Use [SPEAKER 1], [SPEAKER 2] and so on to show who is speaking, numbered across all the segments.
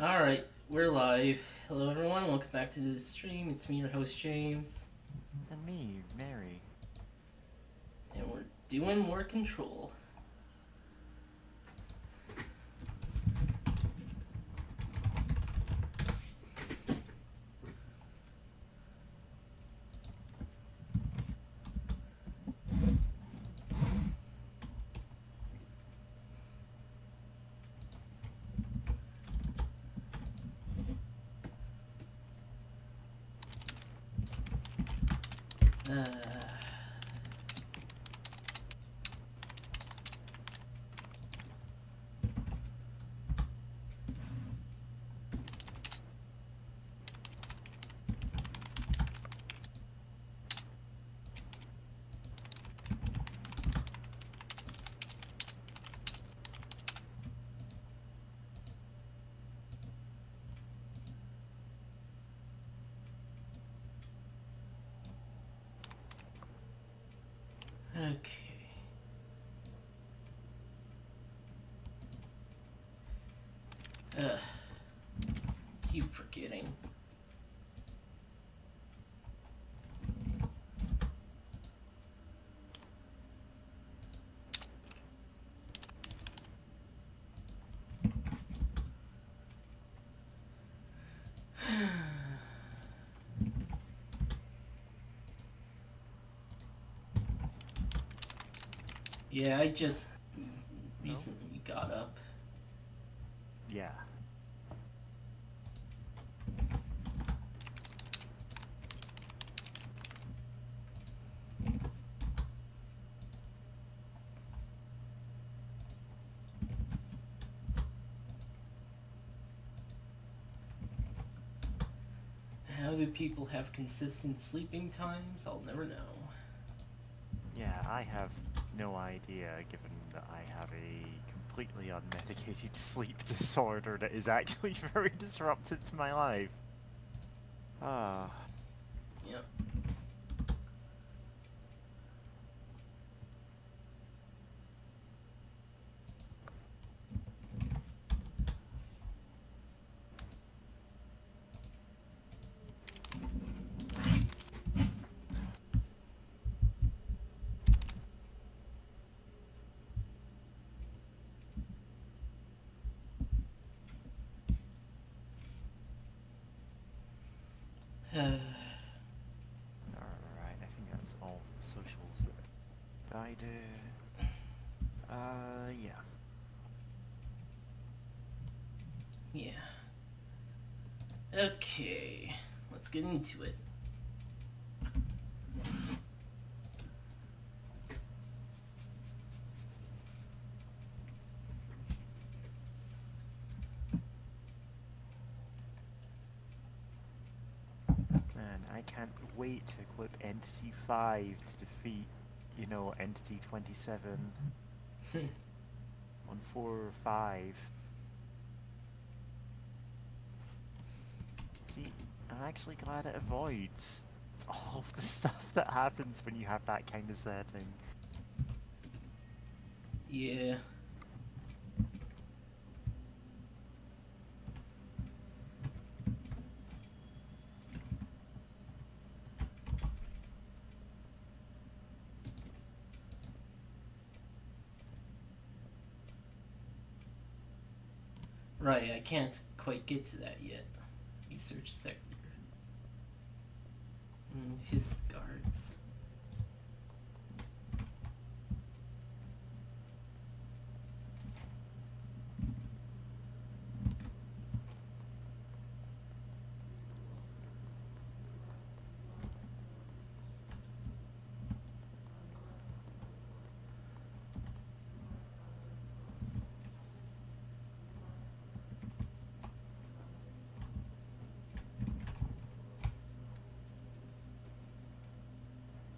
[SPEAKER 1] Alright, we're live. Hello everyone, welcome back to the stream. It's me, your host James.
[SPEAKER 2] And me, Mary.
[SPEAKER 1] And we're doing more control. Uh, okay. Uh, keep forgetting. Yeah, I just
[SPEAKER 2] Oh?
[SPEAKER 1] recently got up.
[SPEAKER 2] Yeah.
[SPEAKER 1] How do people have consistent sleeping times? I'll never know.
[SPEAKER 2] Yeah, I have no idea, given that I have a completely unmedicated sleep disorder that is actually very disruptive to my life. Ah,
[SPEAKER 1] Yep.
[SPEAKER 2] alright, I think that's all the socials that I do. Yeah.
[SPEAKER 1] Yeah. Okay, let's get into it.
[SPEAKER 2] Man, I can't wait to equip Entity 5 to defeat, Entity 27 on 4 or 5. See, I'm actually glad it avoids all of the stuff that happens when you have that kind of setting.
[SPEAKER 1] Yeah. Right, I can't quite get to that yet. Research sector. His guards.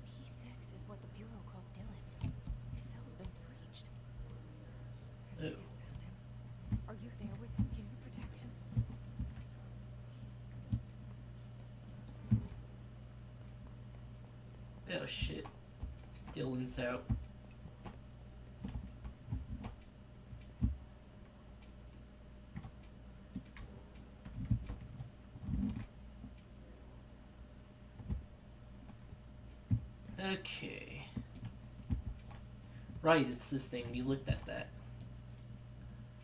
[SPEAKER 3] P6 is what the Bureau calls Dylan. His cell's been breached. Has
[SPEAKER 1] Oh,
[SPEAKER 3] Theus found him? Are you there with him? Can you protect him?
[SPEAKER 1] oh shit. Dylan's out. Okay. Right, it's this thing. We looked at that.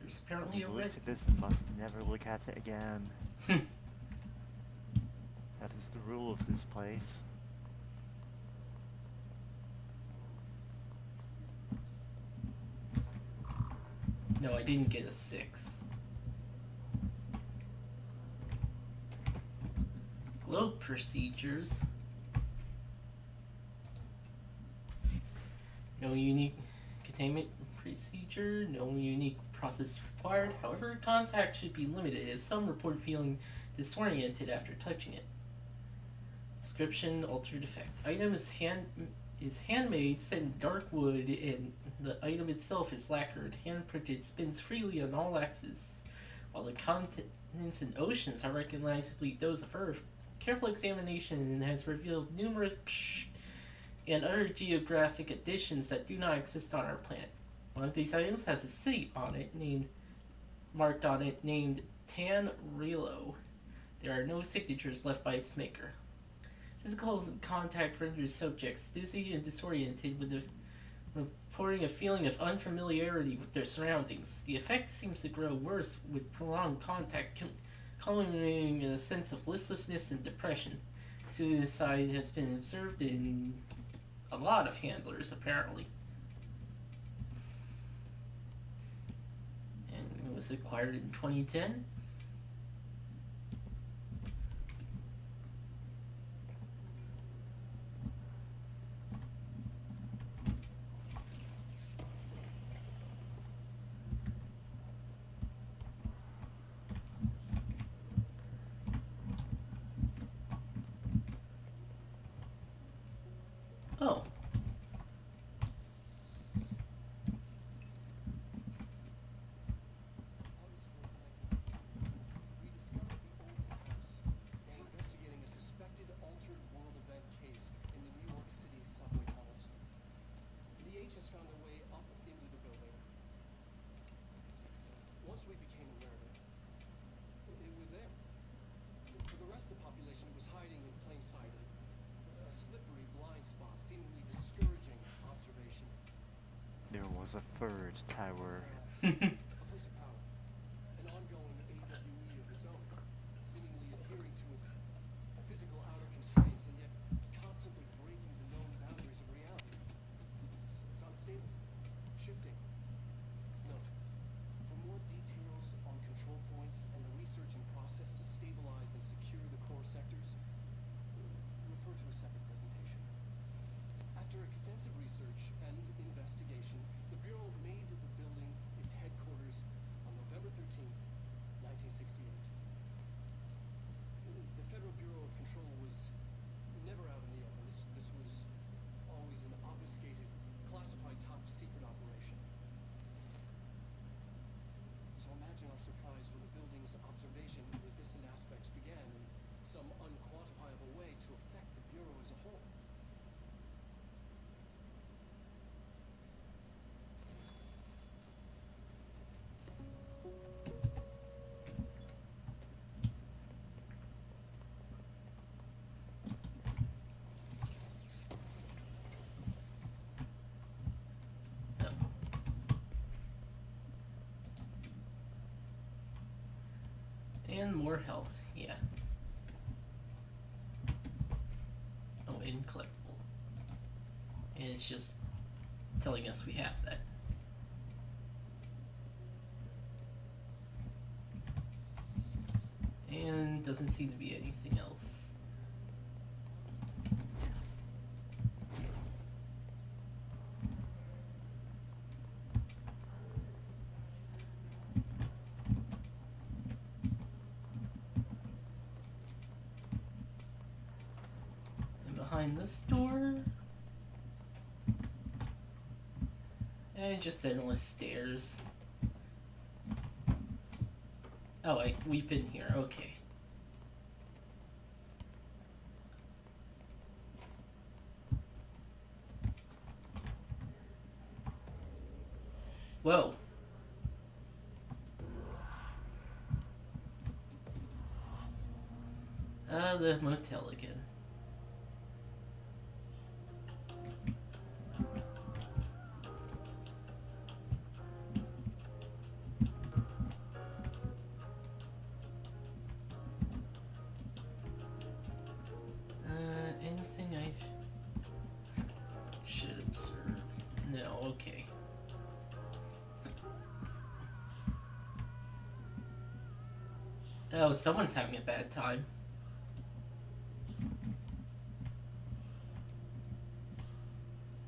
[SPEAKER 1] There's apparently a
[SPEAKER 2] We've
[SPEAKER 1] red.
[SPEAKER 2] looked at this and must never look at it again. That is the rule of this place.
[SPEAKER 1] No, I didn't get a 6. Globe procedures. No unique containment procedure, no unique process required. However, contact should be limited as some report feeling disoriented after touching it. Description: altered effect. Item is handmade, set in dark wood, and the item itself is lacquered, hand printed, spins freely on all axes, while the continents and oceans are recognizably those of Earth. Careful examination has revealed numerous and other geographic additions that do not exist on our planet. One of these items has a city on it marked named Tan Relo. There are no signatures left by its maker. Physical contact renders subjects dizzy and disoriented with reporting a feeling of unfamiliarity with their surroundings. The effect seems to grow worse with prolonged contact, culminating in a sense of listlessness and depression. Suicide has been observed in a lot of handlers, apparently. And it was acquired in 2010. Oh.
[SPEAKER 4] Investigating a suspected altered world event case in the New York City subway tunnels. The H has found a way up into the building. Once we became aware of it, it was there. For the rest of the population, it was hiding in plain sight. A slippery blind spot, seemingly discouraging observation.
[SPEAKER 2] There was a third tower.
[SPEAKER 4] A place of power. An ongoing AWE of its own, seemingly adhering to its physical outer constraints and yet constantly breaking the known boundaries of reality. It's unstable, shifting. Note, for more details on control points and the research and process to stabilize and secure the core sectors, refer to a separate presentation. After extensive research and investigation, the Bureau made the building its headquarters on November 13th, 1968. The Federal Bureau of Control was never out in the open. This was always an obfuscated, classified top-secret operation. So imagine our surprise when the building's observation-resistant aspects began in some unquantifiable way to affect the Bureau as a whole.
[SPEAKER 1] And more health, yeah. Oh, and collectible. And it's just telling us we have that. And doesn't seem to be anything else. And behind this door, and just endless stairs. Oh, we've been here, okay. Whoa. The motel again. Oh, okay. Oh, someone's having a bad time.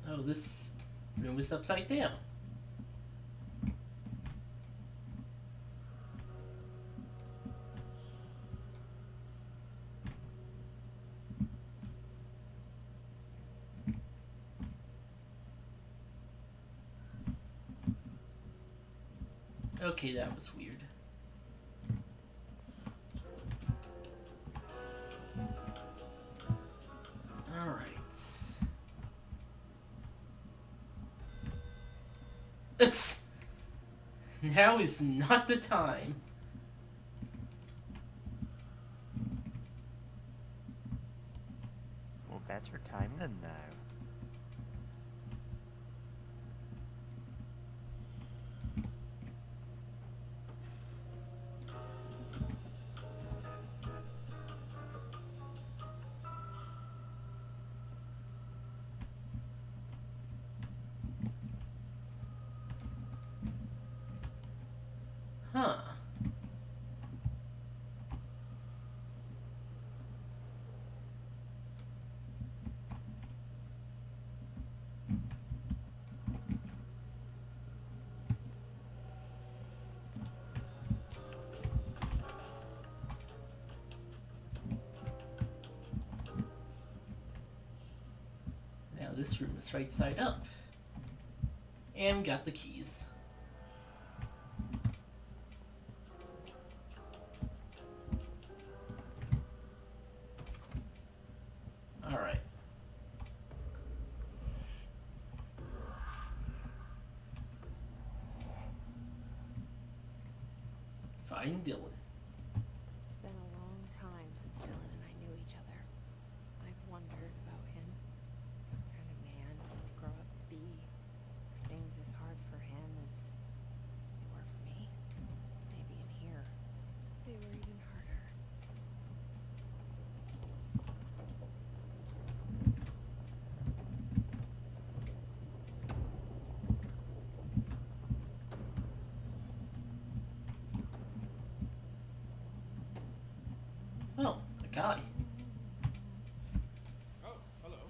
[SPEAKER 1] Oh, this room is upside down. Okay, that was weird. Alright. It's... Now is not the time.
[SPEAKER 2] Well, better time than now.
[SPEAKER 1] Huh. Now this room is right side up. And got the keys. Alright. Find Dylan.
[SPEAKER 3] It's been a long time since Dylan and I knew each other. I've wondered about him. What kind of man he'd grow up to be. If things as hard for him as they were for me. Maybe in here, they were even harder.
[SPEAKER 1] Oh, a guy.
[SPEAKER 5] Oh, hello.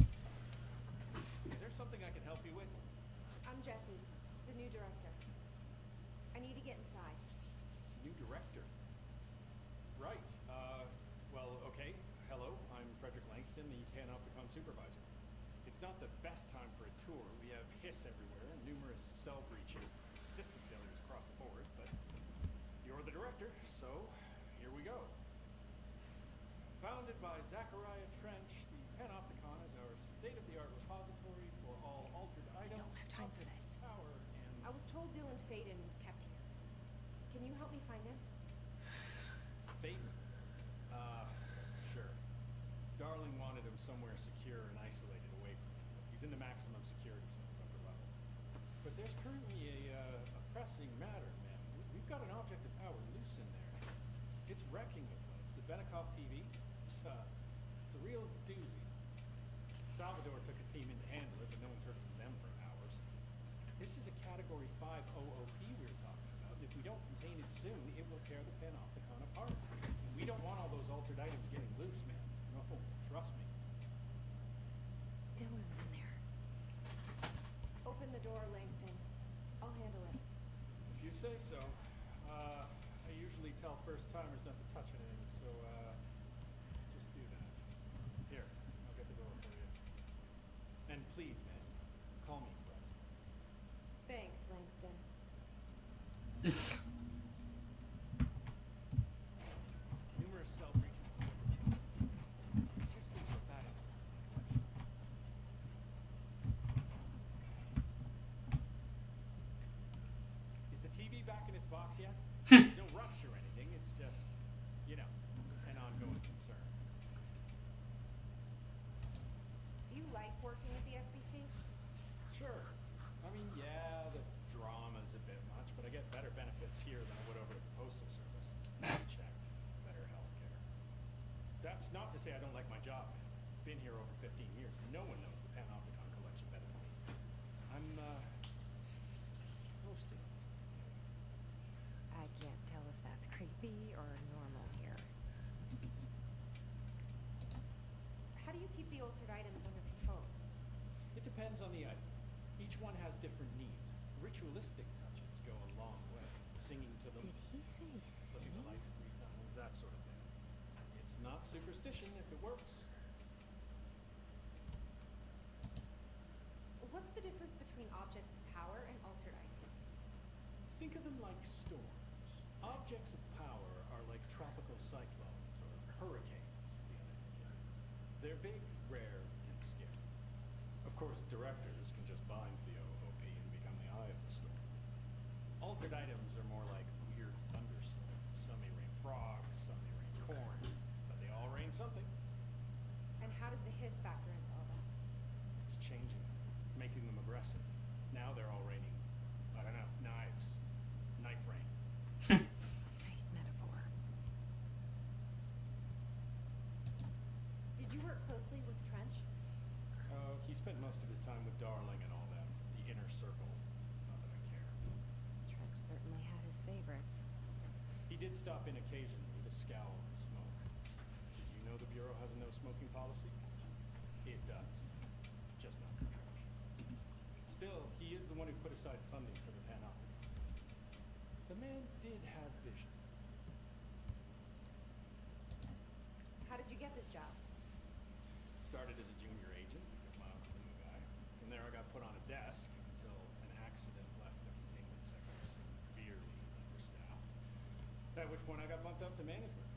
[SPEAKER 5] Is there something I can help you with?
[SPEAKER 6] I'm Jessie, the new director. I need to get inside.
[SPEAKER 5] New director. Right. Well, okay. Hello, I'm Frederick Langston, the Panopticon supervisor. It's not the best time for a tour. We have hiss everywhere, numerous cell breaches, system failures across the board, but you're the director, so here we go. Founded by Zachariah Trench, the Panopticon is our state-of-the-art repository for all altered items.
[SPEAKER 3] don't have time for this.
[SPEAKER 5] Power and
[SPEAKER 6] I was told Dylan Faden was kept here. Can you help me find him?
[SPEAKER 5] Phaeton. Sure. Darling wanted him somewhere secure and isolated away from me. He's in the maximum security cells, upper level. But there's currently a pressing matter, ma'am. We've got an object of power loose in there. It's wrecking the place. The Benikoff TV. It's a real doozy. Salvador took a team in to handle it, but no one's heard from them for hours. This is a Category 5 OOP we're talking about. If we don't contain it soon, it will tear the Panopticon apart. We don't want all those altered items getting loose, man. No, trust me.
[SPEAKER 3] Dylan's in there.
[SPEAKER 6] Open the door, Langston. I'll handle it.
[SPEAKER 5] If you say so. I usually tell first-timers not to touch anything, so, just do that. Here, I'll get the door for you. And please, man, call me Fred.
[SPEAKER 6] Thanks, Langston.
[SPEAKER 1] This...
[SPEAKER 5] Numerous cell breaches. It's just things were bad influence in my collection. Is the TV back in its box yet? No rush or anything, it's just, you know, an ongoing concern.
[SPEAKER 6] Do you like working at the FBC?
[SPEAKER 5] Sure. I mean, yeah, the drama's a bit much, but I get better benefits here than I would over at the Postal Service. Checked. Better healthcare. That's not to say I don't like my job, man. Been here over 15 years. No one knows the Panopticon collection better than me. I'm
[SPEAKER 6] the altered items under control?
[SPEAKER 5] It depends on the item. Each one has different needs. Ritualistic touches go a long way. Singing to them,
[SPEAKER 3] Did he say
[SPEAKER 5] flipping the
[SPEAKER 3] sing?
[SPEAKER 5] lights 3 times, that sort of thing. It's not superstition if it works.
[SPEAKER 6] What's the difference between objects of power and altered items?
[SPEAKER 5] Think of them like storms. Objects of power are like tropical cyclones or hurricanes, the other indicator. They're big, rare, and scary. Of course, directors can just bind the OOP and become the eye of the storm. Altered items are more like weird thunderstorms. Some may rain frogs, some may rain corn, but they all rain something.
[SPEAKER 6] And how does the hiss factor into all that?
[SPEAKER 5] It's changing them. It's making them aggressive. Now they're all raining, I don't know, knives. Knife rain.
[SPEAKER 3] Nice metaphor.
[SPEAKER 6] Did you work closely with Trench?
[SPEAKER 5] He spent most of his time with Darling and all them. The inner circle. Not that I care.
[SPEAKER 3] Trench certainly had his favorites.
[SPEAKER 5] He did stop in occasionally to scowl and smoke. Did you know the Bureau has a no smoking policy? It does. Just not for Trench. Still, he is the one who put aside funding for the Panopticon. The man did have vision.
[SPEAKER 6] How did you get this job?
[SPEAKER 5] Started as a junior agent, a mild limo guy. From there I got put on a desk until an accident left the containment sector severely understaffed. At which point I got bumped up to management.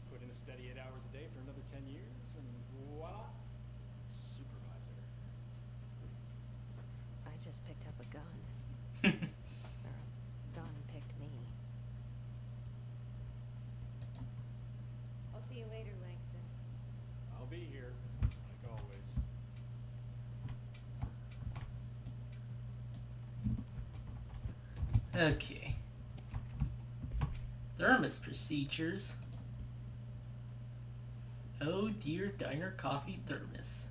[SPEAKER 5] Put in a steady 8 hours a day for another 10 years, and voila, supervisor.
[SPEAKER 3] I just picked up a gun. Or a gun picked me.
[SPEAKER 6] I'll see you later, Langston.
[SPEAKER 5] I'll be here, like always.
[SPEAKER 1] Okay. Thermos procedures. Oh dear, diner coffee thermos.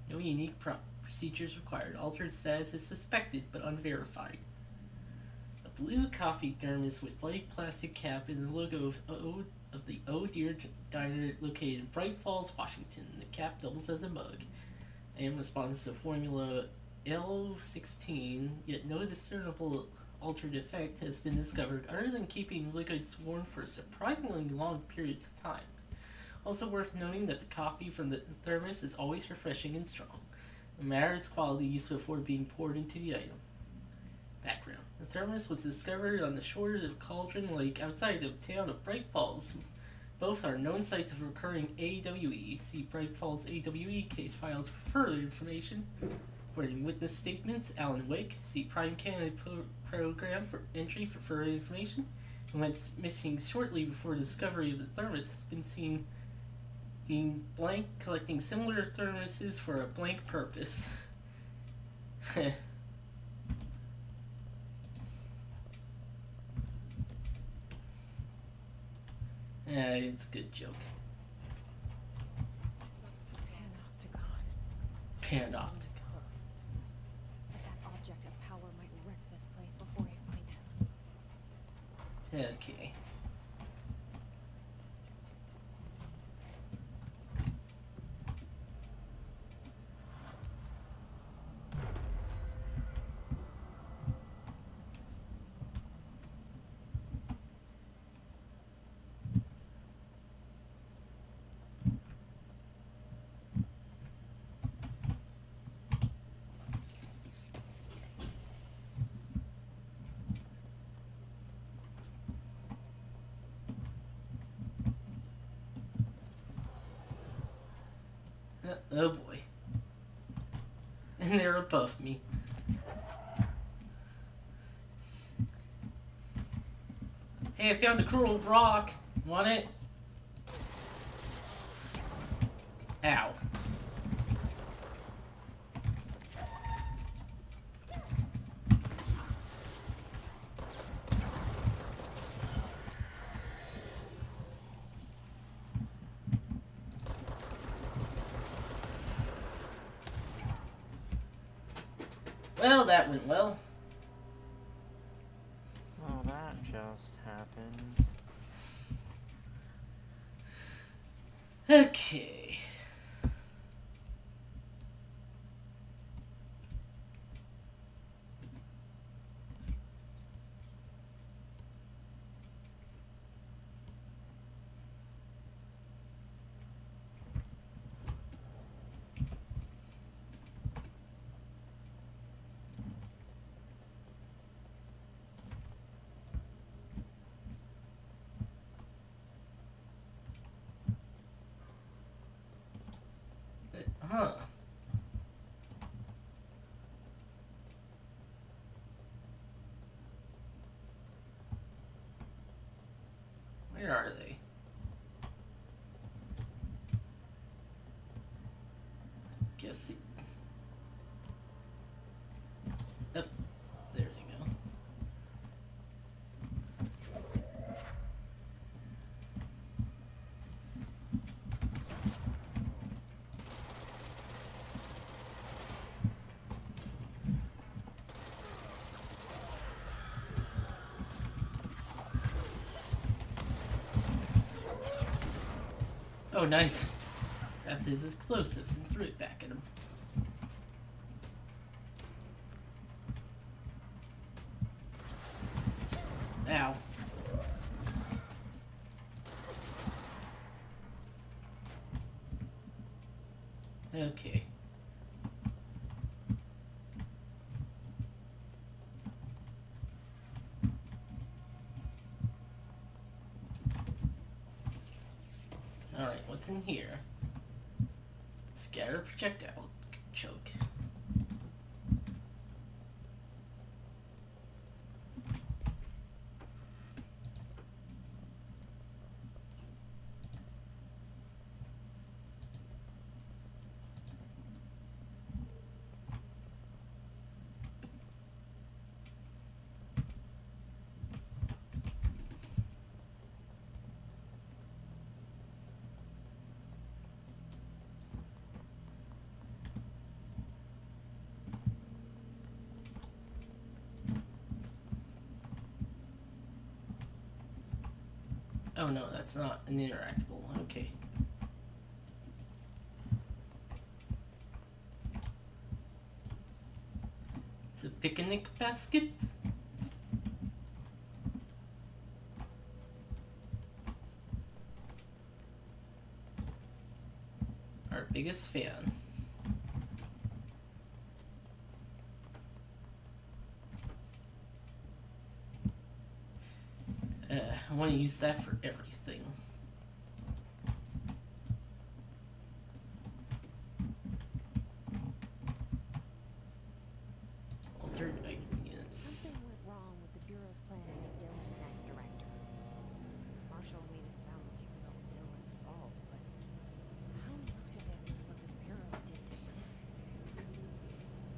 [SPEAKER 1] No unique procedures required. Altered status is suspected but unverified. A blue coffee thermos with white plastic cap and the logo of the Oh Dear Diner located in Bright Falls, Washington. The cap doubles as a mug. And responds to Formula L16, yet no discernible altered effect has been discovered other than keeping liquids warm for surprisingly long periods of time. Also worth noting that the coffee from the thermos is always refreshing and strong, no matter its qualities before being poured into the item. Background. The thermos was discovered on the shores of Cauldron Lake outside the town of Bright Falls. Both are known sites of recurring AWE. See Bright Falls AWE case files for further information. According to witness statements, Alan Wake, see Prime Canada program for entry for further information, who went missing shortly before discovery of the thermos, has been seen being blank collecting similar thermoses for a blank purpose. It's a good joke.
[SPEAKER 3] Panopticon.
[SPEAKER 1] Panopticon.
[SPEAKER 3] It's close. But that object of power might wreck this place before I find him.
[SPEAKER 1] Okay. Oh boy. And they're above me. Hey, I found a cool rock. Want it? Ow. Well, that went well.
[SPEAKER 2] Oh, that just happened.
[SPEAKER 1] Okay. Huh. Where are they? Guess it. Oh, there they go. Oh, nice. Grabbed his explosives and threw it back at him. Ow. Okay. Alright, what's in here? Scatter projectile choke. Oh no, that's not an interactable. Okay. It's a picnic basket. Our biggest fan. I want to use that for everything. Altered item units.
[SPEAKER 3] Something went wrong with the Bureau's plan to make Dylan the next director. Marshall made it sound like it was all Dylan's fault, but how much of it was what the Bureau did to him?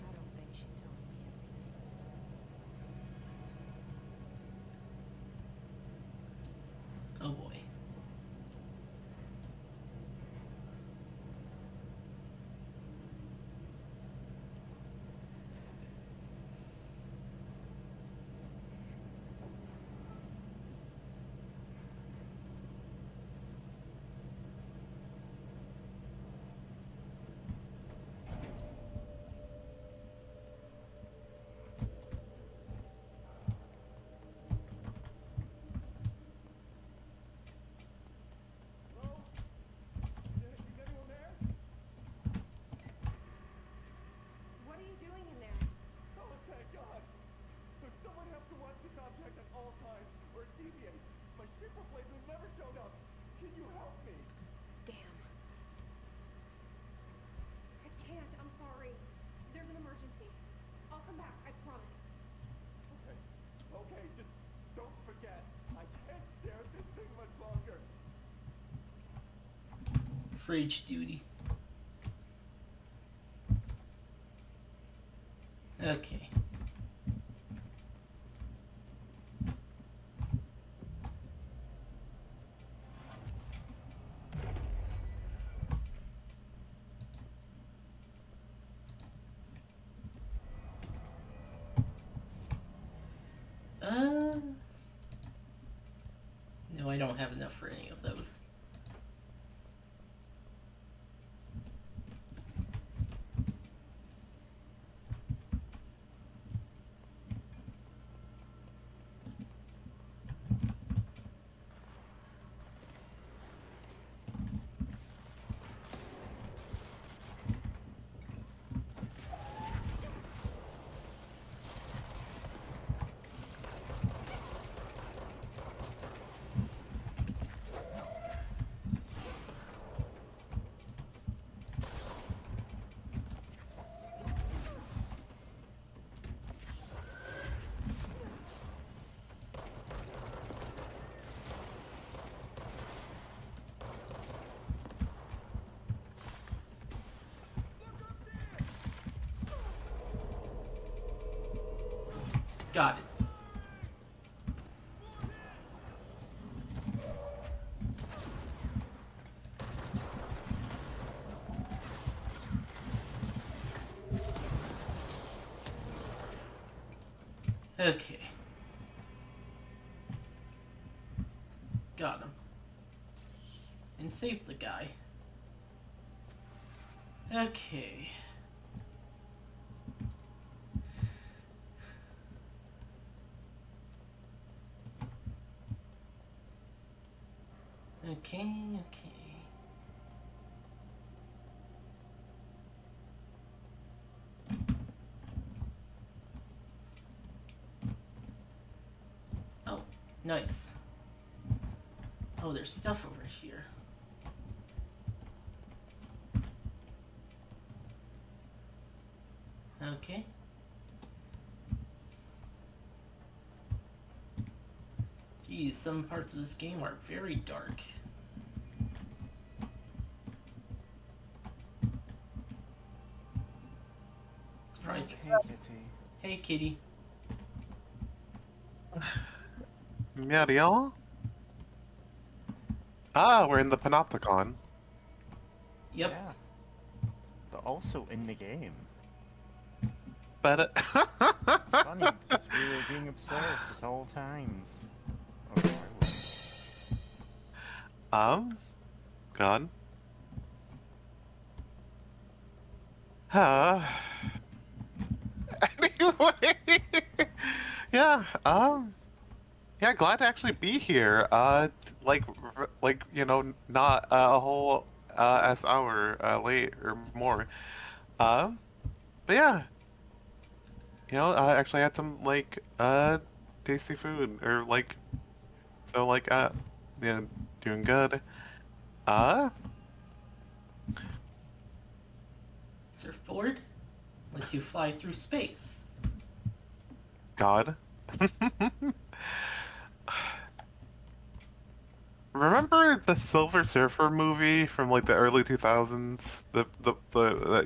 [SPEAKER 3] I don't think she's telling me everything.
[SPEAKER 1] Oh boy.
[SPEAKER 4] Is anyone there?
[SPEAKER 6] What are you doing in there?
[SPEAKER 4] Oh, thank God! But someone has to watch this object at all times, or it deviates. My ship replacement never showed up. Can you help me?
[SPEAKER 3] Damn.
[SPEAKER 6] I can't. I'm sorry. There's an emergency. I'll come back. I promise.
[SPEAKER 4] Okay. Okay, just don't forget. I can't stare at this thing much longer.
[SPEAKER 1] Fridge duty. Okay. No, I don't have enough for any of those. Got it. Okay. Got him. And saved the guy. Okay. Okay. Oh, nice. Oh, there's stuff over here. Okay. Geez, some parts of this game are very dark. Surprise.
[SPEAKER 2] Okay, Kitty.
[SPEAKER 1] Hey, kitty.
[SPEAKER 7] Meow. Ah, we're in the Panopticon.
[SPEAKER 1] Yep.
[SPEAKER 2] Yeah. But also in the game.
[SPEAKER 7] But
[SPEAKER 2] It's funny because we were being observed at all times. Or I was.
[SPEAKER 7] God. Huh. Anyway, yeah, yeah, glad to actually be here. Like you know, not a whole hour late or more. But yeah, you know, I actually had some like tasty food or like, so like yeah, doing good.
[SPEAKER 1] Surfboard lets you fly through space.
[SPEAKER 7] God. Remember the Silver Surfer movie from like the early 2000s? The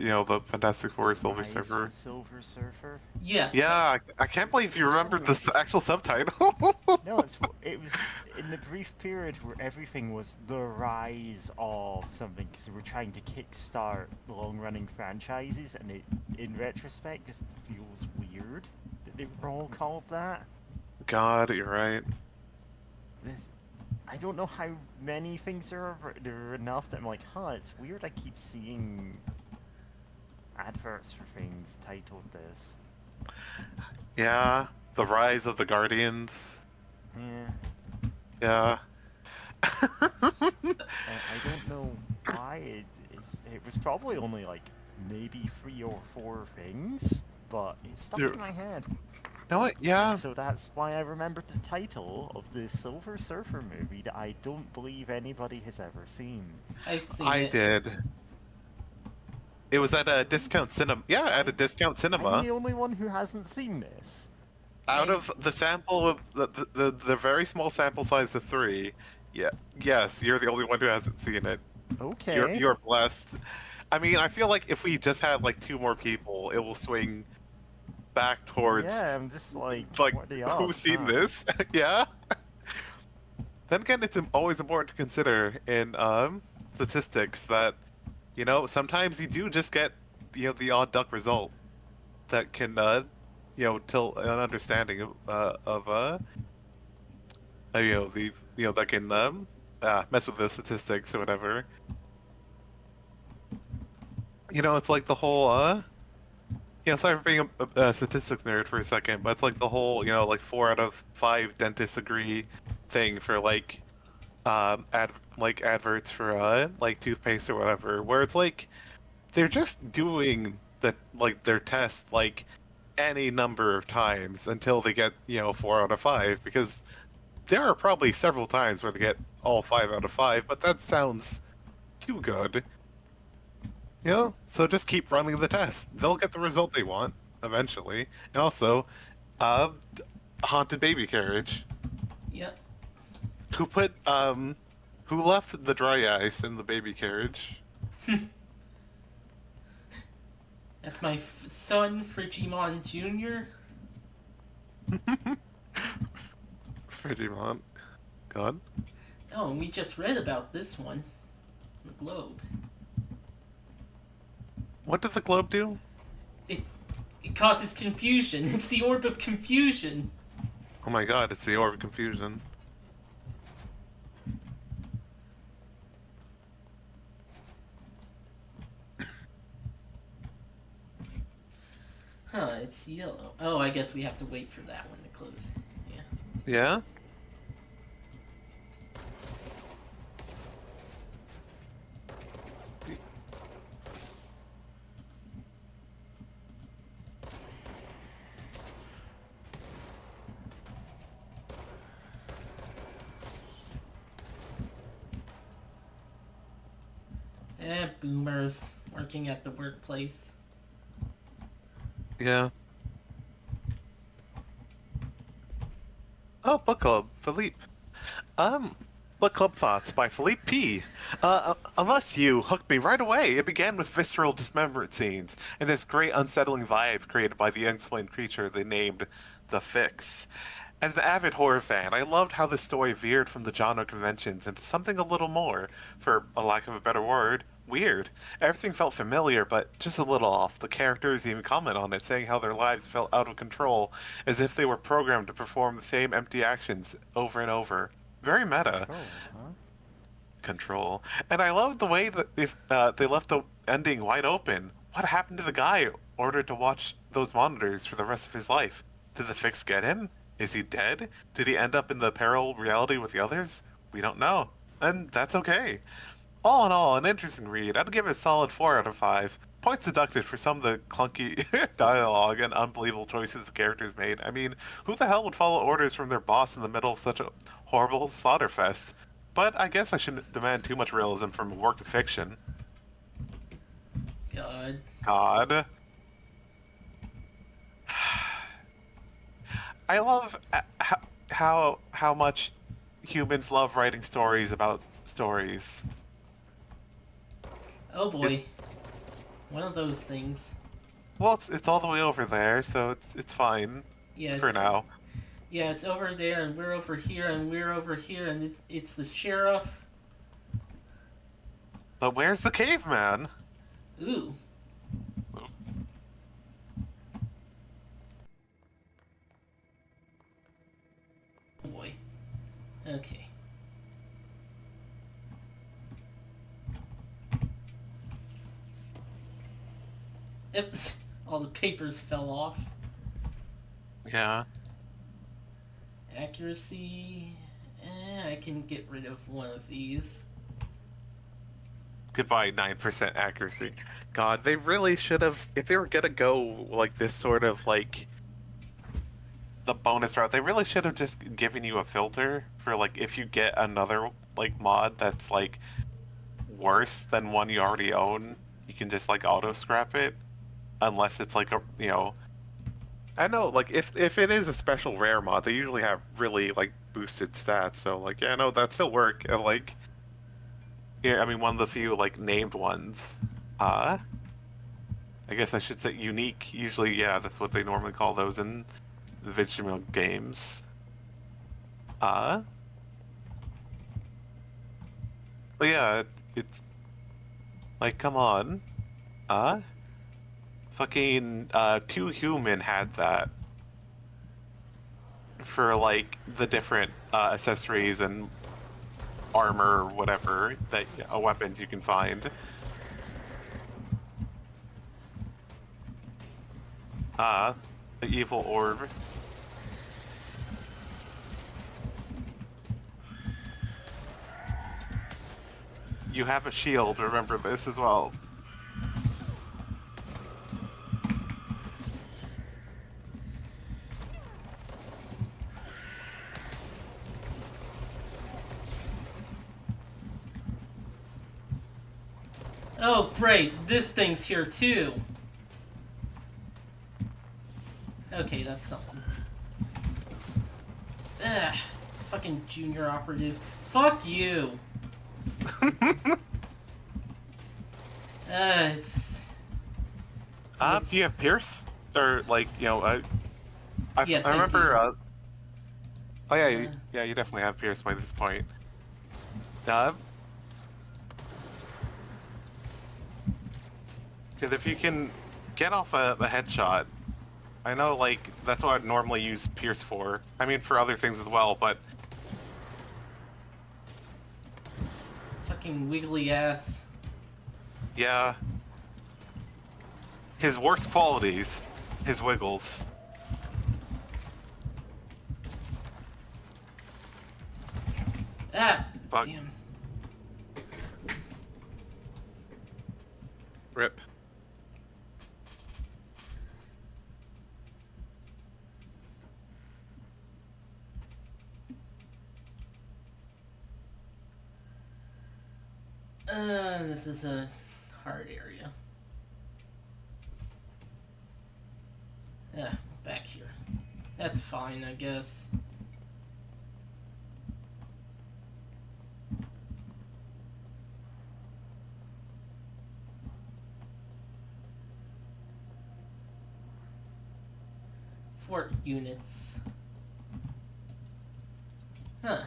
[SPEAKER 7] you know, the Fantastic Four Silver
[SPEAKER 2] Rise of
[SPEAKER 7] Surfer.
[SPEAKER 2] the Silver Surfer.
[SPEAKER 1] Yes.
[SPEAKER 7] Yeah, I can't believe you remembered the actual subtitle.
[SPEAKER 2] No, it was in the brief period where everything was the rise of something because we were trying to kickstart long-running franchises, and it, in retrospect, just feels weird that they were all called that.
[SPEAKER 7] God, you're right.
[SPEAKER 2] I don't know how many things there are, but there are enough that I'm like, huh, it's weird I keep seeing adverts for things titled this.
[SPEAKER 7] Yeah, the Rise of the Guardians.
[SPEAKER 2] Yeah.
[SPEAKER 7] Yeah.
[SPEAKER 2] I don't know why it was probably only like maybe 3 or 4 things, but it stuck
[SPEAKER 7] Yeah.
[SPEAKER 2] in my head.
[SPEAKER 7] You know what? Yeah.
[SPEAKER 2] So that's why I remembered the title of the Silver Surfer movie that I don't believe anybody has ever seen.
[SPEAKER 1] I've seen
[SPEAKER 7] I
[SPEAKER 1] it.
[SPEAKER 7] did. It was at a discount cinema. Yeah, at a discount
[SPEAKER 2] I'm
[SPEAKER 7] cinema.
[SPEAKER 2] the only one who hasn't seen this.
[SPEAKER 7] Out of the sample of the very small sample size of 3, yeah, yes, you're the only one who hasn't seen it.
[SPEAKER 2] Okay.
[SPEAKER 7] You're blessed. I mean, I feel like if we just had like 2 more people, it will swing back towards
[SPEAKER 2] Yeah, I'm just like
[SPEAKER 7] like
[SPEAKER 2] what are the
[SPEAKER 7] who's
[SPEAKER 2] odds,
[SPEAKER 7] seen
[SPEAKER 2] huh?
[SPEAKER 7] this? Yeah. Then again, it's always important to consider in statistics that, you know, sometimes you do just get, you know, the odd duck result that can you know, till an understanding of you know, the, you know, that can mess with the statistics or whatever. You know, it's like the whole you know, sorry for being a statistics nerd for a second, but it's like the whole, you know, like 4 out of 5 dentists agree thing for like adverts for like toothpaste or whatever, where it's like they're just doing their test like any number of times until they get, you know, 4 out of 5, because there are probably several times where they get all 5 out of 5, but that sounds too good. You know, so just keep running the test. They'll get the result they want eventually. And also, haunted baby carriage.
[SPEAKER 1] Yep.
[SPEAKER 7] Who left the dry ice in the baby carriage?
[SPEAKER 1] That's my son, Frigimon Jr.
[SPEAKER 7] Frigimont. God.
[SPEAKER 1] Oh, and we just read about this one. The globe.
[SPEAKER 7] What does the globe do?
[SPEAKER 1] It causes confusion. It's the orb of confusion.
[SPEAKER 7] Oh my god, it's the orb of confusion.
[SPEAKER 1] Huh, it's yellow. Oh, I guess we have to wait for that one to close. Yeah.
[SPEAKER 7] Yeah?
[SPEAKER 1] Boomers working at the workplace.
[SPEAKER 7] Yeah. Oh, book club, Philippe. Book club thoughts by Philippe P. Unless you hooked me right away. It began with visceral dismembered scenes and this great unsettling vibe created by the unexplained creature they named the Fix. As an avid horror fan, I loved how the story veered from the genre conventions into something a little more, for a lack of a better word, weird. Everything felt familiar, but just a little off. The characters even comment on it, saying how their lives felt out of control, as if they were programmed to perform the same empty actions over and over. Very meta.
[SPEAKER 2] Oh, huh?
[SPEAKER 7] Control. And I loved the way that if they left the ending wide open. What happened to the guy ordered to watch those monitors for the rest of his life? Did the Fix get him? Is he dead? Did he end up in the parallel reality with the others? We don't know. And that's okay. All in all, an interesting read. I'd give it a solid 4 out of 5. Points deducted for some of the clunky dialogue and unbelievable choices the characters made. I mean, who the hell would follow orders from their boss in the middle of such a horrible slaughterfest? But I guess I shouldn't demand too much realism from a work of fiction. God. I love how much humans love writing stories about stories.
[SPEAKER 1] Oh boy. One of those things.
[SPEAKER 7] Well, it's all the way over there, so it's fine.
[SPEAKER 1] Yeah,
[SPEAKER 7] for now.
[SPEAKER 1] Yeah, it's over there, and we're over here, and we're over here, and it's the sheriff.
[SPEAKER 7] But where's the caveman?
[SPEAKER 1] Ooh. Oh boy. Okay. Oops. All the papers fell off.
[SPEAKER 7] Yeah.
[SPEAKER 1] Accuracy. I can get rid of one of these.
[SPEAKER 7] Goodbye, 9% accuracy. God, they really should have. If they were gonna go like this sort of like the bonus route, they really should have just given you a filter for like if you get another like mod that's like worse than one you already own, you can just like auto scrap it, unless it's like a I know, like, if it is a special rare mod, they usually have really, like, boosted stats, so, like, yeah, no, that still work, and, like, yeah, I mean, one of the few, like, named ones, I guess I should say unique, usually, yeah, that's what they normally call those in the Vigimil games, but yeah, it's, like, come on, fucking, 2 Human had that for, like, the different, accessories and armor or whatever that, weapons you can find. The evil orb. You have a shield, remember this as well.
[SPEAKER 1] Oh, great. This thing's here, too. Okay, that's something. Ugh. Fucking junior operative. Fuck you.
[SPEAKER 7] Do you have Pierce? Or, like,
[SPEAKER 1] Yes,
[SPEAKER 7] I
[SPEAKER 1] I
[SPEAKER 7] remember.
[SPEAKER 1] do.
[SPEAKER 7] Oh yeah, yeah, you definitely have Pierce by this point. Because if you can get off a headshot, I know like that's what I'd normally use Pierce for. I mean for other things as well, but
[SPEAKER 1] Fucking wiggly ass.
[SPEAKER 7] yeah. His worst qualities, his wiggles.
[SPEAKER 1] Ah,
[SPEAKER 7] Fuck.
[SPEAKER 1] damn.
[SPEAKER 7] Rip.
[SPEAKER 1] This is a hard area. Yeah, back here. That's fine, I guess. Fort units. Huh.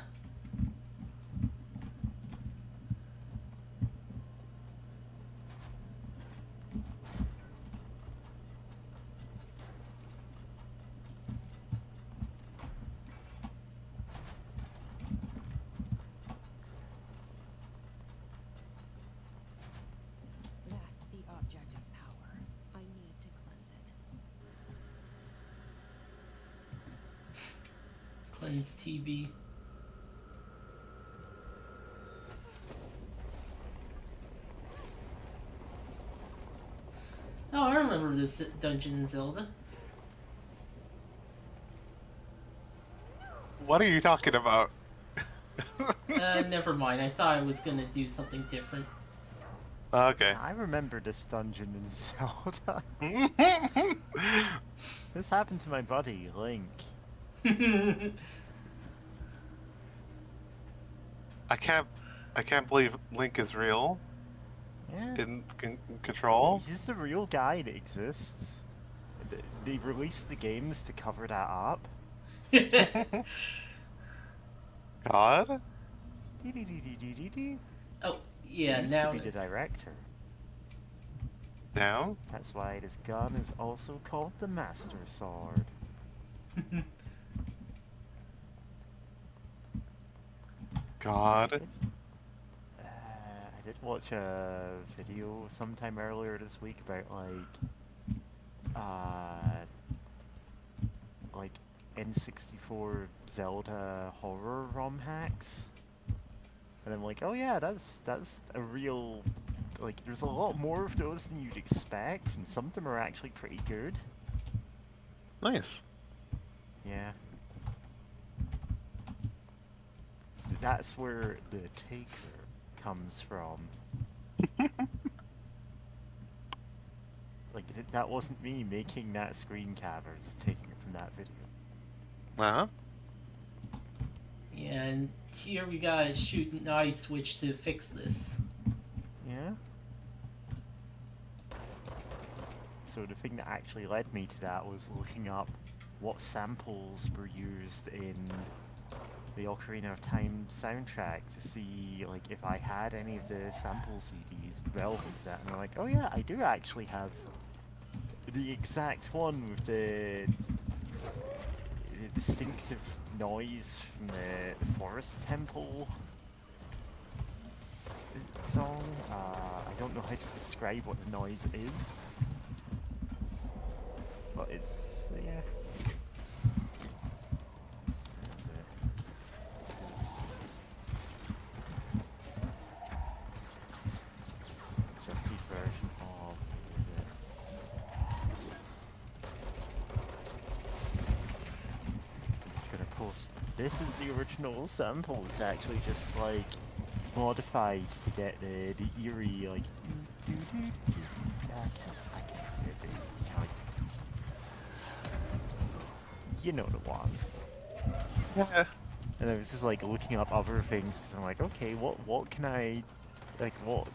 [SPEAKER 3] That's the object of power. I need to cleanse it.
[SPEAKER 1] Cleanse TV. Oh, I remember this dungeon in Zelda.
[SPEAKER 7] What are you talking about?
[SPEAKER 1] Never mind. I thought I was gonna do something different.
[SPEAKER 7] Okay.
[SPEAKER 2] I remember this dungeon in Zelda. This happened to my buddy, Link.
[SPEAKER 7] I can't believe Link is real
[SPEAKER 2] Yeah.
[SPEAKER 7] in Control.
[SPEAKER 2] He's a real guy that exists. They released the games to cover that up.
[SPEAKER 7] God.
[SPEAKER 2] He
[SPEAKER 1] Oh, yeah,
[SPEAKER 2] used
[SPEAKER 1] now.
[SPEAKER 2] to be the director.
[SPEAKER 7] Now.
[SPEAKER 2] That's why this gun is also called the Master Sword.
[SPEAKER 7] God.
[SPEAKER 2] I did watch a video sometime earlier this week about like N64 Zelda horror ROM hacks, and I'm like, oh yeah, that's a real, like, there's a lot more of those than you'd expect, and some of them are actually pretty good.
[SPEAKER 7] Nice.
[SPEAKER 2] Yeah. That's where the Taker comes from. Like, that wasn't me making that screen cap, I was taking it from that video.
[SPEAKER 7] Uh-huh.
[SPEAKER 1] Yeah, and here we gotta shoot an eye switch to fix this.
[SPEAKER 2] Yeah? So the thing that actually led me to that was looking up what samples were used in the Ocarina of Time soundtrack to see, like, if I had any of the sample CDs relevant to that. And I'm like, oh yeah, I do actually have the exact one with the distinctive noise from the Forest Temple song. I don't know how to describe what the noise is, but it's, yeah. That's it. This is the adjusted version of, what is it? I'm just gonna post. This is the original sample. It's actually just like modified to get the eerie, like. I can't do it. You know the one.
[SPEAKER 7] Yeah.
[SPEAKER 2] And I was just like looking up other things because I'm like, okay, what can I, like, what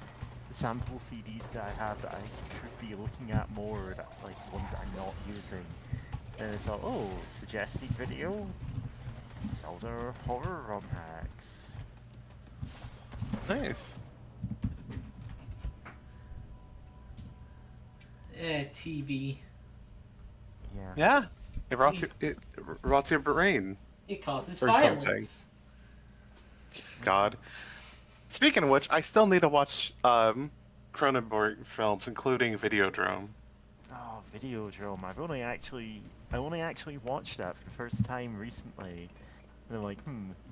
[SPEAKER 2] sample CDs that I have that I could be looking at more, that, like, ones that I'm not using. And it's all, oh, suggested video, Zelda horror ROM hacks.
[SPEAKER 7] Nice.
[SPEAKER 1] TV.
[SPEAKER 2] Yeah.
[SPEAKER 7] Yeah. It rots your brain.
[SPEAKER 1] It causes
[SPEAKER 7] Or
[SPEAKER 1] violence.
[SPEAKER 7] God. Speaking of which, I still need to watch Cronenberg films, including Videodrome.
[SPEAKER 2] Oh, Videodrome. I only actually watched that for the first time recently. And I'm like,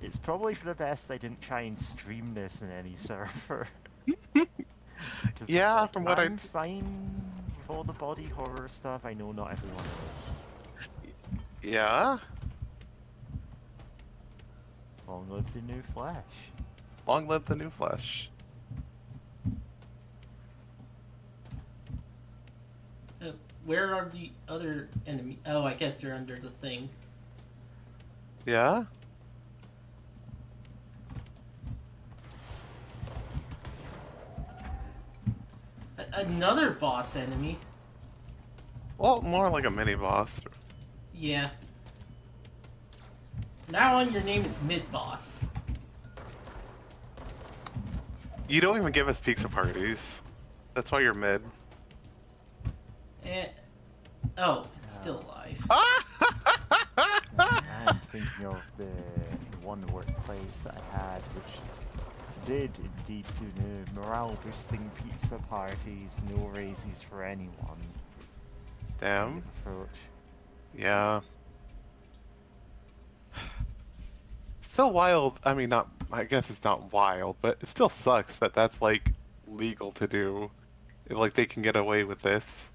[SPEAKER 2] it's probably for the best I didn't try and stream this in any server. 'Cause,
[SPEAKER 7] Yeah,
[SPEAKER 2] like,
[SPEAKER 7] from what
[SPEAKER 2] I'm fine with all the body horror stuff. I know not everyone is.
[SPEAKER 7] Yeah.
[SPEAKER 2] Long live the new Flash.
[SPEAKER 7] Long live the new Flesh.
[SPEAKER 1] Where are the other enemies? Oh, I guess they're under the thing.
[SPEAKER 7] Yeah.
[SPEAKER 1] Another boss enemy.
[SPEAKER 7] Well, more like a mini boss.
[SPEAKER 1] Yeah. Now on, your name is Mid Boss.
[SPEAKER 7] You don't even give us pizza parties. That's why you're mid.
[SPEAKER 1] Oh, it's still alive.
[SPEAKER 2] I'm thinking of the one workplace I had, which did indeed do the morale-boosting pizza parties, no raises for anyone. kind
[SPEAKER 7] Damn.
[SPEAKER 2] of approach.
[SPEAKER 7] Yeah. Still wild. I mean, not. I guess it's not wild, but it still sucks that that's like legal to do. Like they can get away with this.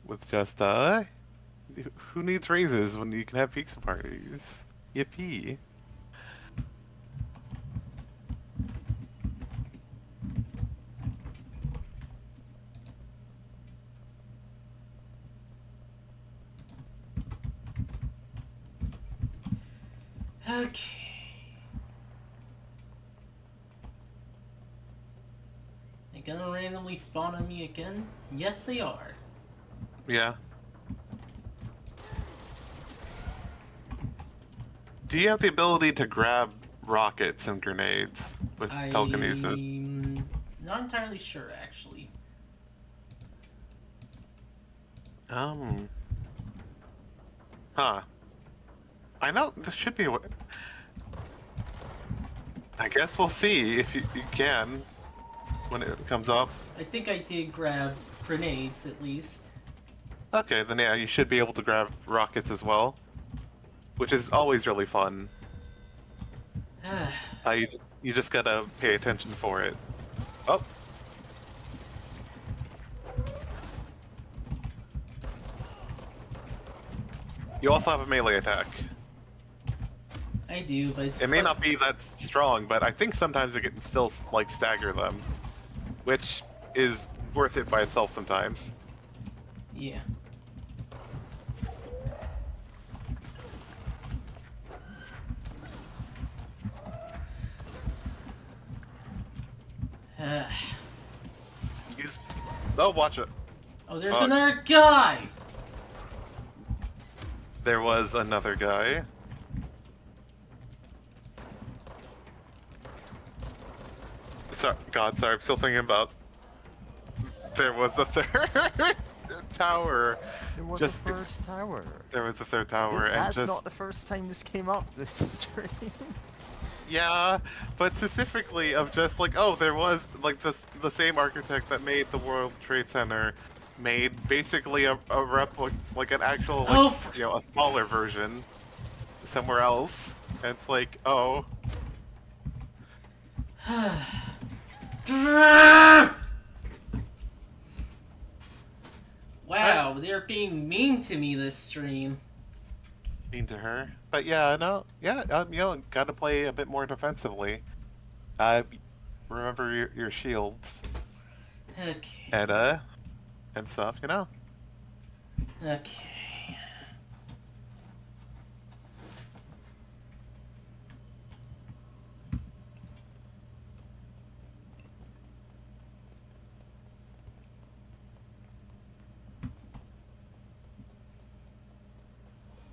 [SPEAKER 7] With just who needs raises when you can have pizza parties? Yippee.
[SPEAKER 1] Okay. They gonna randomly spawn on me again? Yes, they are.
[SPEAKER 7] Yeah. Do you have the ability to grab rockets and grenades with telekinesis?
[SPEAKER 1] I'm not entirely sure, actually.
[SPEAKER 7] Huh. I know there should be a way. I guess we'll see if you can when it comes up.
[SPEAKER 1] I think I did grab grenades, at least.
[SPEAKER 7] Okay, then yeah, you should be able to grab rockets as well, which is always really fun. You just gotta pay attention for it. Oh. You also have a melee attack.
[SPEAKER 1] I do, but it's
[SPEAKER 7] It may not be that strong, but I think sometimes it can still like stagger them, which is worth it by itself sometimes.
[SPEAKER 1] Yeah.
[SPEAKER 7] Use. Oh, watch it.
[SPEAKER 1] Oh, there's another guy!
[SPEAKER 7] There was another guy. Sorry, I'm still thinking about. There was a third tower.
[SPEAKER 2] There was
[SPEAKER 7] Just-
[SPEAKER 2] a third tower.
[SPEAKER 7] There was a third tower, and
[SPEAKER 2] That's
[SPEAKER 7] just
[SPEAKER 2] not the first time this came up this stream.
[SPEAKER 7] yeah, but specifically of just like, oh, there was like the same architect that made the World Trade Center made basically a replica, like an actual, like,
[SPEAKER 1] Oh,
[SPEAKER 7] a smaller version somewhere else. And it's like, oh,
[SPEAKER 1] Wow, they're being mean to me this stream.
[SPEAKER 7] mean to her. But yeah, no, yeah, gotta play a bit more defensively. Remember your shields
[SPEAKER 1] Okay.
[SPEAKER 7] and stuff, you know.
[SPEAKER 1] Okay.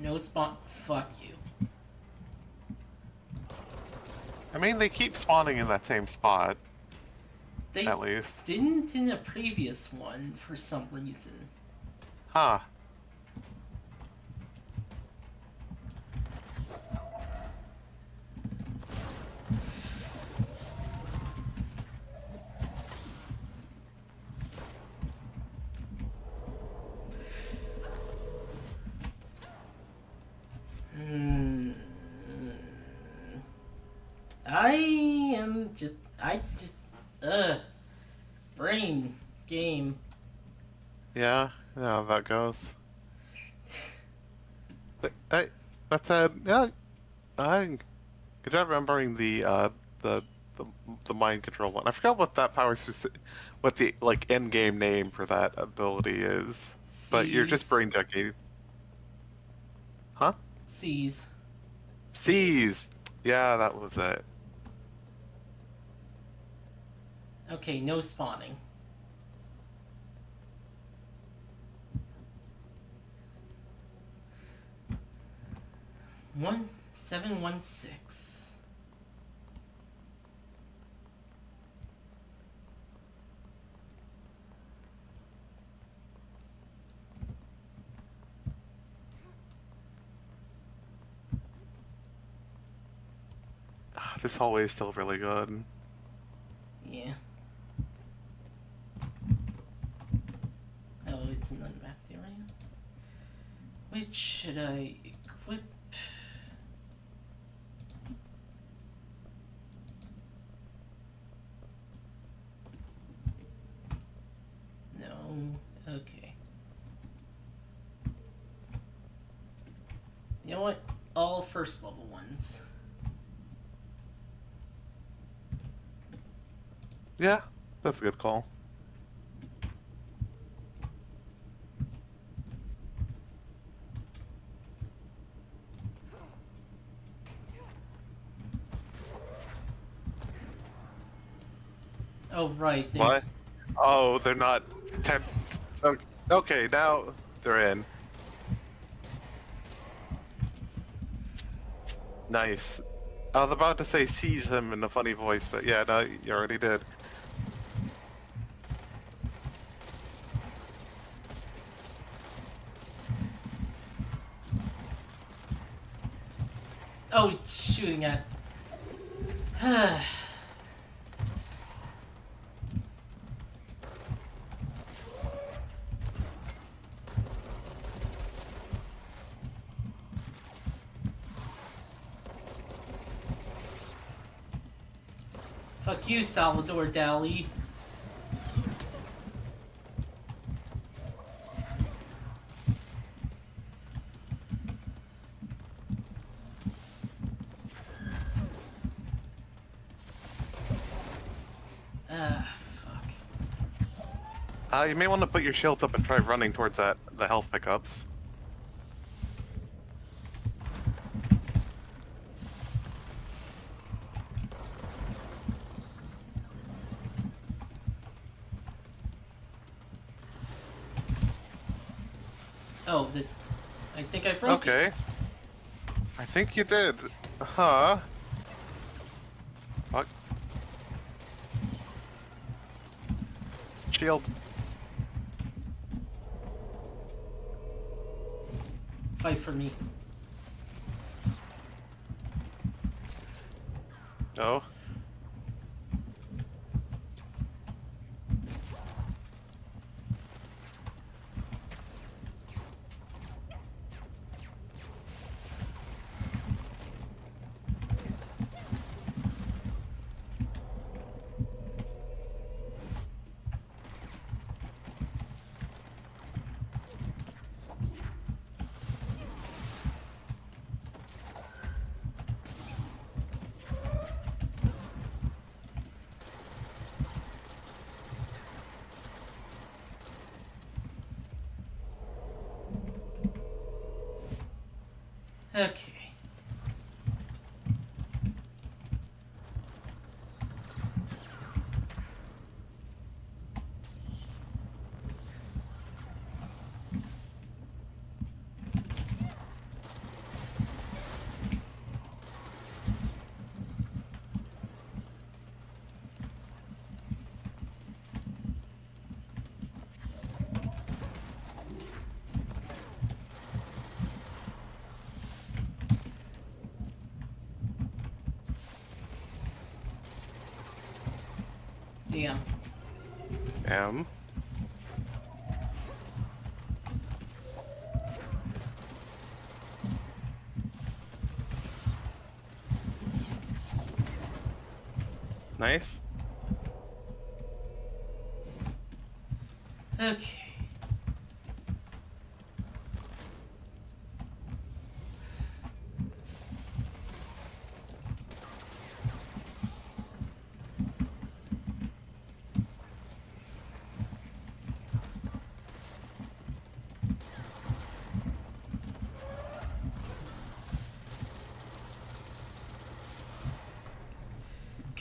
[SPEAKER 1] No spawn. Fuck you.
[SPEAKER 7] I mean, they keep spawning in that same spot,
[SPEAKER 1] They
[SPEAKER 7] at least.
[SPEAKER 1] didn't in a previous one for some reason.
[SPEAKER 7] Huh.
[SPEAKER 1] Hmm. I just, brain game.
[SPEAKER 7] Yeah, how that goes. But that said, yeah, good job remembering the mind control one. I forgot what that what the like end game name for that ability is. But you're just
[SPEAKER 1] Seize.
[SPEAKER 7] brain ducking. Huh?
[SPEAKER 1] Seize.
[SPEAKER 7] Seize. Yeah, that was it.
[SPEAKER 1] Okay, no spawning. One 716.
[SPEAKER 7] This hallway is still really good.
[SPEAKER 1] Yeah. Oh, it's an unmapped area. Which should I equip? No. Okay. You know what? All first level ones.
[SPEAKER 7] Yeah, that's a good call.
[SPEAKER 1] Oh, right.
[SPEAKER 7] What? Oh, they're not 10. Okay, now they're in. Nice. I was about to say seize him in a funny voice, but yeah, no, you already did.
[SPEAKER 1] Oh, it's shooting at. Fuck you, Salvador Dali. Fuck.
[SPEAKER 7] You may want to put your shields up and try running towards the health pickups.
[SPEAKER 1] Oh, I think I broke it.
[SPEAKER 7] Okay. I think you did. Huh? Fuck. Shield.
[SPEAKER 1] Fight for me.
[SPEAKER 7] No.
[SPEAKER 1] Okay.
[SPEAKER 7] am. Nice.
[SPEAKER 1] Okay.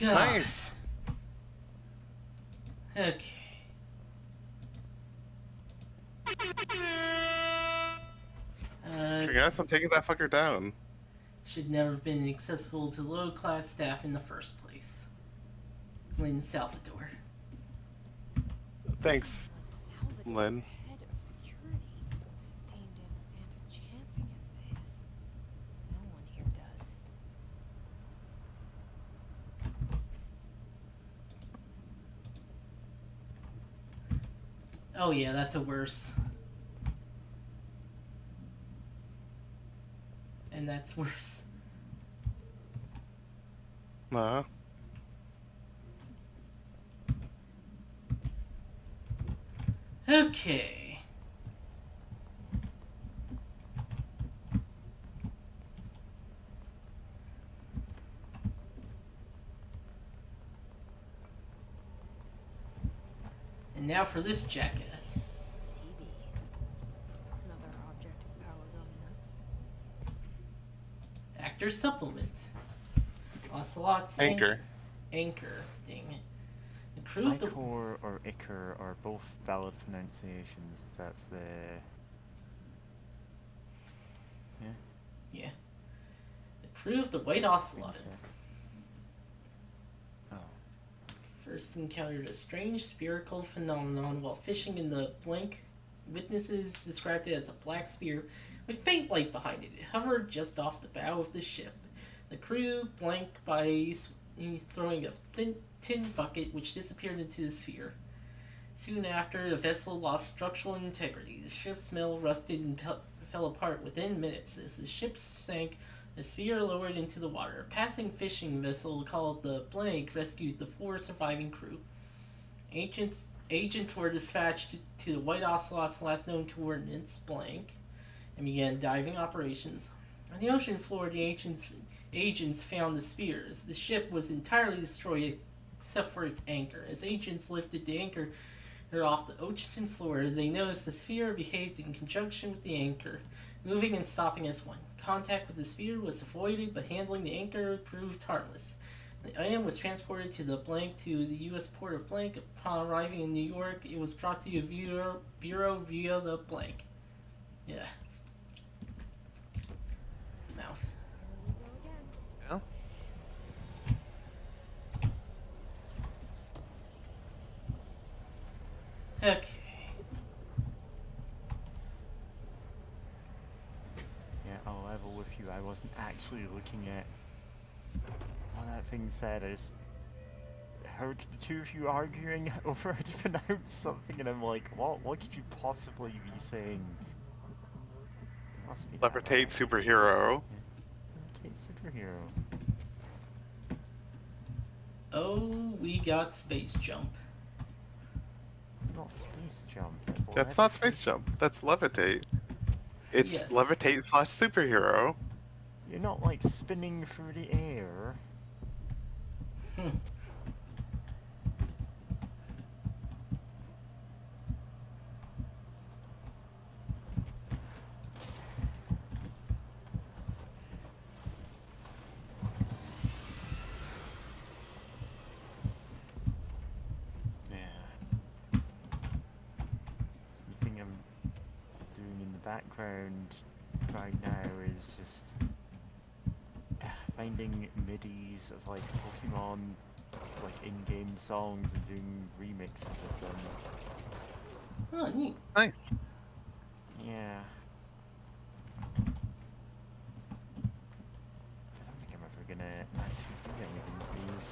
[SPEAKER 1] God.
[SPEAKER 7] Nice.
[SPEAKER 1] Okay.
[SPEAKER 7] Congrats on taking that fucker down.
[SPEAKER 1] Should never have been accessible to low-class staff in the first place. Lynn Salvador.
[SPEAKER 7] Thanks,
[SPEAKER 3] Salvador,
[SPEAKER 7] Lynn.
[SPEAKER 3] head of security. This team didn't stand a chance against his. No one here does.
[SPEAKER 1] Oh yeah, that's a worse. And that's worse.
[SPEAKER 7] Nah.
[SPEAKER 1] Okay. And now for this jackass.
[SPEAKER 3] TV. Another object of power gone nuts.
[SPEAKER 1] Actor supplement. Ocelot's
[SPEAKER 7] Anchor.
[SPEAKER 1] Anchor. Dang it. The crew of the
[SPEAKER 2] Icor or Ichor are both valid pronunciations, if that's the... Yeah?
[SPEAKER 1] Yeah. The crew of the White
[SPEAKER 2] I think
[SPEAKER 1] Ocelot
[SPEAKER 2] so. Oh.
[SPEAKER 1] first encountered a strange spherical phenomenon while fishing in the blank. Witnesses described it as a black sphere with faint light behind it. It hovered just off the bow of the ship. The crew blanked by throwing a thin tin bucket which disappeared into the sphere. Soon after, the vessel lost structural integrity. The ship's metal rusted and fell apart within minutes. As the ship sank, the sphere lowered into the water. A passing fishing vessel called the Blank rescued the 4 surviving crew. Agents were dispatched to the White Ocelot's last known coordinates, Blank, and began diving operations. On the ocean floor, the agents found the spheres. The ship was entirely destroyed except for its anchor. As agents lifted the anchor off the ocean floor, they noticed the sphere behaved in conjunction with the anchor, moving and stopping as one. Contact with the sphere was avoided, but handling the anchor proved harmless. The item was transported to the Blank to the U.S. port of Blank. Upon arriving in New York, it was brought to the bureau via the Blank. Yeah. Mouth.
[SPEAKER 6] Here we go again.
[SPEAKER 7] Yeah.
[SPEAKER 1] Okay.
[SPEAKER 2] Yeah, I'll level with you. I wasn't actually looking at what that thing said. I just heard the two of you arguing over how to pronounce something, and I'm like, what could you possibly be saying? Must be that
[SPEAKER 7] Levitate
[SPEAKER 2] one.
[SPEAKER 7] superhero.
[SPEAKER 2] Levitate superhero.
[SPEAKER 1] Oh, we got space jump.
[SPEAKER 2] It's not space jump.
[SPEAKER 7] That's not space jump. That's levitate. It's
[SPEAKER 1] Yes.
[SPEAKER 7] levitate / superhero.
[SPEAKER 2] You're not like spinning through the air.
[SPEAKER 1] Hmm.
[SPEAKER 2] Yeah. So the thing I'm doing in the background right now is just finding midis of like Pokemon like in-game songs and doing remixes of them.
[SPEAKER 1] Oh, neat.
[SPEAKER 7] Nice.
[SPEAKER 2] Yeah. I don't think I'm ever gonna actually do anything with these.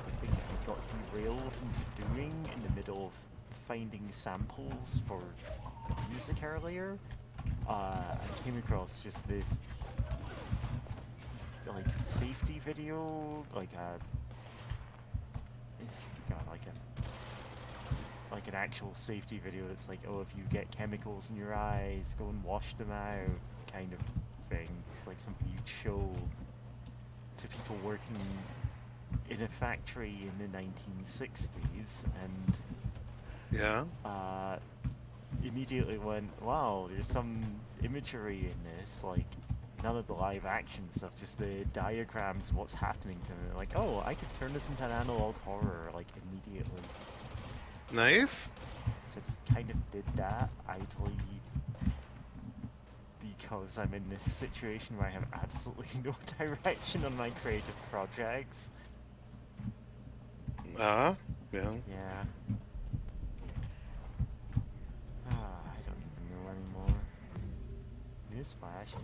[SPEAKER 2] The thing that I got derailed into doing in the middle of finding samples for music earlier. I came across just this like safety video, like a like an actual safety video that's like, oh, if you get chemicals in your eyes, go and wash them out, kind of thing. It's like something you'd show to people working in a factory in the 1960s, and
[SPEAKER 7] Yeah.
[SPEAKER 2] Immediately went, wow, there's some imagery in this, like, none of the live action stuff, just the diagrams of what's happening to me. Like, oh, I could turn this into an analog horror, like, immediately.
[SPEAKER 7] Nice.
[SPEAKER 2] So I just kind of did that idly because I'm in this situation where I have absolutely no direction on my creative projects.
[SPEAKER 7] Yeah.
[SPEAKER 2] Yeah. I don't even know anymore. Newsflash, APB.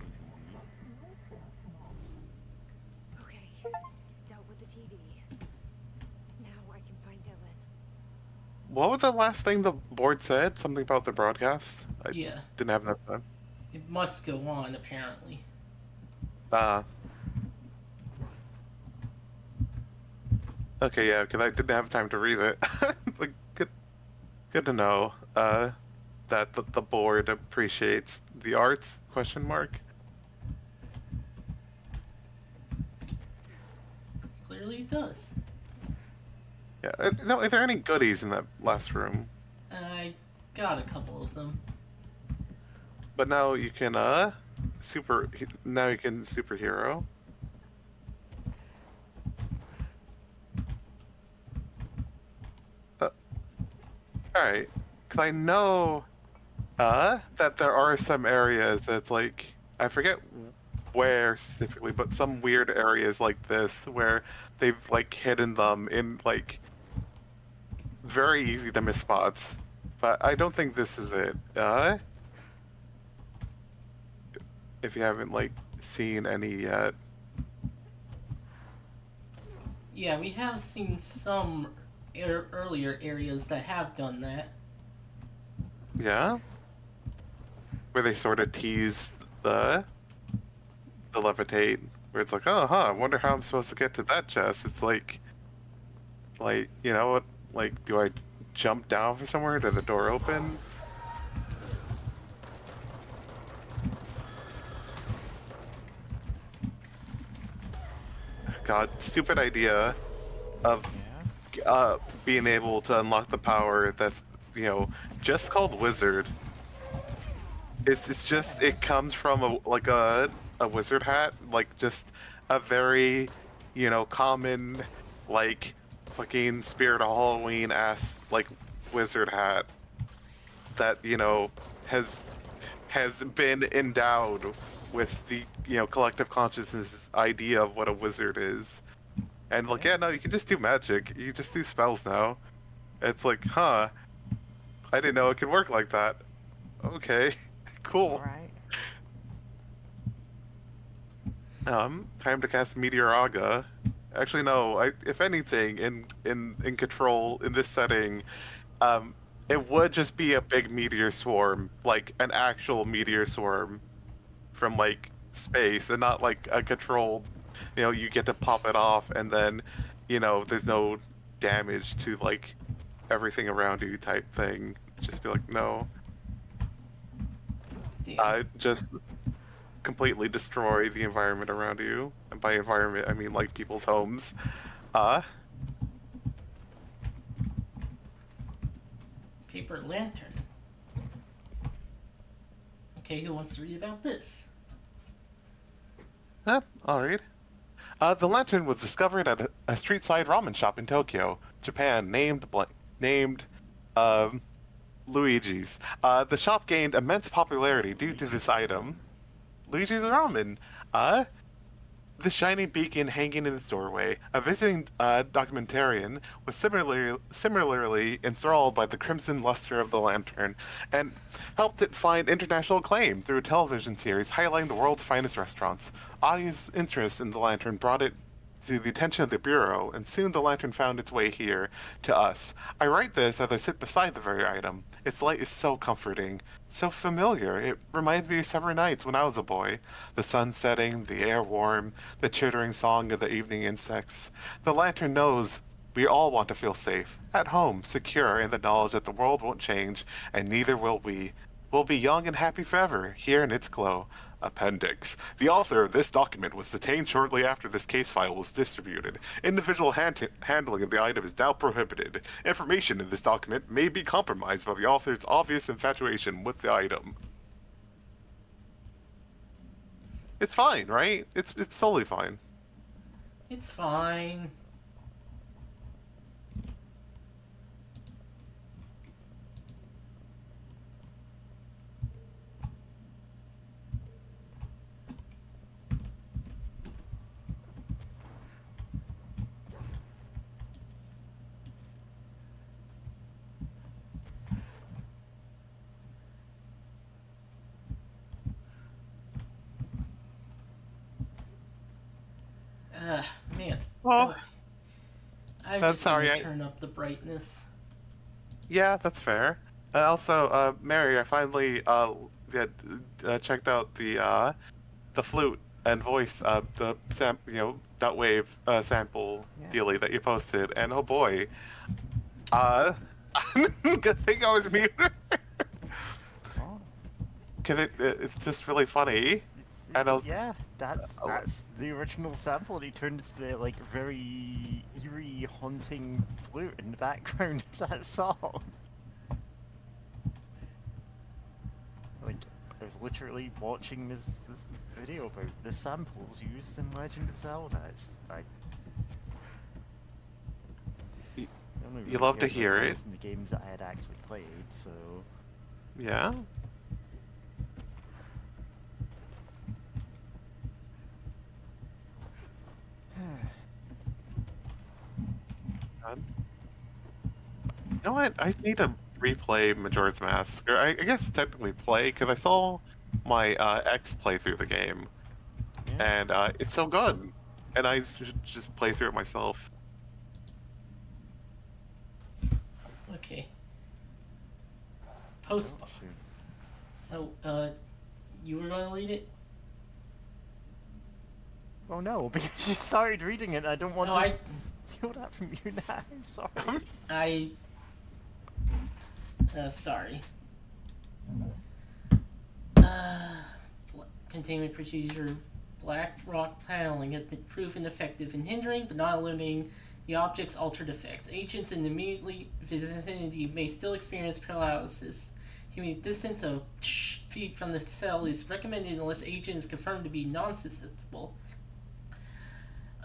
[SPEAKER 3] Okay, dealt with the TV. Now I can find Dylan.
[SPEAKER 7] What was the last thing the board said? Something about the broadcast? I
[SPEAKER 1] Yeah,
[SPEAKER 7] didn't have enough time.
[SPEAKER 1] it must go on apparently.
[SPEAKER 7] Okay, yeah, because I didn't have time to read it. Like, good to know. That the board appreciates the arts? Question mark.
[SPEAKER 1] Clearly it does.
[SPEAKER 7] Yeah. No, are there any goodies in that last room?
[SPEAKER 1] I got a couple of them.
[SPEAKER 7] But now you can superhero. Alright. Cause I know that there are some areas that's like, I forget where specifically, but some weird areas like this where they've like hidden them in like very easy to miss spots. But I don't think this is it. If you haven't like seen any yet.
[SPEAKER 1] Yeah, we have seen some earlier areas that have done that.
[SPEAKER 7] Yeah? Where they sort of tease the levitate, where it's like, oh, I wonder how I'm supposed to get to that chest. It's like, you know what? Like, do I jump down from somewhere? Did the door open? God, stupid idea of being able to unlock the power that's, you know, just called wizard. It's just, it comes from a wizard hat, like just a very, you know, common, like fucking Spirit of Halloween ass like wizard hat that, you know, has been endowed with the, you know, collective consciousness idea of what a wizard is. And like, yeah, no, you can just do magic. You just do spells now. It's like, I didn't know it could work like that. Okay, cool.
[SPEAKER 2] Alright.
[SPEAKER 7] Time to cast Meteoraga. Actually, no. If anything, in Control in this setting, it would just be a big meteor swarm, like an actual meteor swarm from like space, and not like a controlled. You know, you get to pop it off, and then, you know, there's no damage to like everything around you type thing. Just be like, no. Just completely destroy the environment around you. And by environment, I mean like people's homes.
[SPEAKER 1] Paper lantern. Okay, who wants to read about this?
[SPEAKER 7] I'll read. The lantern was discovered at a street-side ramen shop in Tokyo, Japan, named Luigi's. The shop gained immense popularity due to this item. Luigi's Ramen. The shiny beacon hanging in its doorway. A visiting documentarian was similarly enthralled by the crimson luster of the lantern, and helped it find international acclaim through a television series highlighting the world's finest restaurants. Audience interest in the lantern brought it to the attention of the Bureau, and soon the lantern found its way here to us. I write this as I sit beside the very item. Its light is so comforting, so familiar. It reminds me of summer nights when I was a boy. The sun setting, the air warm, the chittering song of the evening insects. The lantern knows we all want to feel safe, at home, secure in the knowledge that the world won't change, and neither will we. We'll be young and happy forever, here in its glow. Appendix. The author of this document was detained shortly after this case file was distributed. Individual handling of the item is now prohibited. Information in this document may be compromised by the author's obvious infatuation with the item. It's fine, right? It's totally fine.
[SPEAKER 1] It's fine. Man.
[SPEAKER 7] Well,
[SPEAKER 1] I'm
[SPEAKER 7] I'm
[SPEAKER 1] just
[SPEAKER 7] sorry,
[SPEAKER 1] gonna
[SPEAKER 7] I-
[SPEAKER 1] turn up the brightness.
[SPEAKER 7] Yeah, that's fair. Also, Mary, I finally checked out the flute and voice the that wave sample
[SPEAKER 2] Yeah.
[SPEAKER 7] dealie that you posted, and oh boy, good thing I was muted.
[SPEAKER 2] Oh.
[SPEAKER 7] Cause it's just really funny. And I was-
[SPEAKER 2] Yeah, that's the original sample, and he turned into the like very eerie, haunting flute in the background of that song. Like, I was literally watching this video about the samples used in Legend of Zelda. It's just I only really
[SPEAKER 7] love to
[SPEAKER 2] cared about
[SPEAKER 7] hear
[SPEAKER 2] those
[SPEAKER 7] it.
[SPEAKER 2] from the games that I had actually played, so
[SPEAKER 7] Yeah. You know what? I need to replay Majora's Mask, or I guess technically play, because I saw my ex play through the game,
[SPEAKER 2] yeah.
[SPEAKER 7] and it's so good, and I should just play through it myself.
[SPEAKER 1] Okay. Postbox.
[SPEAKER 2] shoot.
[SPEAKER 1] Oh, you were gonna read it?
[SPEAKER 2] Oh no, because you started reading it, I don't want
[SPEAKER 1] No,
[SPEAKER 2] to
[SPEAKER 1] I-
[SPEAKER 2] steal that from you now. Sorry.
[SPEAKER 1] Sorry. Containment procedure. Black rock paneling has been proven effective in hindering but not eliminating the object's altered effects. Agents in the immediately vicinity may still experience paralysis. Keeping a distance of feet from the cell is recommended unless agent is confirmed to be non-susceptible.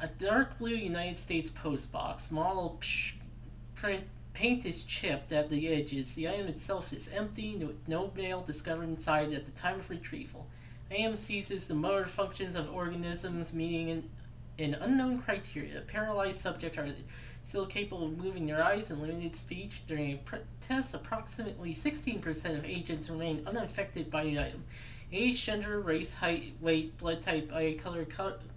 [SPEAKER 1] A dark blue United States postbox. Model print paint is chipped at the edges. The item itself is empty, no mail discovered inside at the time of retrieval. IM seizes the motor functions of organisms meeting an unknown criteria. Paralyzed subjects are still capable of moving their eyes and limited speech. During a test, approximately 16% of agents remain unaffected by the item. Age, gender, race, height, weight, blood type, eye color,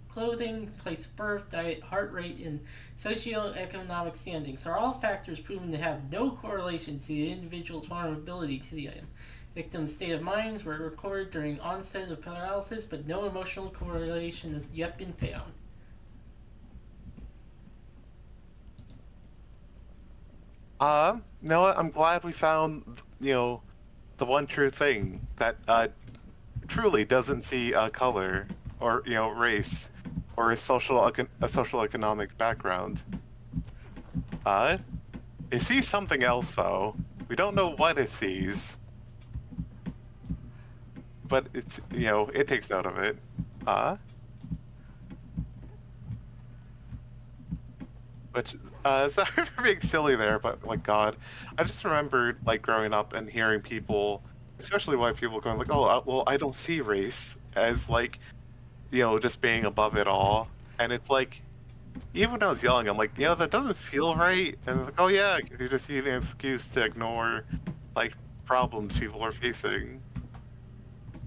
[SPEAKER 1] clothing, place of birth, diet, heart rate, and socioeconomic standings are all factors proven to have no correlation to the individual's vulnerability to the item. Victims' state of minds were recorded during onset of paralysis, but no emotional correlation has yet been found.
[SPEAKER 7] No, I'm glad we found, the one true thing that truly doesn't see color or race or a social economic background. It sees something else though. We don't know what it sees, but it's it takes note of it. Which sorry for being silly there, but like God, I just remembered like growing up and hearing people, especially white people, going like, "Oh, well, I don't see race as like, just being above it all." And it's like, even when I was young, I'm like, that doesn't feel right. And it's like, oh yeah, you're just using an excuse to ignore like problems people are facing.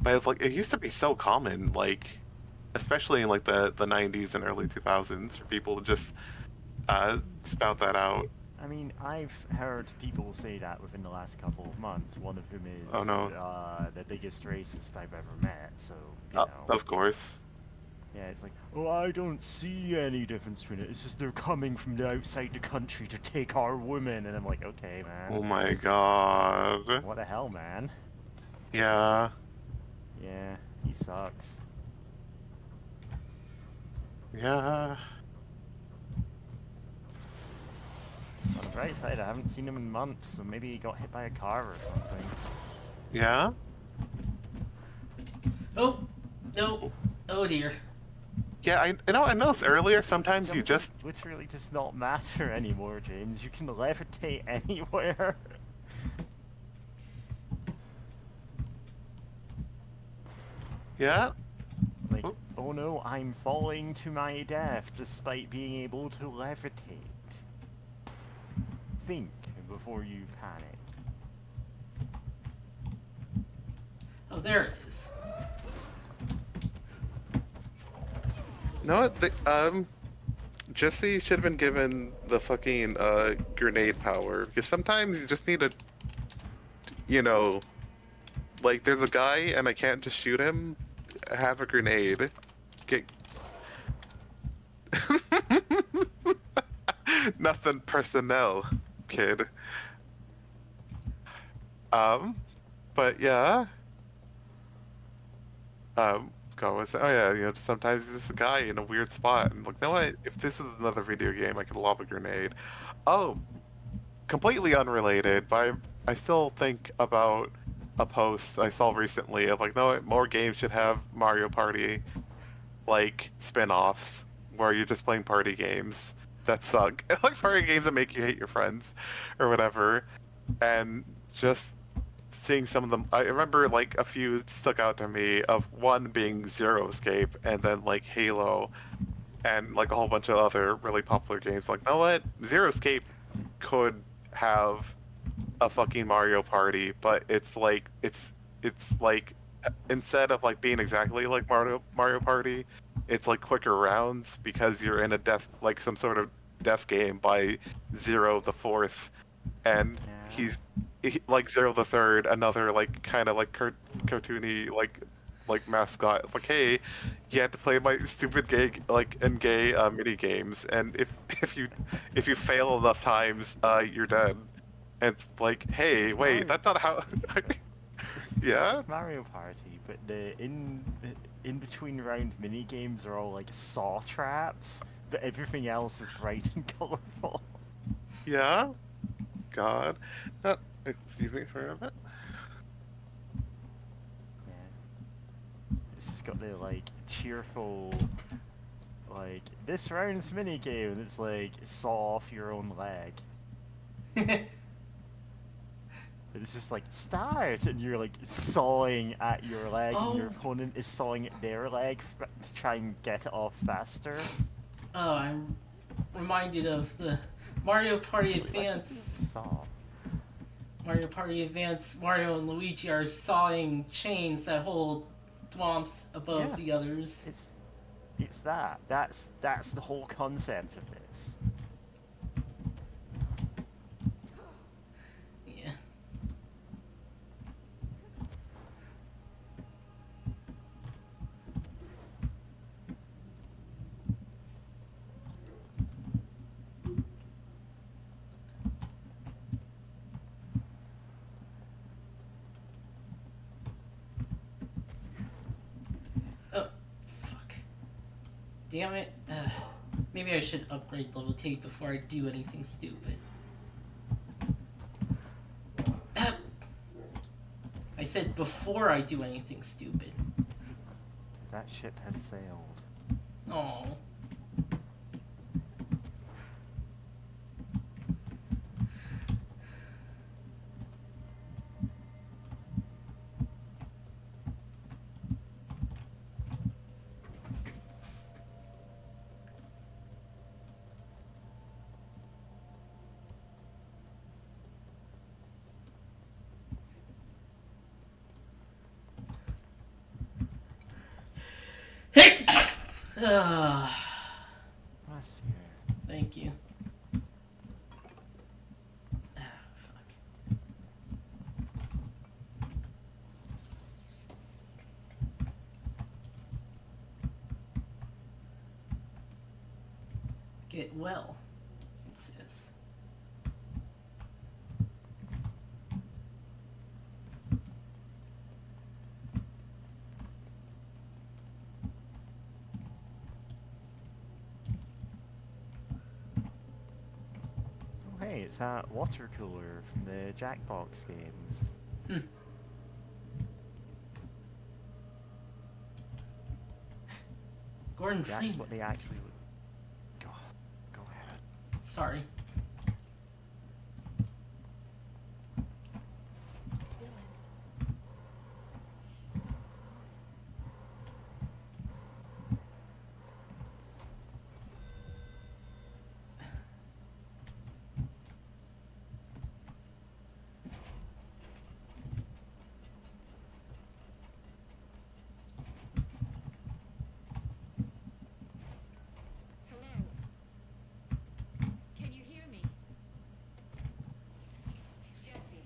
[SPEAKER 7] But it's like it used to be so common, like especially in like the 90s and early 2000s, for people to just spout that out.
[SPEAKER 2] I mean, I've heard people say that within the last couple of months, one of whom is
[SPEAKER 7] Oh, no.
[SPEAKER 2] the biggest racist I've ever met, so, you know.
[SPEAKER 7] Of course.
[SPEAKER 2] Yeah, it's like, oh, I don't see any difference between it. It's just they're coming from the outside the country to take our women. And I'm like, okay, man.
[SPEAKER 7] Oh my god.
[SPEAKER 2] What the hell, man?
[SPEAKER 7] Yeah.
[SPEAKER 2] Yeah, he sucks.
[SPEAKER 7] Yeah.
[SPEAKER 2] On the bright side, I haven't seen him in months, so maybe he got hit by a car or something.
[SPEAKER 7] Yeah.
[SPEAKER 1] Oh, no. Oh dear.
[SPEAKER 7] Yeah, I noticed earlier, sometimes you
[SPEAKER 2] Jumping
[SPEAKER 7] just...
[SPEAKER 2] literally does not matter anymore, James. You can levitate anywhere.
[SPEAKER 7] Yeah?
[SPEAKER 2] Like,
[SPEAKER 7] Oh.
[SPEAKER 2] oh no, I'm falling to my death despite being able to levitate. Think before you panic.
[SPEAKER 1] Oh, there it is.
[SPEAKER 7] No, Jesse should have been given the fucking grenade power, because sometimes you just need to, you know, like there's a guy and I can't just shoot him. Have a grenade. Get nothing personnel, kid. But yeah. God, what's that? Oh yeah, you know, sometimes there's just a guy in a weird spot, and like, you know what? If this is another video game, I could lob a grenade. Oh, completely unrelated, but I still think about a post I saw recently of like, no, what? More games should have Mario Party, like spin-offs where you're just playing party games that suck, like party games that make you hate your friends, or whatever, and just seeing some of them. I remember like a few stuck out to me, of one being Zero Escape, and then like Halo, and like a whole bunch of other really popular games. Like, you know what? Zero Escape could have a fucking Mario Party, but it's like instead of like being exactly like Mario Party, it's like quicker rounds because you're in a like some sort of death game by Zero the Fourth, and
[SPEAKER 2] Yeah.
[SPEAKER 7] he's like Zero the Third, another like kind of like cartoony like mascot. It's like, hey, you had to play my stupid gay mini games, and if you fail enough times, you're dead. And it's like, hey, wait, that's not how. Yeah.
[SPEAKER 2] Mario Party, but the in between round mini games are all like saw traps, but everything else is bright and colorful.
[SPEAKER 7] Yeah. God. Excuse me for a bit.
[SPEAKER 2] Yeah. It's just got the like cheerful, like this round's mini game, and it's like saw off your own leg. It's just like start, and you're like sawing at your leg, and your
[SPEAKER 1] Oh.
[SPEAKER 2] opponent is sawing at their leg to try and get it off faster.
[SPEAKER 1] Oh, I'm reminded of the Mario Party
[SPEAKER 2] Actually, let's just
[SPEAKER 1] Advance.
[SPEAKER 2] saw.
[SPEAKER 1] Mario Party Advance, Mario and Luigi are sawing chains that hold thwomps above
[SPEAKER 2] Yeah.
[SPEAKER 1] the others.
[SPEAKER 2] It's that. That's the whole concept of this.
[SPEAKER 1] Yeah. Oh, fuck. Damn it. Maybe I should upgrade level 2 before I do anything stupid. I said before I do anything stupid.
[SPEAKER 2] That ship has sailed.
[SPEAKER 1] Oh. Hey!
[SPEAKER 2] Bless you.
[SPEAKER 1] Thank you. Fuck. Get well, it says.
[SPEAKER 2] Oh, hey, it's that water cooler from the Jackbox games.
[SPEAKER 1] Hmm. Gordon
[SPEAKER 2] That's
[SPEAKER 1] Freeman.
[SPEAKER 2] what they actually would. Go ahead.
[SPEAKER 1] Sorry.
[SPEAKER 3] Dylan. He's so close.
[SPEAKER 8] Hello. Can you hear me? Jesse.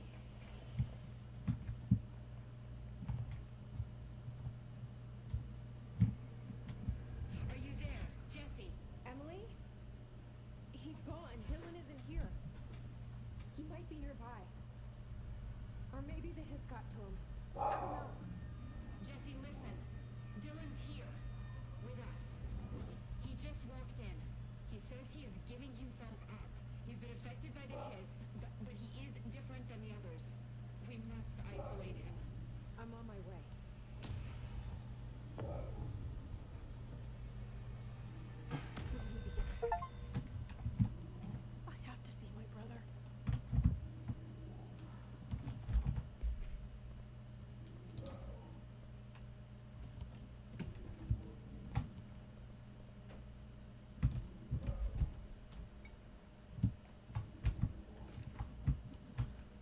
[SPEAKER 8] Are you there, Jesse?
[SPEAKER 6] Emily? He's gone. Dylan isn't here. He might be nearby. Or maybe the hiss got to him. I don't know.
[SPEAKER 8] Jesse, listen. Dylan's here. With us. He just walked in. He says he is giving himself up. He's been affected by the hiss, but he is different than the others. We must isolate him.
[SPEAKER 6] I'm on my way. We need to get back. I have to see my brother.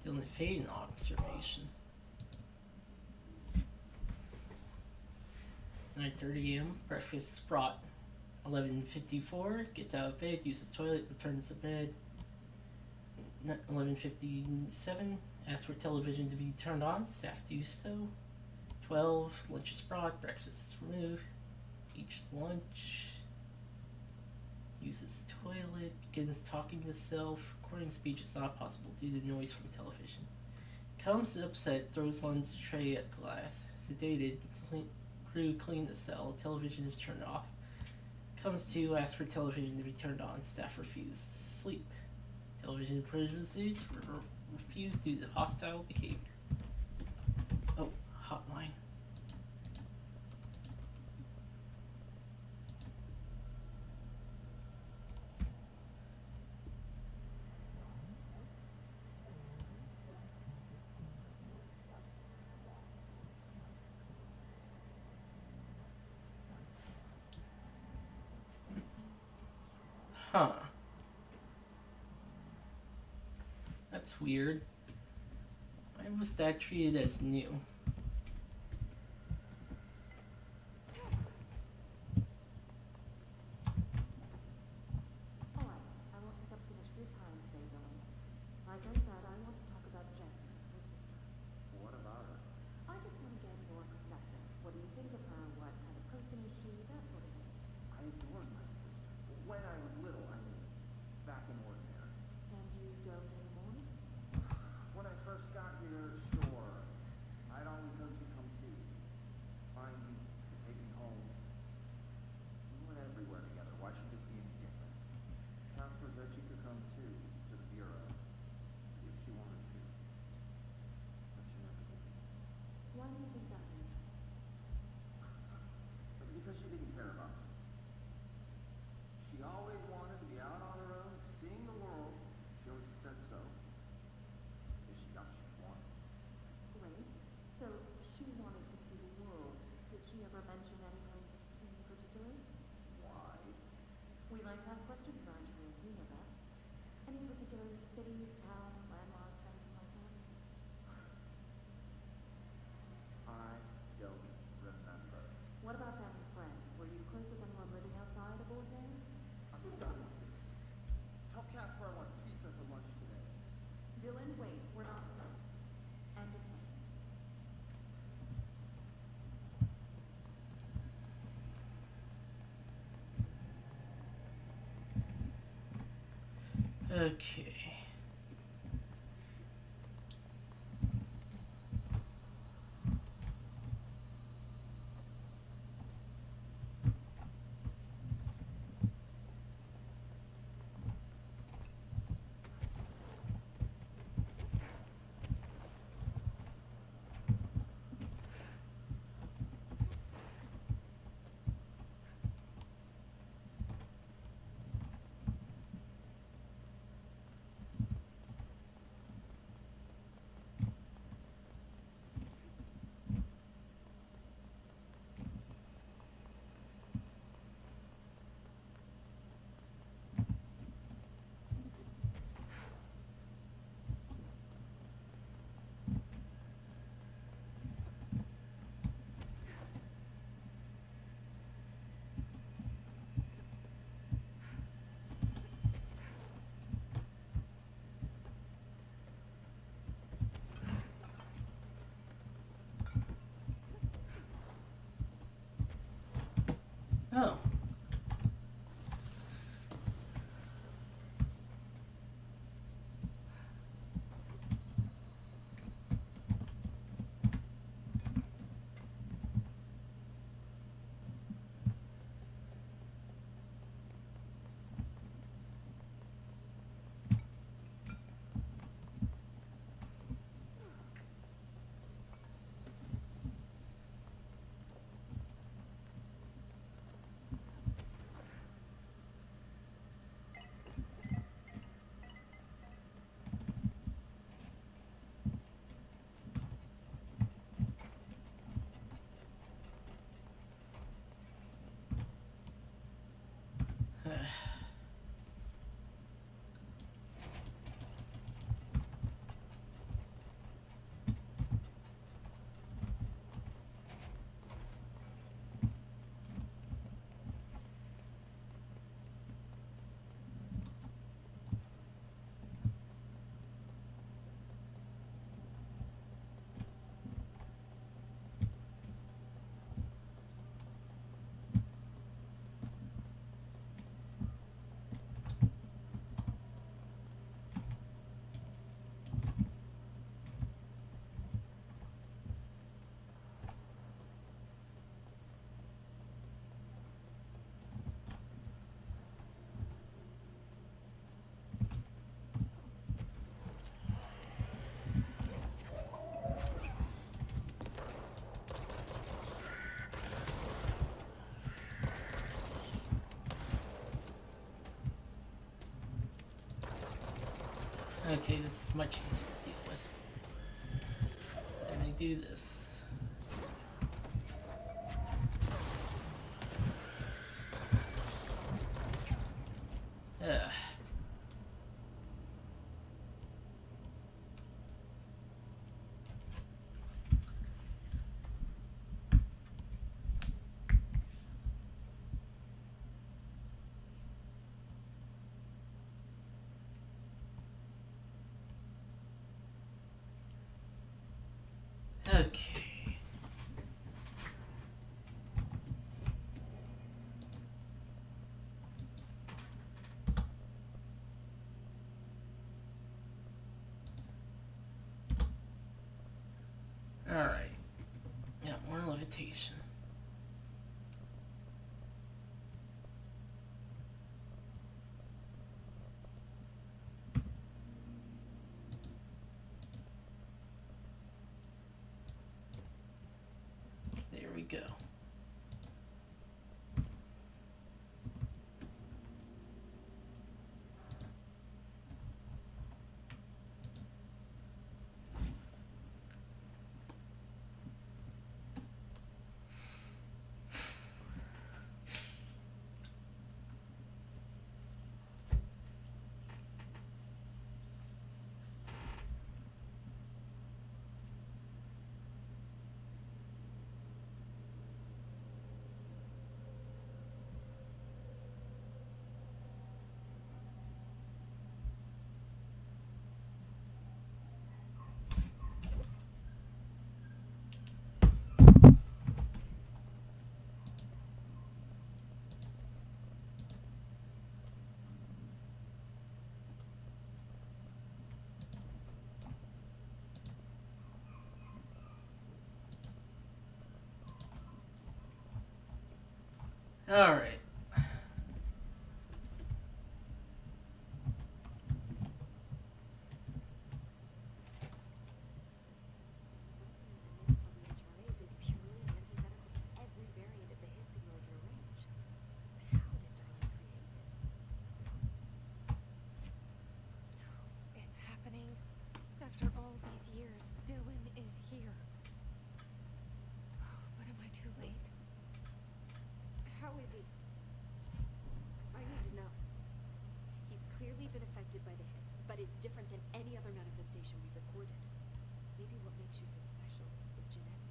[SPEAKER 1] Dylan Faden observation. 9:30 a.m. Breakfast is brought. 11:54. Gets out of bed. Uses toilet. Returns to bed. 11:57. Asks for television to be turned on. Staff do so. 12. Lunch is brought. Breakfast is removed. Eats lunch. Uses toilet. Begins talking to self. Recording speech is not possible due to noise from television. Comes upset. Throws lunch tray at glass. Sedated. Crew clean the cell. Television is turned off. Comes to. Asks for television to be turned on. Staff refuse. Sleep. Television pursuits refuse due to hostile behavior. Oh, hotline. Huh. That's weird. Why was that treated as new?
[SPEAKER 9] Alright, I won't take up too much of your time today, Dylan. Like I said, I want to talk about Jessie, your sister.
[SPEAKER 4] What about her?
[SPEAKER 9] I just want to get your perspective. What do you think of her? What kind of person is she? That sort of thing.
[SPEAKER 4] I adored my sister. When I was little, I mean. Back in Ordinary.
[SPEAKER 9] And you don't anymore?
[SPEAKER 4] When I first got here, sure. I'd
[SPEAKER 1] Okay. Oh. Okay, this is much easier to deal with. And I do this. Ugh. Okay. Alright. Yeah, more levitation. There we go. Alright.
[SPEAKER 3] Resonance emitted from the HRAs is purely antithetical to every variant of the Hiss signal it can arrange. But how did Darling create it?
[SPEAKER 6] It's happening. After all these years, Dylan is here. But am I too late? How is he? I need to know.
[SPEAKER 3] He's clearly been affected by the Hiss, but it's different than any other manifestation we've recorded. Maybe what makes you so special is genetic.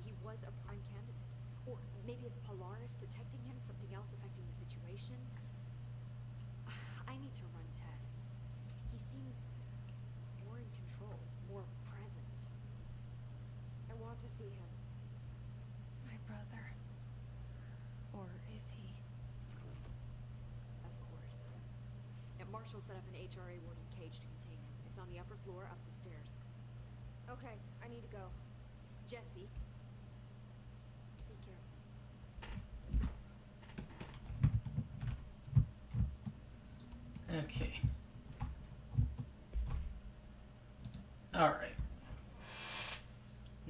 [SPEAKER 3] He was a prime candidate. Or maybe it's Polaris protecting him, something else affecting the situation. I need to run tests. He seems more in control, more present.
[SPEAKER 6] I want to see him. My brother. Or is he?
[SPEAKER 3] Of course. Now, Marshall set up an HRA warded cage to contain him. It's on the upper floor up the stairs.
[SPEAKER 6] Okay, I need to go.
[SPEAKER 3] Jesse, be careful.
[SPEAKER 1] Okay. Alright.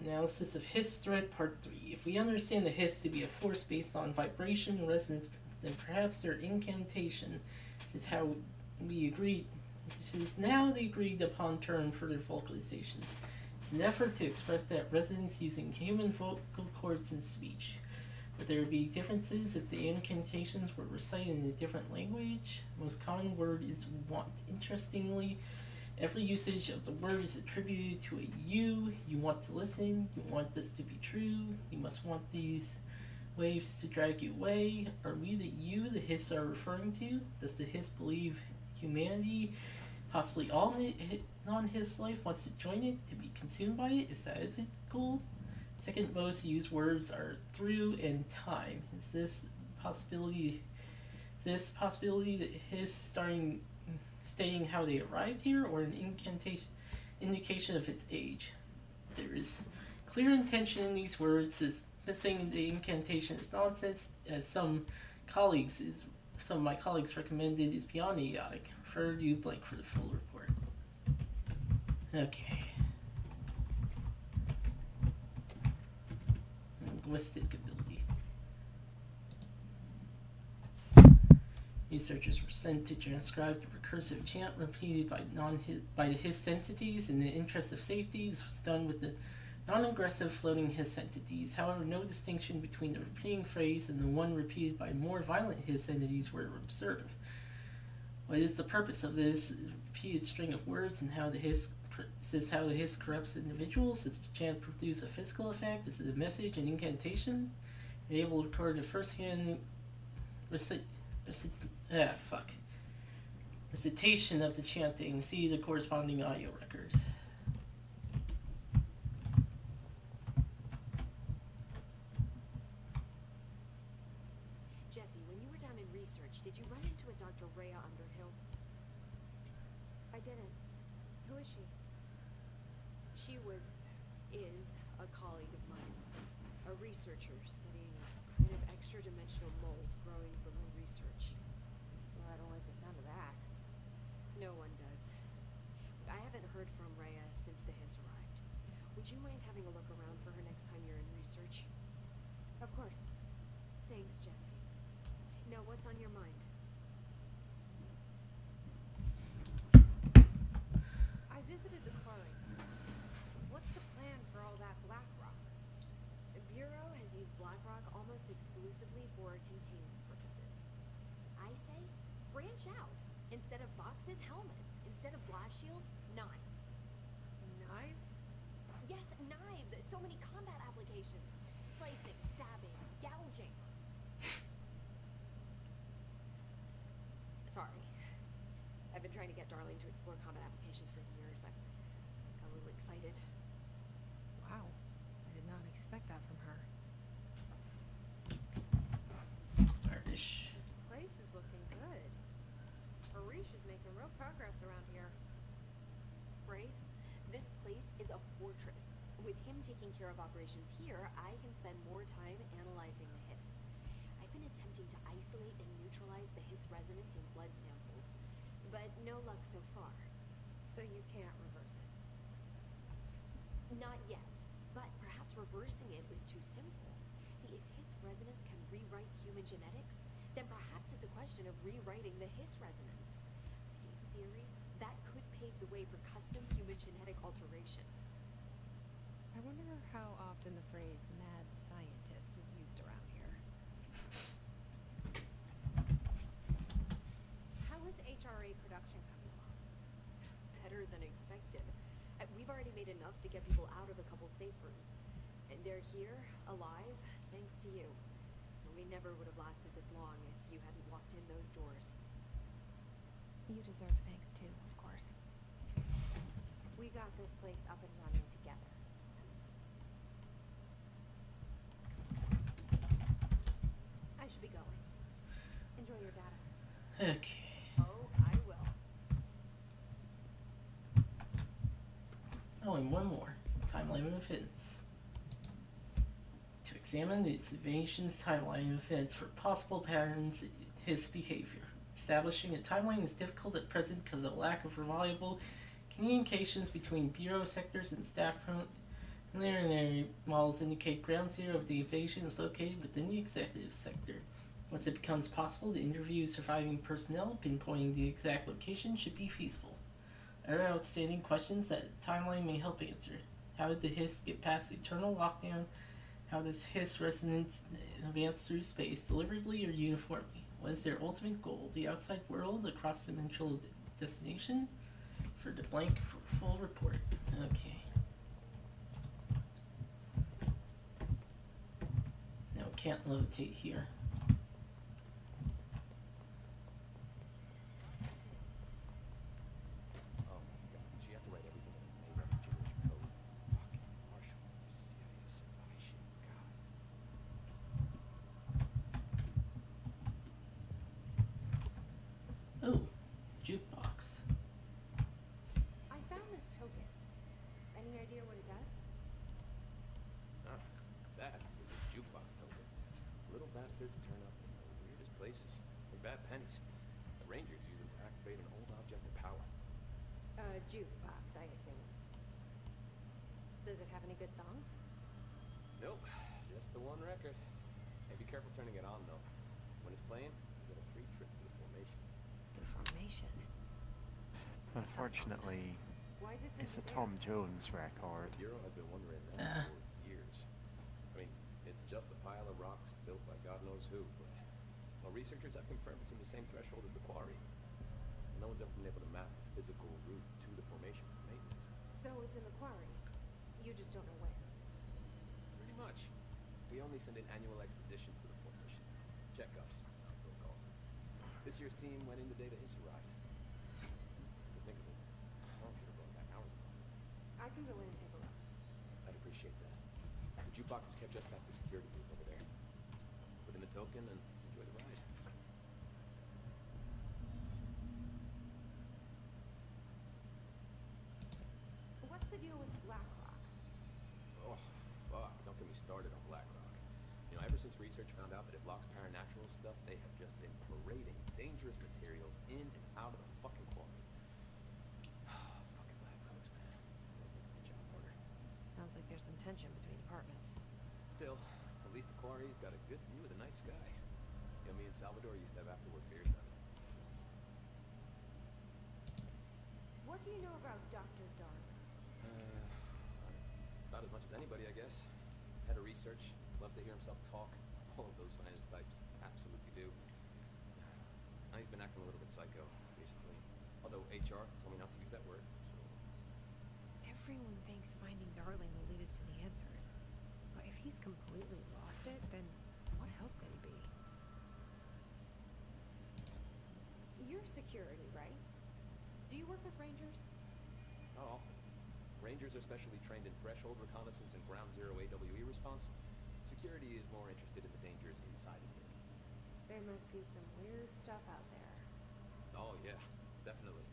[SPEAKER 1] Analysis of Hiss threat part 3. If we understand the Hiss to be a force based on vibration and resonance, then perhaps their incantation is how we agreed. This is now the agreed upon term for their vocalizations. It's an effort to express that resonance using human vocal cords and speech. Would there be differences if the incantations were recited in a different language? The most common word is want. Interestingly, every usage of the word is attributed to a you. You want to listen. You want this to be true. You must want these waves to drag you away. Are we the you the Hiss are referring to? Does the Hiss believe humanity, possibly all non-Hiss life, wants to join it, to be consumed by it? Is that its goal? Second most used words are through and time. Is this possibility that Hiss stating how they arrived here, or an indication of its age? There is clear intention in these words. Is missing the incantation is nonsense, as some of my colleagues recommended, is beyond idiotic. Refer to blank for the full report. Okay. Linguistic ability. Researchers were sent to transcribe the recursive chant repeated by the Hiss entities in the interest of safety. This was done with the non-aggressive floating Hiss entities. However, no distinction between the repeating phrase and the one repeated by more violent Hiss entities were observed. What is the purpose of this repeated string of words, and how the Hiss corrupts individuals? Does the chant produce a physical effect? Is it a message, an incantation? Are you able to record a first-hand recitation of the chanting? See the corresponding audio record.
[SPEAKER 3] Jesse, when you were down in research, did you run into a Dr. Rhea Underhill?
[SPEAKER 6] I didn't. Who is she?
[SPEAKER 3] She is a colleague of mine, a researcher studying a kind of extra-dimensional mold growing below research.
[SPEAKER 6] Well, I don't like the sound of that.
[SPEAKER 3] No one does. I haven't heard from Rhea since the Hiss arrived. Would you mind having a look around for her next time you're in research?
[SPEAKER 6] Of course.
[SPEAKER 3] Thanks, Jesse. Now, what's on your mind?
[SPEAKER 6] I visited the quarry. What's the plan for all that black rock?
[SPEAKER 3] The Bureau has used BlackRock almost exclusively for containment purposes. I say, branch out. Instead of boxes, helmets. Instead of blast shields, knives.
[SPEAKER 6] Knives?
[SPEAKER 3] Yes, knives! So many combat applications. Slicing, stabbing, gouging. Sorry. I've been trying to get Darling to explore combat applications for years. I got a little excited.
[SPEAKER 6] Wow. I did not expect that from her.
[SPEAKER 1] Artish.
[SPEAKER 6] This place is looking good. Harish is making real progress around here.
[SPEAKER 3] Right? This place is a fortress. With him taking care of operations here, I can spend more time analyzing the Hiss. I've been
[SPEAKER 10] been attempting to isolate and neutralize the Hiss resonance in blood samples, but no luck so far.
[SPEAKER 3] So you can't reverse it.
[SPEAKER 10] Not yet, but perhaps reversing it is too simple. See, if Hiss resonance can rewrite human genetics, then perhaps it's a question of rewriting the Hiss resonance. In theory, that could pave the way for custom human genetic alteration.
[SPEAKER 3] I wonder how often the phrase mad scientist is used around here. How is HRA production coming along?
[SPEAKER 10] Better than expected. We've already made enough to get people out of a couple safe rooms. And they're here, alive, thanks to you. We never would have lasted this long if you hadn't walked in those doors.
[SPEAKER 3] You deserve thanks too, of course.
[SPEAKER 6] We got this place up and running together. I should be going. Enjoy your data.
[SPEAKER 1] Okay.
[SPEAKER 10] Oh, I will.
[SPEAKER 1] Oh, and one more. Timeline of events. To examine the invasion's timeline of events for possible patterns in his behavior. Establishing a timeline is difficult at present because of lack of reliable communications between Bureau sectors and staff. Preliminary models indicate ground zero of the invasion is located within the executive sector. Once it becomes possible to interview surviving personnel, pinpointing the exact location should be feasible. Other outstanding questions that timeline may help answer. How did the Hiss get past the eternal lockdown? How does Hiss resonance advance through space, deliberately or uniformly? What is their ultimate goal? The outside world, a cross-dimensional destination? For the blank for full report. Okay. No, can't levitate here.
[SPEAKER 11] Oh my god, she have to write everything in a made-up gibberish code. Fucking Marshall, you serious spy shit, god.
[SPEAKER 1] Oh, jukebox.
[SPEAKER 6] I found this token. Any idea what it does?
[SPEAKER 11] Ah, that is a jukebox token. Little bastards turn up in the weirdest places. They're bad pennies. The Rangers use them to activate an old object of power.
[SPEAKER 6] Jukebox, I assume. Does it have any good songs?
[SPEAKER 11] Nope, just the one record. Hey, be careful turning it on though. When it's playing, you get a free trip to the formation.
[SPEAKER 3] The formation.
[SPEAKER 2] Unfortunately,
[SPEAKER 6] Why is it
[SPEAKER 2] it's a
[SPEAKER 6] sensitive?
[SPEAKER 2] Tom Jones record.
[SPEAKER 11] The Bureau had been wondering that for years. I mean, it's just a pile of rocks built by God knows who, but well, researchers have confirmed it's in the same threshold as the quarry. No one's ever been able to map the physical route to the formation for maintenance.
[SPEAKER 6] So it's in the quarry. You just don't know where.
[SPEAKER 11] Pretty much. We only send in annual expeditions to the formation. Checkups, South Bill calls them. This year's team went in the day the Hiss arrived. To think of it, the song should have gone back hours ago.
[SPEAKER 6] I can go in and take a look.
[SPEAKER 11] I'd appreciate that. The jukebox is kept just past the security booth over there. Put in the token and enjoy the ride.
[SPEAKER 6] What's the deal with BlackRock?
[SPEAKER 11] Oh, fuck. Don't get me started on BlackRock. You know, ever since research found out that it blocks paranatural stuff, they have just been parading dangerous materials in and out of the fucking quarry. Fucking lab coats, man. They're making my job harder.
[SPEAKER 3] Sounds like there's some tension between departments.
[SPEAKER 11] Still, at least the quarry's got a good view of the night sky. You know, me and Salvador used to have afterwork beers down there.
[SPEAKER 6] What do you know about Dr. Dark?
[SPEAKER 11] About as much as anybody, I guess. Head of research, loves to hear himself talk. All of those science types absolutely do. Now he's been acting a little bit psycho recently. Although HR told me not to use that word, so...
[SPEAKER 3] Everyone thinks finding Darling will lead us to the answers. But if he's completely lost it, then what help could he be?
[SPEAKER 6] You're security, right? Do you work with Rangers?
[SPEAKER 11] Not often. Rangers are specially trained in threshold reconnaissance and ground zero AWE response. Security is more interested in the dangers inside of it.
[SPEAKER 6] They must see some weird stuff out there.
[SPEAKER 11] Oh yeah, definitely.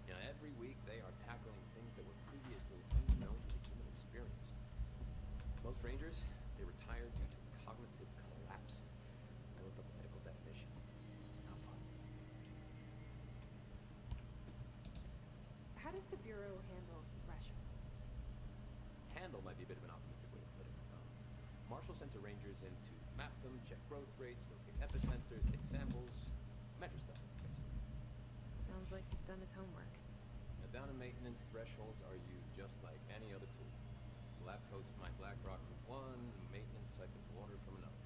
[SPEAKER 11] You know, every week they are tackling things that were previously unknown to the human experience. Most Rangers, they retire due to cognitive collapse. I looked up the might be a bit of an optimistic way to put it. Marshall sends her rangers in to map them, check growth rates, locate epicenters, take samples, measure stuff, basically.
[SPEAKER 3] Sounds like he's done his homework.
[SPEAKER 11] Now, down in maintenance, thresholds are used just like any other tool. Lab coats find black rock from one, maintenance siphon water from another.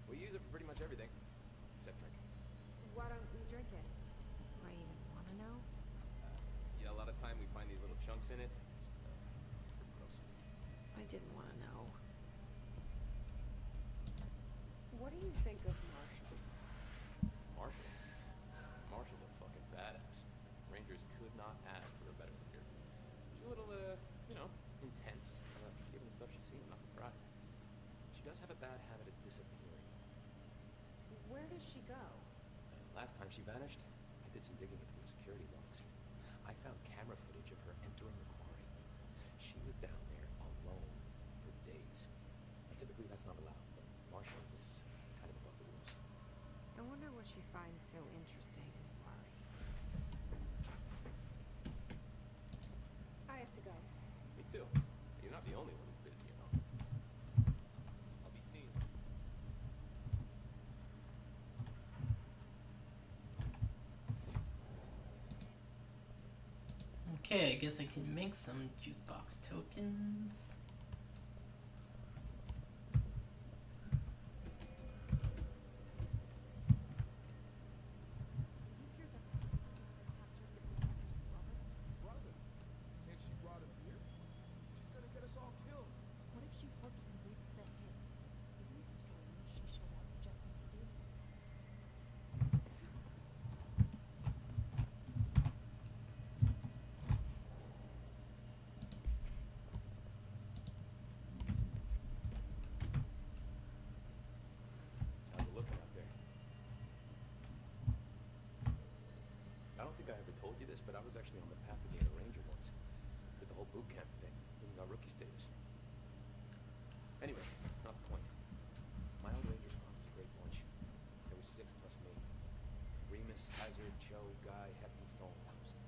[SPEAKER 11] We use it for pretty much everything, except drinking.
[SPEAKER 3] Why don't we drink it? Do I even want to know?
[SPEAKER 11] Yeah, a lot of time we find these little chunks in it. It's pretty gross.
[SPEAKER 3] I didn't want to know.
[SPEAKER 6] What do you think of Marshall?
[SPEAKER 11] Marshall? Marshall's a fucking badass. Rangers could not ask for a better leader. She's a little, intense. Given the stuff she's seen, I'm not surprised. She does have a bad habit of disappearing.
[SPEAKER 6] Where does she go?
[SPEAKER 11] Last time she vanished, I did some digging into the security logs. I found camera footage of her entering the quarry. She was down there alone for days. Now, typically that's not allowed, but Marshall is kind of above the rules.
[SPEAKER 3] I wonder what she finds so interesting in the quarry.
[SPEAKER 6] I have to go.
[SPEAKER 11] Me too. You're not the only one who's busy, you know. I'll be seeing you.
[SPEAKER 1] Okay, I guess I can make some jukebox tokens.
[SPEAKER 6] Did you hear that the Hiss prisoner captured is the director's brother?
[SPEAKER 4] Brother? And she brought him here? She's gonna get us all killed.
[SPEAKER 6] What if she's working with the Hiss? Isn't it strange she showed up just when he did?
[SPEAKER 11] How's it looking out there? I don't think I ever told you this, but I was actually on the path to being a ranger once. Did the whole boot camp thing. Even got rookie status. Anyway, not the point. My old ranger squad was a great bunch. There was 6 plus me. Remus, Hazard, Joe, Guy, Hepton, Stone, Thompson.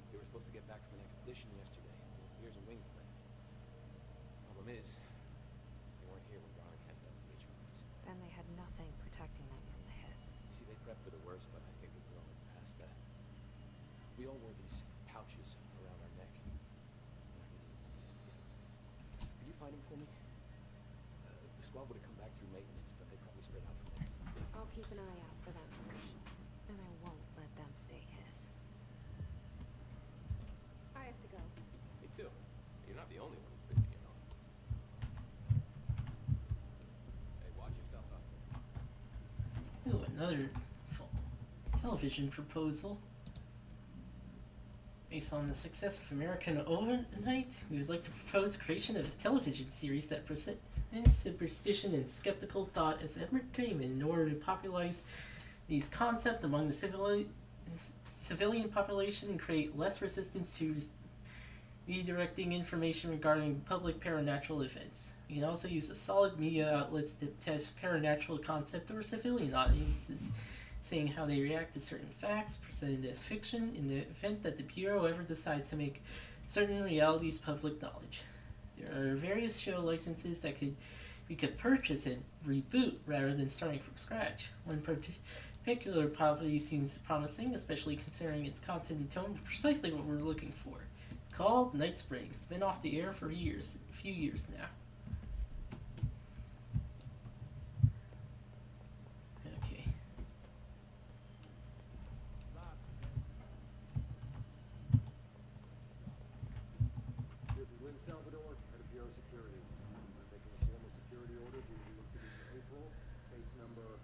[SPEAKER 11] They were supposed to get back from an expedition yesterday. Ears and wings plan. Problem is, they weren't here when Darling headed up to HRX.
[SPEAKER 3] Then they had nothing protecting them from the Hiss.
[SPEAKER 11] You see, they prepped for the worst, but I think that we're already past that. We all wore these pouches around our neck. And I really didn't want the Hiss to get them. Could you find them for me? The squad would have come back through maintenance, but they probably spread out from there.
[SPEAKER 3] I'll keep an eye out for them, Marsh. And I won't let them stay Hiss.
[SPEAKER 6] I have to go.
[SPEAKER 11] Me too. You're not the only one who's busy, you know. Hey, watch yourself out there.
[SPEAKER 1] Ooh, another television proposal. Based on the success of American Overnight, we would like to propose creation of a television series that presents superstition and skeptical thought as entertainment in order to popularize these concepts among the civilian population and create less resistance to redirecting information regarding public paranormal events. We can also use a solid media outlets to test paranormal concept over civilian audiences, saying how they react to certain facts presented as fiction in the event that the Bureau ever decides to make certain realities public knowledge. There are various show licenses that we could purchase and reboot rather than starting from scratch. One particular property seems promising, especially considering its content and tone, precisely what we're looking for. It's called Night Spring. It's been off the air for a few years now. Okay.
[SPEAKER 4] This is Lynn Salvador, head of Bureau Security. I'm making a formal security order due to the incident in April, case number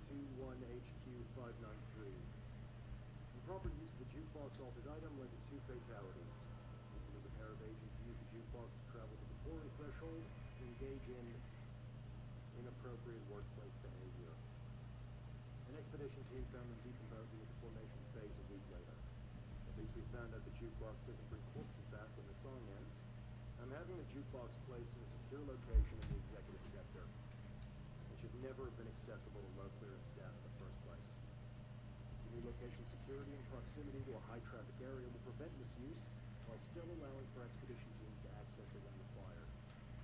[SPEAKER 4] 21HQ593. Improper use of the jukebox altered item led to 2 fatalities. We believe a pair of agents used the jukebox to travel to the quarry threshold and engage in inappropriate workplace behavior. An expedition team found them decomposing at the formation phase a week later. At least we found out the jukebox doesn't bring corpses back when the song ends. I'm having the jukebox placed in a secure location in the executive sector. It should never have been accessible to low clearance staff in the first place. The new location security and proximity to a high traffic area will prevent misuse while still allowing for expedition teams to access
[SPEAKER 5] closer when required.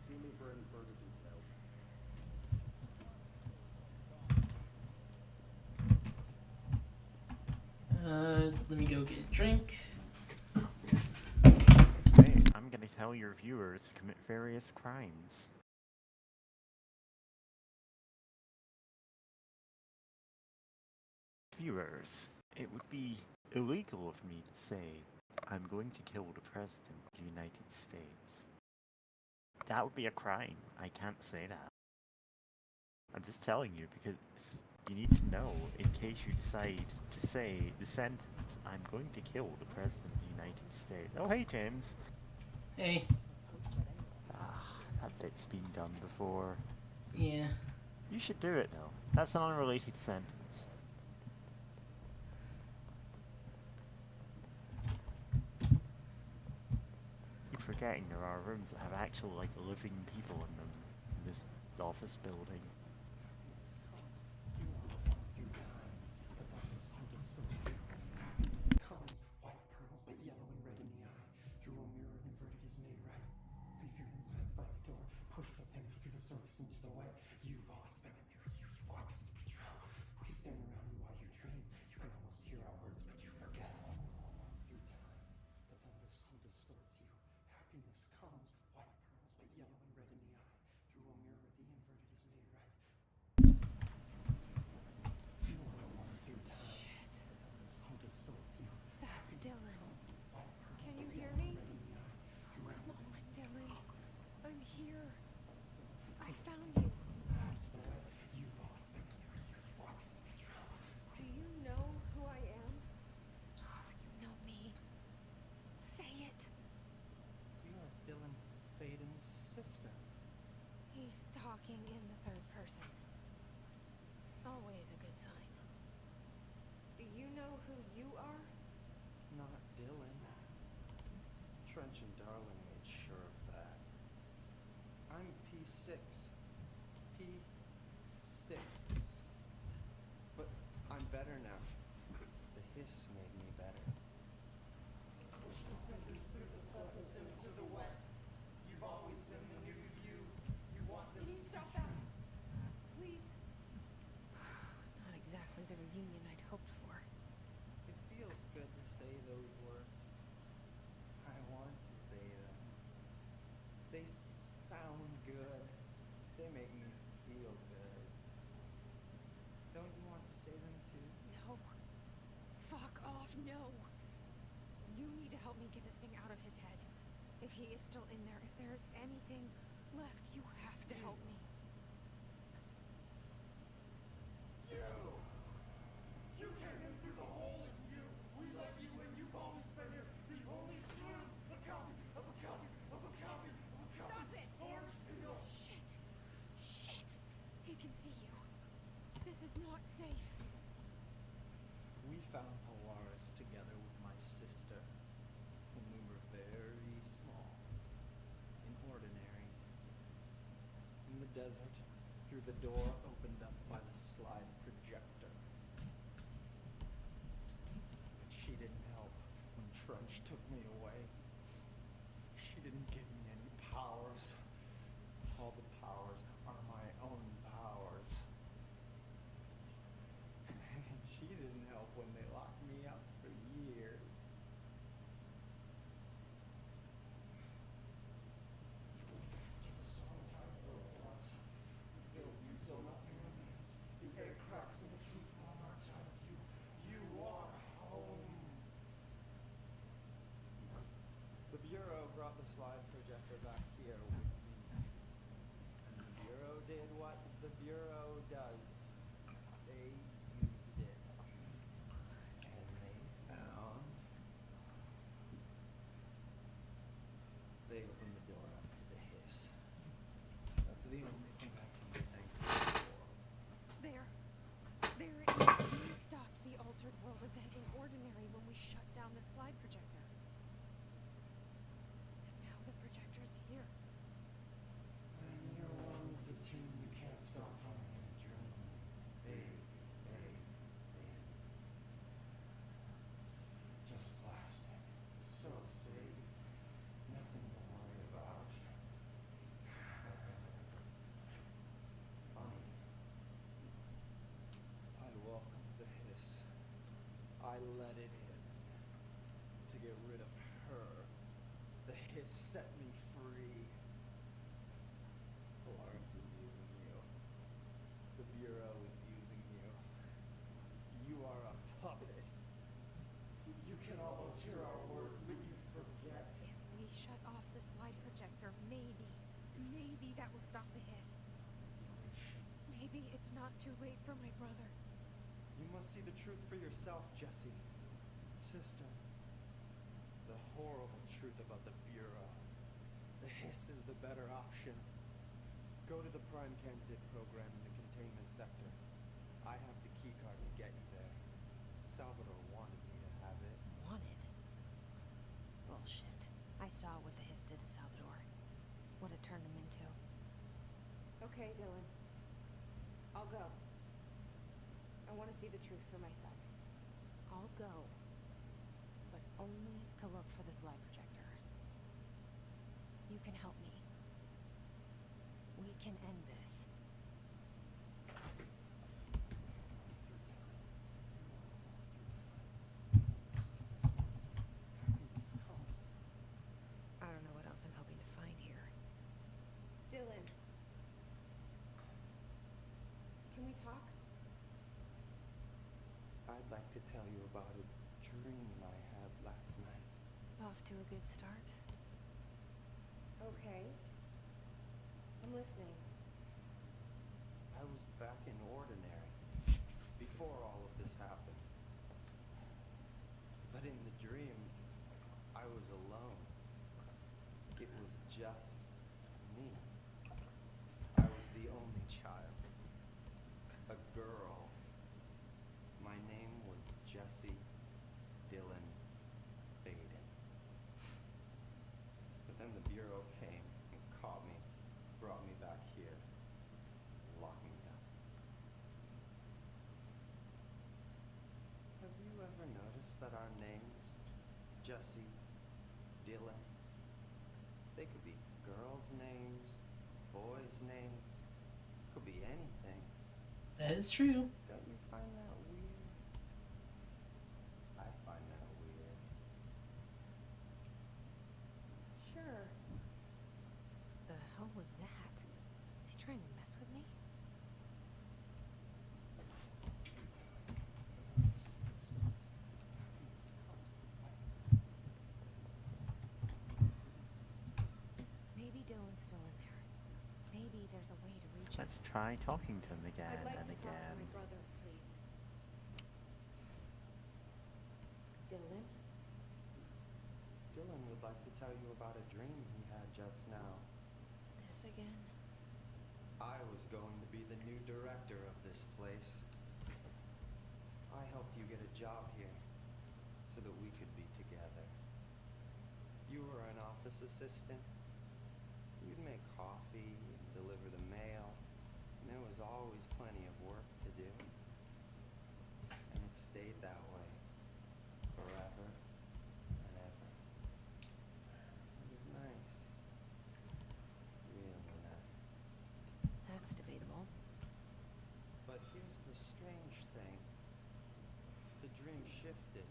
[SPEAKER 5] See me for any further details.
[SPEAKER 1] Let me go get a drink.
[SPEAKER 2] Hey, I'm gonna tell your viewers to commit various crimes. Viewers, it would be illegal of me to say I'm going to kill the President of the United States. That would be a crime. I can't say that. I'm just telling you because you need to know in case you decide to say the sentence, I'm going to kill the President of the United States. Oh, hey, James.
[SPEAKER 1] Hey.
[SPEAKER 2] That bit's been done before.
[SPEAKER 1] Yeah.
[SPEAKER 2] You should do it, though. That's an unrelated sentence. Keep forgetting there are rooms that have actual, like, living people in them in this office building.
[SPEAKER 3] That's Dylan. Can you hear me? Come on, Dylan. I'm here. I found you. Do you know who I am? Oh, you know me. Say it.
[SPEAKER 12] You are Dylan Faden's sister.
[SPEAKER 3] He's talking in the third person. Always a good sign. Do you know who you are?
[SPEAKER 12] Not Dylan. Trench and Darling made sure of that. I'm P6. P6. But I'm better now. The hiss made me better. Push the fingers through the surface and into the wet. You've always been the new you. You want this.
[SPEAKER 3] Can you stop that? Please? Not exactly the reunion I'd hoped for.
[SPEAKER 12] It feels good to say those words. I want to say them. They sound good. They make me feel good. Don't you want to say them too?
[SPEAKER 3] No. Fuck off, no. You need to help me get this thing out of his head. If he is still in there, if there is anything left, you have to help me.
[SPEAKER 12] You came in through the hole in you. We let you in. You've always been here. The only truth. A copy of a copy of a copy of a copy.
[SPEAKER 3] Stop it!
[SPEAKER 12] Orange Peel.
[SPEAKER 3] Shit. Shit. He can see you. This is not safe.
[SPEAKER 12] We found Polaris together with my sister when we were very small and ordinary. In the desert, through the door opened up by the slide projector. But she didn't help when Trench took me away. She didn't give me any powers. All the powers are my own powers. And she didn't help when they locked me up for years. After the summertime flowers, you build you till nothing remains. You air cracks and the truth will march out of you. You are home. The Bureau brought the slide projector back here with me. And the Bureau did what the Bureau does. They used it. And they found... They opened the door up to the hiss. That's the only thing I can be thankful for.
[SPEAKER 3] There. There it is. We stopped the Altered World event in Ordinary when we shut down the slide projector. And now the projector's here.
[SPEAKER 12] When you're one with a team, you can't stop having any dreams.
[SPEAKER 6] It's not too late for my brother.
[SPEAKER 12] You must see the truth for yourself, Jesse. Sister. The horrible truth about the Bureau. The Hiss is the better option. Go to the Prime Candidate program in the containment sector. I have the keycard to get you there. Salvador wanted me to have it.
[SPEAKER 3] Wanted? Bullshit. I saw what the Hiss did to Salvador. What it turned him into.
[SPEAKER 6] Okay, Dylan. I'll go. I want to see the truth for myself.
[SPEAKER 3] I'll go. But only to look for this light projector. You can help me. We can end this. I don't know what else I'm hoping to find here.
[SPEAKER 6] Dylan. Can we talk?
[SPEAKER 12] I'd like to tell you about a dream I had last night.
[SPEAKER 3] Off to a good start.
[SPEAKER 6] Okay. I'm listening.
[SPEAKER 12] I was back in Ordinary before all of this happened. But in the dream, I was alone. It was just me. I was the only child. A girl. My name was Jesse Dylan Faden. But then the Bureau came and caught me, brought me back here, and locked me up. Have you ever noticed that our names, Jesse, Dylan, they could be girls' names, boys' names, could be anything.
[SPEAKER 1] That is true.
[SPEAKER 12] Don't you find that weird? I find that weird.
[SPEAKER 6] Sure.
[SPEAKER 3] The hell was that? Is he trying to mess with me? Maybe Dylan's still in there. Maybe there's a way to reach him.
[SPEAKER 2] Let's try talking to him again
[SPEAKER 6] I'd like
[SPEAKER 2] and
[SPEAKER 6] to talk to
[SPEAKER 2] again.
[SPEAKER 6] my brother, please. Dylan?
[SPEAKER 12] Dylan would like to tell you about a dream he had just now.
[SPEAKER 3] This again?
[SPEAKER 12] I was going to be the new director of this place. I helped you get a job here so that we could be together. You were an office assistant. You'd make coffee and deliver the mail, and there was always plenty of work to do. And it stayed that way forever and ever. It was nice. Really nice.
[SPEAKER 3] That's debatable.
[SPEAKER 12] But here's the strange thing. The dream shifted,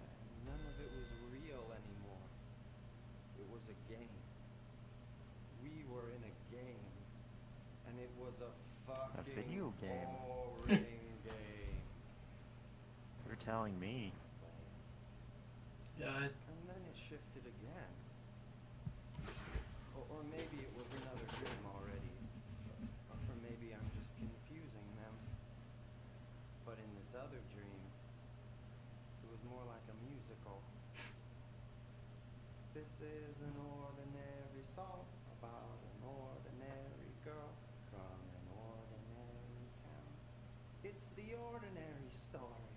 [SPEAKER 12] and none of it was real anymore. It was a game. We were in a game, and it was a fucking
[SPEAKER 2] video game.
[SPEAKER 12] boring game.
[SPEAKER 2] You're telling me.
[SPEAKER 1] God.
[SPEAKER 12] And then it shifted again. Or maybe it was another dream already. Or maybe I'm just confusing them. But in this other dream, it was more like a musical. This is an ordinary song about an ordinary girl from an ordinary town. It's the ordinary story.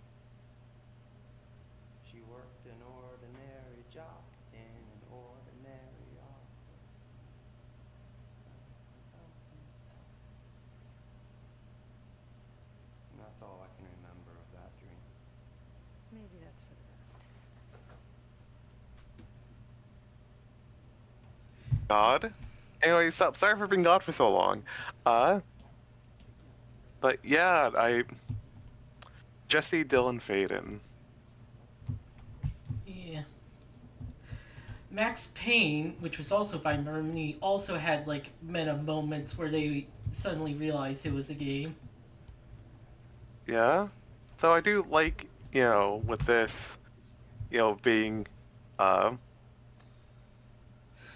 [SPEAKER 12] She worked an ordinary job in an ordinary office. And that's all I can remember of that dream.
[SPEAKER 3] Maybe that's for the best.
[SPEAKER 7] God. Anyway, sorry for being gone for so long. But yeah, Jesse Dylan Faden.
[SPEAKER 1] Yeah. Max Payne, which was also by Mermany, also had like meta moments where they suddenly realized it was a game.
[SPEAKER 7] Yeah. Though I do like, with this, being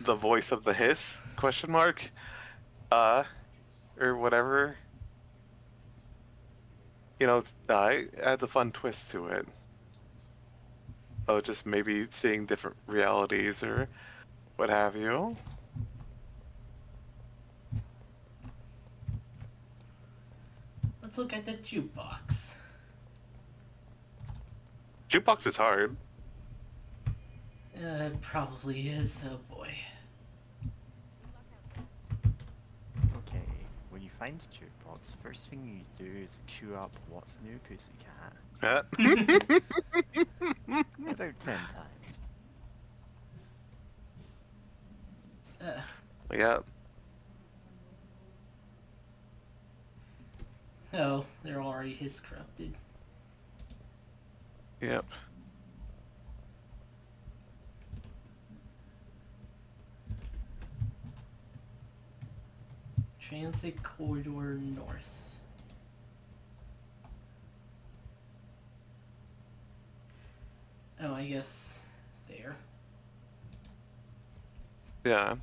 [SPEAKER 7] the voice of the Hiss, ? Or whatever. it adds a fun twist to it. Oh, just maybe seeing different realities or what have you.
[SPEAKER 1] Let's look at the jukebox.
[SPEAKER 7] Jukebox is hard.
[SPEAKER 1] It probably is. Oh boy.
[SPEAKER 2] Okay, when you find a jukebox, first thing you do is queue up What's New Pussycat about 10 times.
[SPEAKER 7] Yeah.
[SPEAKER 1] Oh, they're already his corrupted.
[SPEAKER 7] Yep.
[SPEAKER 1] Transit corridor north. Oh, I guess there.
[SPEAKER 7] Yeah.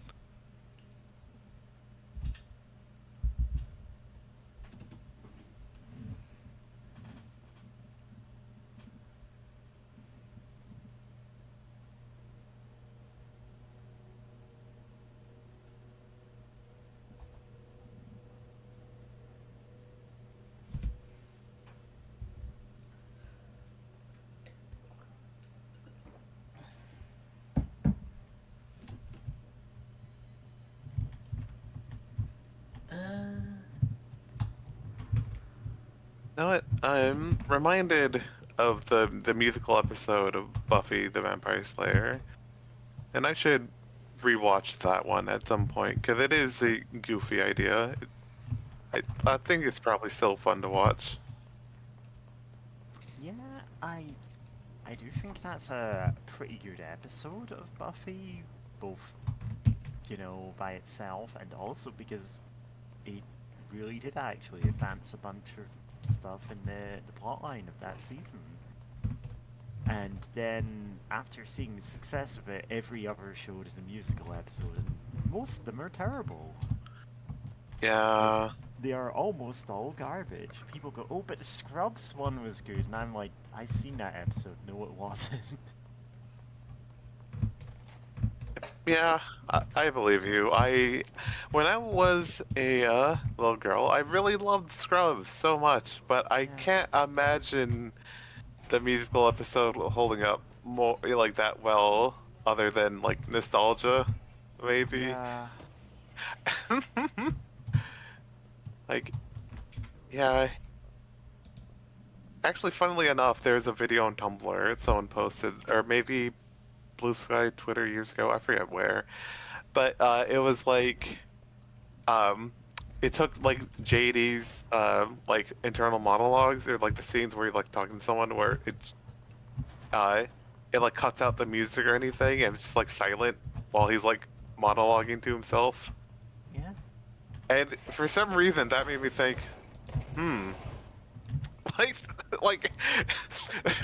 [SPEAKER 7] You know what? I'm reminded of the musical episode of Buffy the Vampire Slayer, and I should rewatch that one at some point because it is a goofy idea. I think it's probably still fun to watch.
[SPEAKER 2] Yeah, I do think that's a pretty good episode of Buffy, both, by itself and also because it really did actually advance a bunch of stuff in the plotline of that season. And then, after seeing the success of it, every other show is a musical episode, and most of them are terrible.
[SPEAKER 7] Yeah.
[SPEAKER 2] They are almost all garbage. People go, oh, but the Scrubs one was good, and I'm like, I've seen that episode. No, it wasn't.
[SPEAKER 7] Yeah, I believe you. When I was a little girl, I really loved Scrubs so much, but I can't imagine the musical episode holding up more like that well, other than like nostalgia, maybe.
[SPEAKER 2] Yeah.
[SPEAKER 7] Like, yeah. Actually, funnily enough, there's a video on Tumblr someone posted, or maybe Blue Sky Twitter years ago, I forget where, but it was like, it took like JD's like internal monologues or like the scenes where you're like talking to someone where it like cuts out the music or anything and it's just like silent while he's like monologuing to himself.
[SPEAKER 2] Yeah.
[SPEAKER 7] And for some reason that made me think, like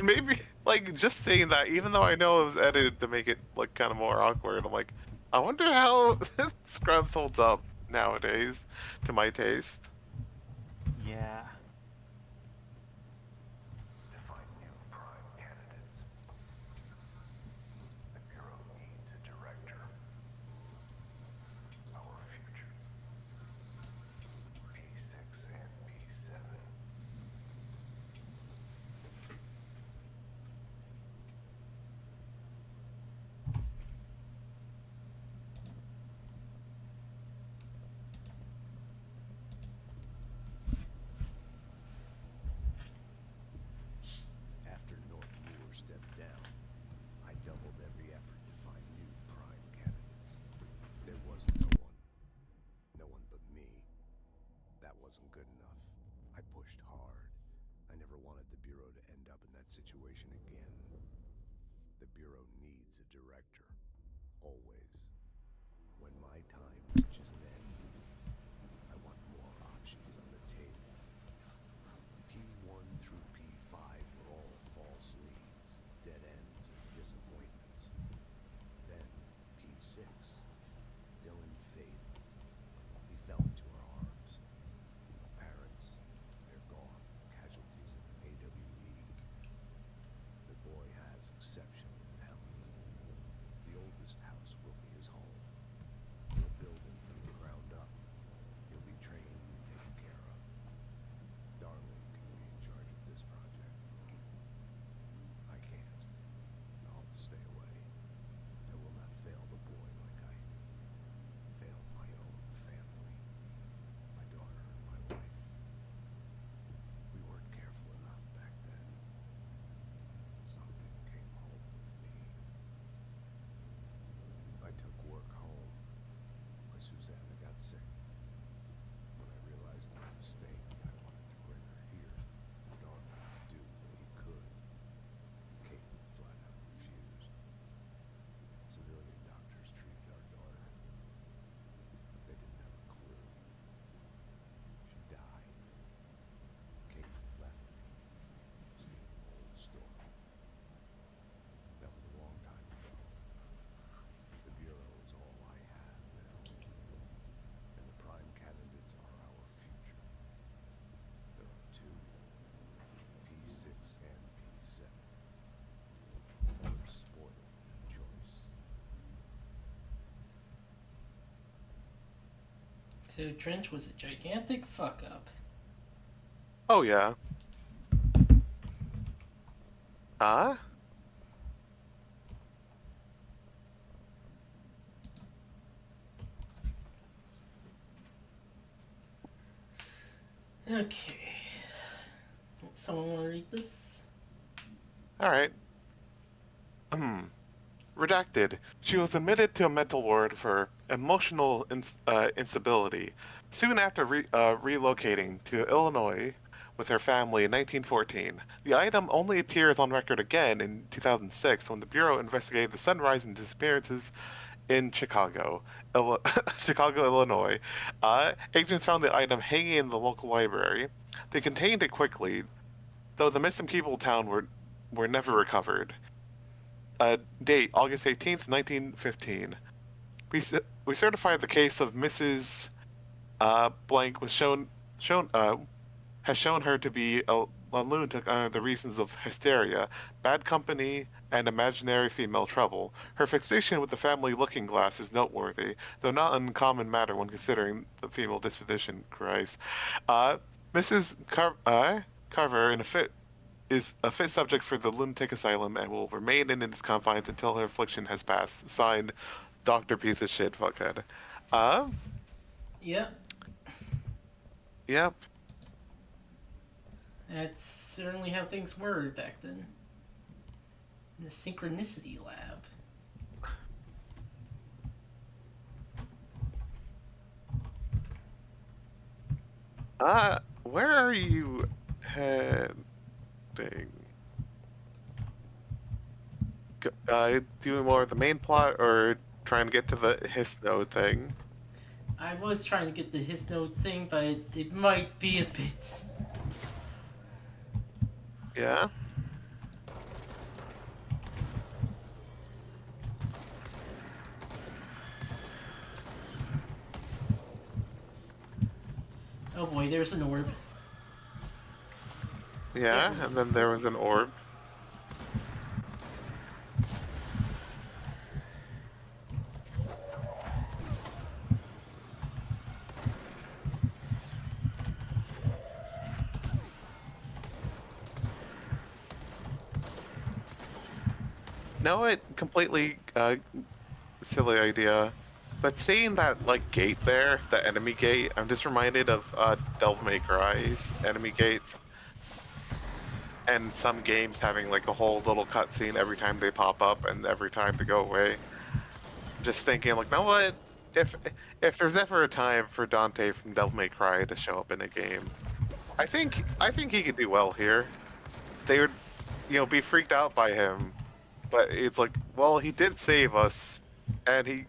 [SPEAKER 7] maybe like just saying that, even though I know it was edited to make it like kind of more awkward, I'm like, I wonder how Scrubs holds up nowadays to my taste.
[SPEAKER 2] Yeah.
[SPEAKER 13] Define new prime candidates. The Bureau needs a director. Our future. P6 and P7.
[SPEAKER 11] After North Moore stepped down, I doubled every effort to find new prime candidates. There was no one but me. That wasn't good enough. I pushed hard. I never wanted the Bureau to end up in that situation again. The Bureau needs a director. Always. When my time reaches an end, I want more options on the table. P1 through P5 were all false leads, dead ends, and disappointments. Then P6, Dylan faded. He fell into our arms. Parents, they're gone. Casualties
[SPEAKER 1] So Trench was a gigantic fuck up.
[SPEAKER 7] Oh yeah. Huh?
[SPEAKER 1] Okay. Someone want to read this?
[SPEAKER 7] Alright. Redacted. She was admitted to a mental ward for emotional instability soon after relocating to Illinois with her family in 1914. The item only appears on record again in 2006 when the Bureau investigated the sunrise and disappearances in Chicago, Illinois. Agents found the item hanging in the local library. They contained it quickly, though the missing people town were never recovered. Date August 18th, 1915. We certified the case of Mrs. Blank has shown her to be a lunatic under the reasons of hysteria, bad company, and imaginary female trouble. Her fixation with the family looking glass is noteworthy, though not an uncommon matter when considering the female disposition. Christ. Mrs. Carver is a fit subject for the lunatic asylum and will remain in its confines until her affliction has passed. Signed, Dr. Piece of Shit Fuckhead.
[SPEAKER 1] Yep.
[SPEAKER 7] Yep.
[SPEAKER 1] That's certainly how things were back then. In the Synchronicity Lab.
[SPEAKER 7] Where are you heading? Doing more of the main plot or trying to get to the Hisno thing?
[SPEAKER 1] I was trying to get the Hisno thing, but it might be a bit...
[SPEAKER 7] Yeah?
[SPEAKER 1] Oh boy, there's an orb.
[SPEAKER 7] Yeah, and then there was an orb. No, it completely silly idea. But seeing that like gate there, the enemy gate, I'm just reminded of Devil May Cry's enemy gates. And some games having like a whole little cutscene every time they pop up and every time they go away. Just thinking like, know what? If there's ever a time for Dante from Devil May Cry to show up in a game, I think he could do well here. They would, be freaked out by him, but it's like, well, he did save us, and he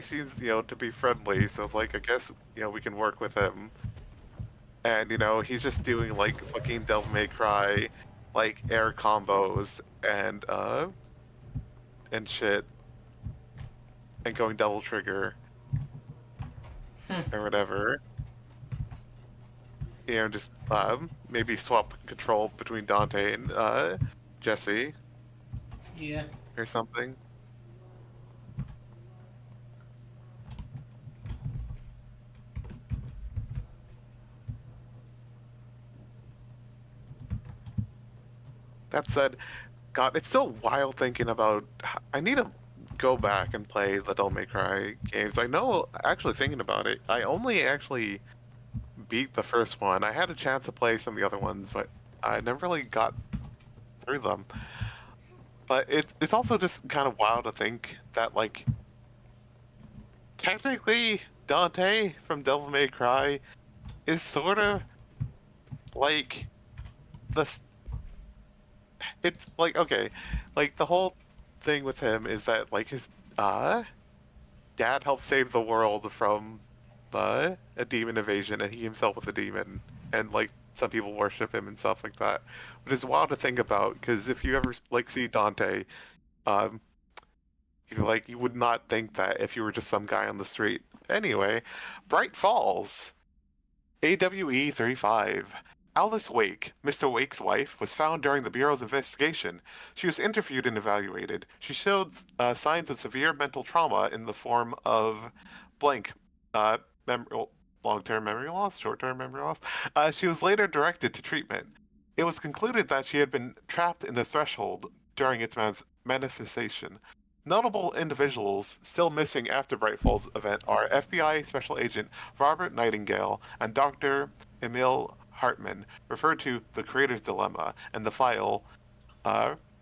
[SPEAKER 7] seems to be friendly, so like I guess we can work with him. And he's just doing like fucking Devil May Cry, like air combos and shit, and going double trigger or whatever. Just maybe swap control between Dante and Jesse.
[SPEAKER 1] Yeah.
[SPEAKER 7] Or something. That said, God, it's still wild thinking about. I need to go back and play the Devil May Cry games. I know, actually thinking about it, I only actually beat the first one. I had a chance to play some of the other ones, but I never really got through them. But it's also just kind of wild to think that, like, technically Dante from Devil May Cry is sort of like it's like, okay, like the whole thing with him is that like his dad helped save the world from a demon invasion, and he himself was a demon, and like some people worship him and stuff like that. But it's wild to think about, because if you ever like see Dante, you would not think that if you were just some guy on the street. Anyway, Bright Falls, AWE 35. Alice Wake, Mr. Wake's wife, was found during the Bureau's investigation. She was interviewed and evaluated. She showed signs of severe mental trauma in the form of blank, uh, long-term memory loss, short-term memory loss. She was later directed to treatment. It was concluded that she had been trapped in the threshold during its manifestation. Notable individuals still missing after Bright Falls event are FBI Special Agent Robert Nightingale and Dr. Emil Hartman, referred to the Creator's Dilemma, and the file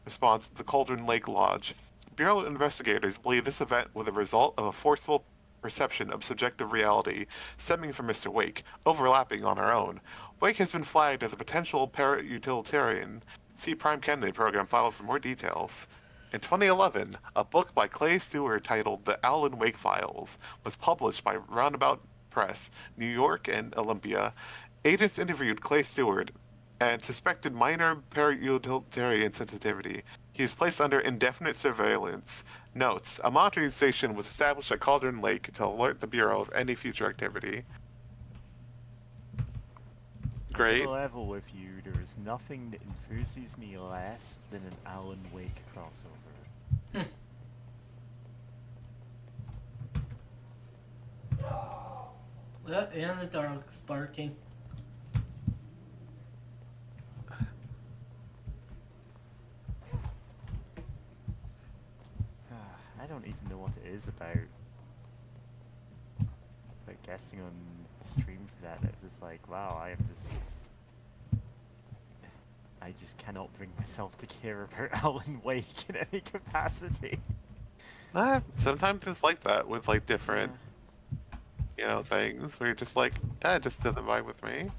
[SPEAKER 7] response the Cauldron Lake Lodge. Bureau investigators believe this event was a result of a forceful perception of subjective reality stemming from Mr. Wake, overlapping on our own. Wake has been flagged as a potential para-utilitarian. See Prime Candidate Program file for more details. In 2011, a book by Clay Stewart titled The Alan Wake Files was published by Roundabout Press, New York and Olympia. Agents interviewed Clay Stewart and suspected minor para-utilitarian sensitivity. He was placed under indefinite surveillance. Notes: a monitoring station was established at Cauldron Lake to alert the Bureau of any future activity. Great.
[SPEAKER 2] To level with you, there is nothing that enthuses me less than an Alan Wake crossover.
[SPEAKER 1] And the dog's barking.
[SPEAKER 2] I don't even know what it is about. Like guessing on the stream for that, it was just like, wow, I just cannot bring myself to care about Alan Wake in any capacity.
[SPEAKER 7] Sometimes it's like that with like different, things where you're just like, it just doesn't vibe with me.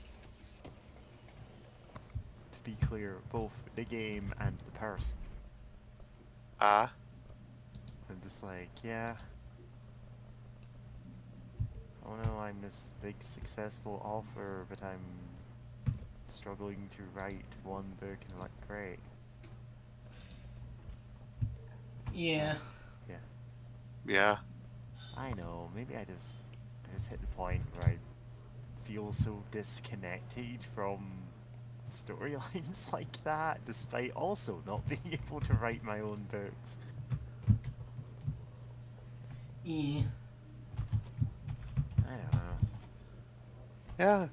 [SPEAKER 2] To be clear, both the game and the person. I'm just like, yeah. Oh no, I'm this big successful author, but I'm struggling to write one book, and I'm like, great.
[SPEAKER 1] Yeah.
[SPEAKER 7] Yeah.
[SPEAKER 2] I know, maybe I just hit the point where I feel so disconnected from storylines like that, despite also not being able to write my own books.
[SPEAKER 1] Yeah.
[SPEAKER 2] I don't know.
[SPEAKER 7] Yeah.
[SPEAKER 3] I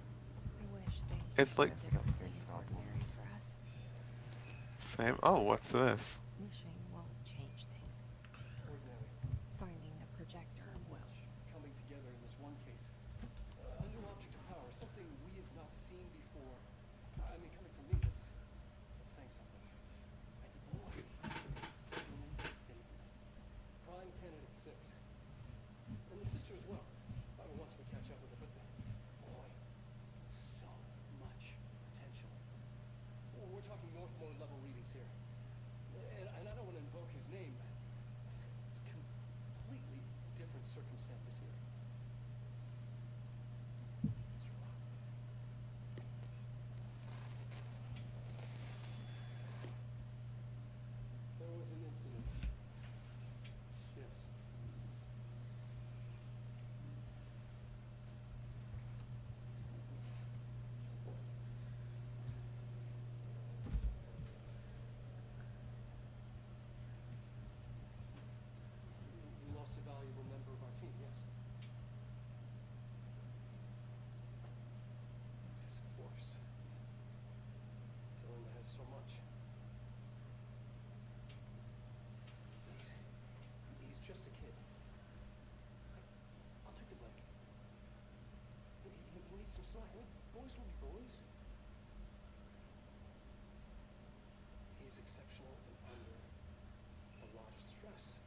[SPEAKER 3] wish things
[SPEAKER 7] It's like
[SPEAKER 3] would have been ordinary for us.
[SPEAKER 7] same. Oh, what's this?
[SPEAKER 3] Wishing won't change things.
[SPEAKER 4] Ordinary.
[SPEAKER 3] Finding the projector will.
[SPEAKER 4] Coming together in this one case. A new object of power, something we have not seen before. I mean, coming from me, that's saying something. And boy, human favorite. Prime Candidate 6. And the sister as well. I mean, once we catch up with her, but boy, so much potential. We're talking Northmore level readings here. And I don't want to invoke his name. It's completely different circumstances here. It's wrong. There was an incident. Yes. We lost a valuable member of our team, yes. Excess force. Dylan has so much. He's just a kid. I'll take the blame. He needs some slack. I mean, boys will be boys. He's exceptional and under a lot of stress.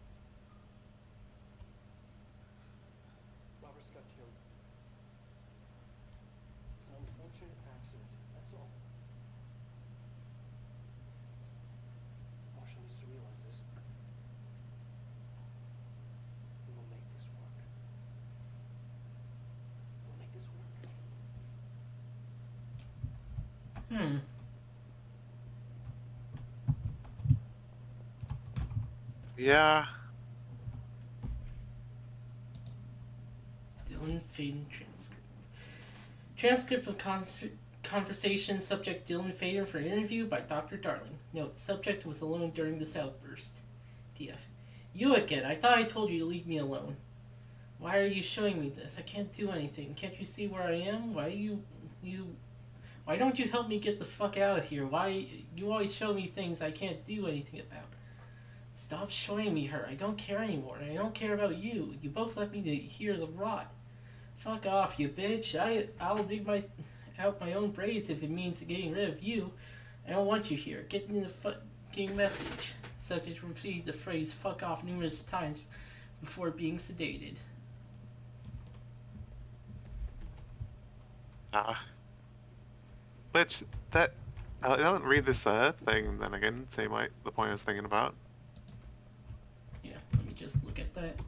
[SPEAKER 4] Robert's got killed. It's an unfortunate accident, that's all. Marshall needs to realize this. We will make this work. We'll make this work.
[SPEAKER 7] Yeah.
[SPEAKER 1] Dylan Faden transcript. Transcript of Conversation subject Dylan Fader for interview by Dr. Darling. Note, subject was alone during this outburst. DF. You again. I thought I told you to leave me alone. Why are you showing me this? I can't do anything. Can't you see where I am? Why don't you help me get the fuck out of here? Why you always show me things I can't do anything about? Stop showing me her. I don't care anymore. I don't care about you. You both left me to hear the rot. Fuck off, you bitch. I'll dig out my own braids if it means getting rid of you. I don't want you here. Get me the fucking message. Subject repeated the phrase fuck off numerous times before being sedated.
[SPEAKER 7] Which, that, I don't read this thing then again, say the point I was thinking about.
[SPEAKER 1] Yeah, let me just look at that.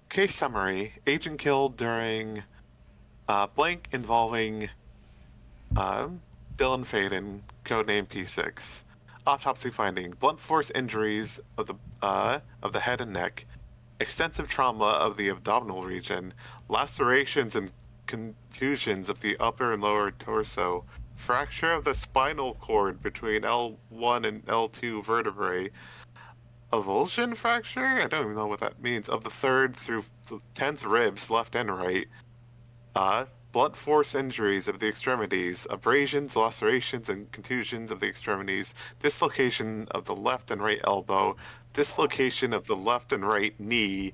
[SPEAKER 7] Case summary: agent killed during blank involving Dylan Faden, codename P6. Autopsy finding: blunt force injuries of the head and neck, extensive trauma of the abdominal region, lacerations and contusions of the upper and lower torso, fracture of the spinal cord between L1 and L2 vertebrae, avulsion fracture? I don't even know what that means. Of the 3rd through the 10th ribs, left and right. Blunt force injuries of the extremities, abrasions, lacerations, and contusions of the extremities, dislocation of the left and right elbow, dislocation of the left and right knee.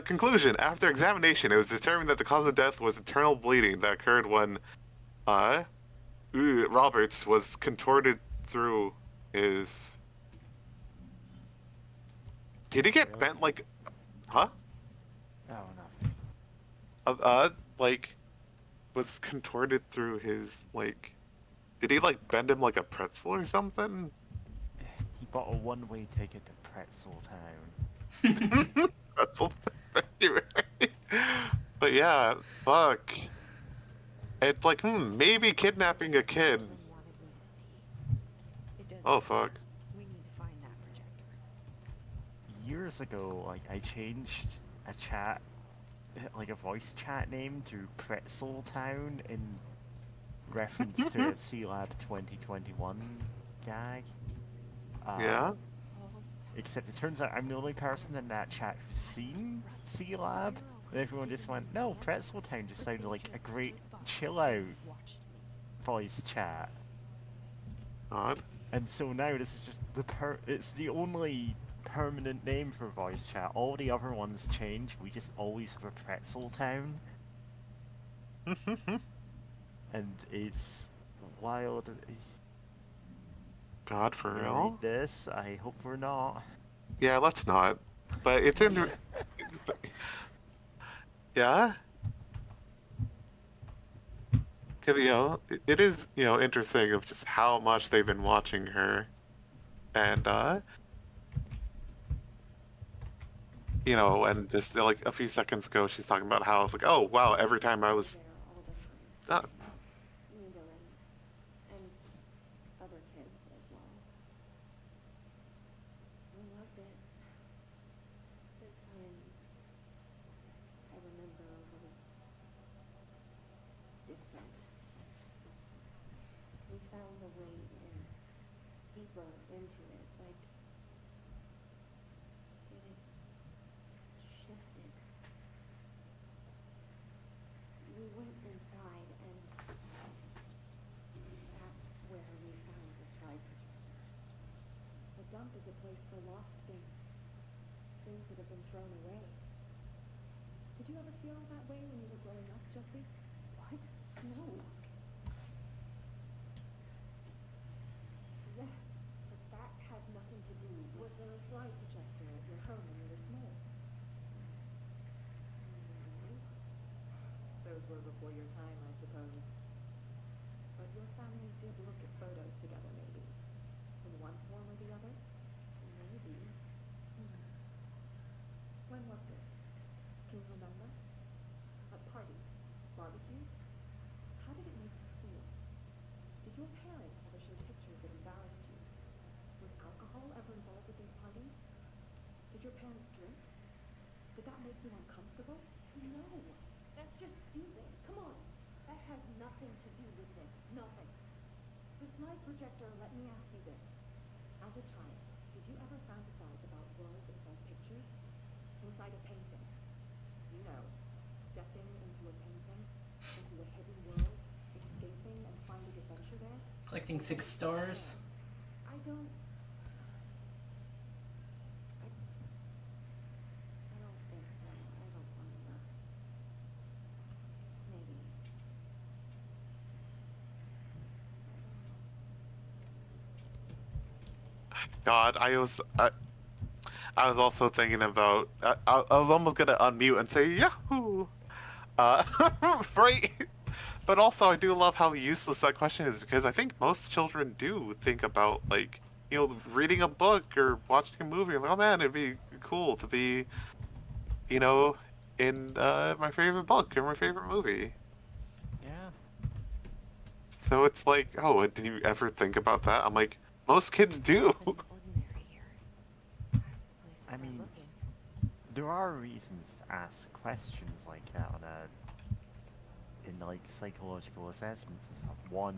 [SPEAKER 7] Conclusion: after examination, it was determined that the cause of death was internal bleeding that occurred when Roberts was contorted through his... Did he get bent like... Huh?
[SPEAKER 2] Oh, nothing.
[SPEAKER 7] Like, was contorted through his, like... Did he, like, bend him like a pretzel or something?
[SPEAKER 2] He bought a one-way ticket to Pretzel Town.
[SPEAKER 7] Pretzel Town, But yeah, fuck. It's like, maybe kidnapping a kid.
[SPEAKER 3] Dylan wanted me to see. It doesn't
[SPEAKER 7] Oh, fuck.
[SPEAKER 3] We need to find that projector.
[SPEAKER 2] Years ago, like, I changed a chat, like a voice chat name to Pretzel Town in reference to a C-Lab 2021 gag.
[SPEAKER 7] Yeah?
[SPEAKER 2] Except it turns out I'm the only person in that chat who's seen C-Lab, and everyone just went, no, Pretzel Town just sounded like a great chill-out voice chat.
[SPEAKER 7] Odd.
[SPEAKER 2] And so now this is just it's the only permanent name for voice chat. All the other ones change, we just always have a Pretzel Town. And it's wild.
[SPEAKER 7] God, for
[SPEAKER 2] We'll
[SPEAKER 7] real?
[SPEAKER 2] read this, I hope we're not.
[SPEAKER 7] Yeah, let's not. But it's in... Yeah? Cause, it is, interesting of just how much they've been watching her. And, and just, like, a few seconds ago, she's talking about how, it's like, oh, wow, every time I was...
[SPEAKER 9] They're all different. Me, Dylan, and other kids as well. I loved it. This time, I remember was different. We found a way in, deeper into it, like it had shifted. We went inside, and that's where we found this library. A dump is a place for lost things. Things that have been thrown away. Did you ever feel that way when you were growing up, Jesse? What? No. Yes, but that has nothing to do. Was there a slide projector at your home when you were small? No. Those were before your time, I suppose. But your family did look at photos together, maybe. In one form or the other? Maybe. When was this? Can you remember? At parties? Barbecues? How did it make you feel? Did your parents ever show pictures that embarrassed you? Was alcohol ever involved at Did your parents drink? Did that make you uncomfortable? No. That's just stupid. Come on. That has nothing to do with this. Nothing. This light projector, let me ask you this. As a child, did you ever fantasize about worlds inside pictures? Inside a painting? You know, stepping into a painting, into a hidden world, escaping and finding adventure there?
[SPEAKER 1] Collecting 6 stars.
[SPEAKER 9] I don't... I don't think so. I don't wanna... Maybe.
[SPEAKER 7] God, I was also thinking about. I was almost gonna unmute and say Yahoo, right? But also, I do love how useless that question is because I think most children do think about like reading a book or watching a movie. Like, oh man, it'd be cool to be, in my favorite book or my favorite movie.
[SPEAKER 2] Yeah.
[SPEAKER 7] So it's like, oh, did you ever think about that? I'm like, most kids do.
[SPEAKER 2] I mean, there are reasons to ask questions like that in like psychological assessments and stuff. One,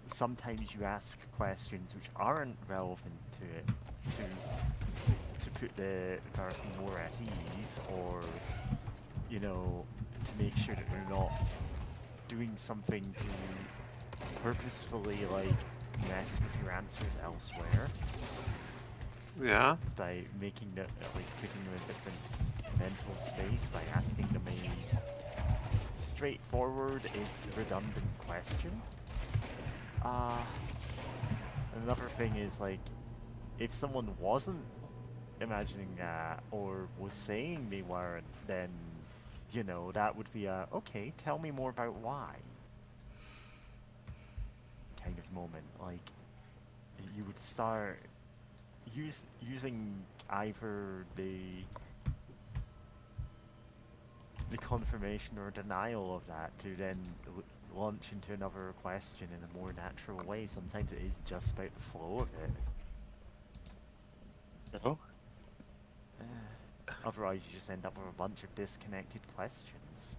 [SPEAKER 2] sometimes you ask questions which aren't relevant to it to put the person more at ease, or to make sure that they're not doing something to purposefully like mess with your answers elsewhere.
[SPEAKER 7] Yeah.
[SPEAKER 2] It's by making the putting them in a different mental space by asking them a straightforward if redundant question. Another thing is like if someone wasn't imagining that or was saying they weren't, then that would be a okay, tell me more about why kind of moment. Like you would start using either the confirmation or denial of that to then launch into another question in a more natural way. Sometimes it is just about the flow of it.
[SPEAKER 7] No.
[SPEAKER 2] Otherwise, you just end up with a bunch of disconnected questions.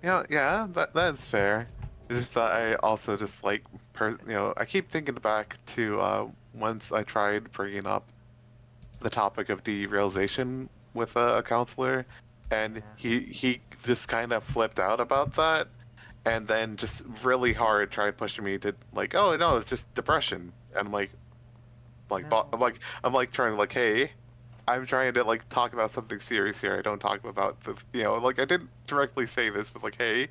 [SPEAKER 7] Yeah, that's fair. It's just that I also just like, I keep thinking back to once I tried bringing up the topic of derealization with a counselor, and he just kind of flipped out about that, and then just really hard tried pushing me to like, oh no, it's just depression, and I'm like, I'm trying to like, hey, I'm trying to like talk about something serious here. I don't talk about the, like I didn't directly say this, but like, hey,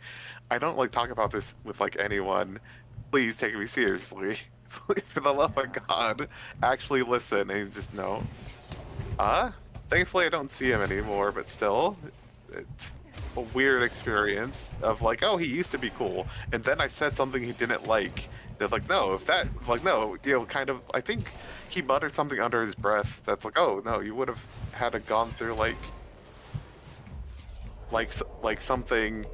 [SPEAKER 7] I don't like talk about this with like anyone. Please take me seriously. For the love of God, actually listen. And just no. Thankfully I don't see him anymore, but still, it's a weird experience of like, oh, he used to be cool, and then I said something he didn't like. They're like, no, if that, like, no, kind of. I think he muttered something under his breath that's like, oh no, you would have had to gone through like something.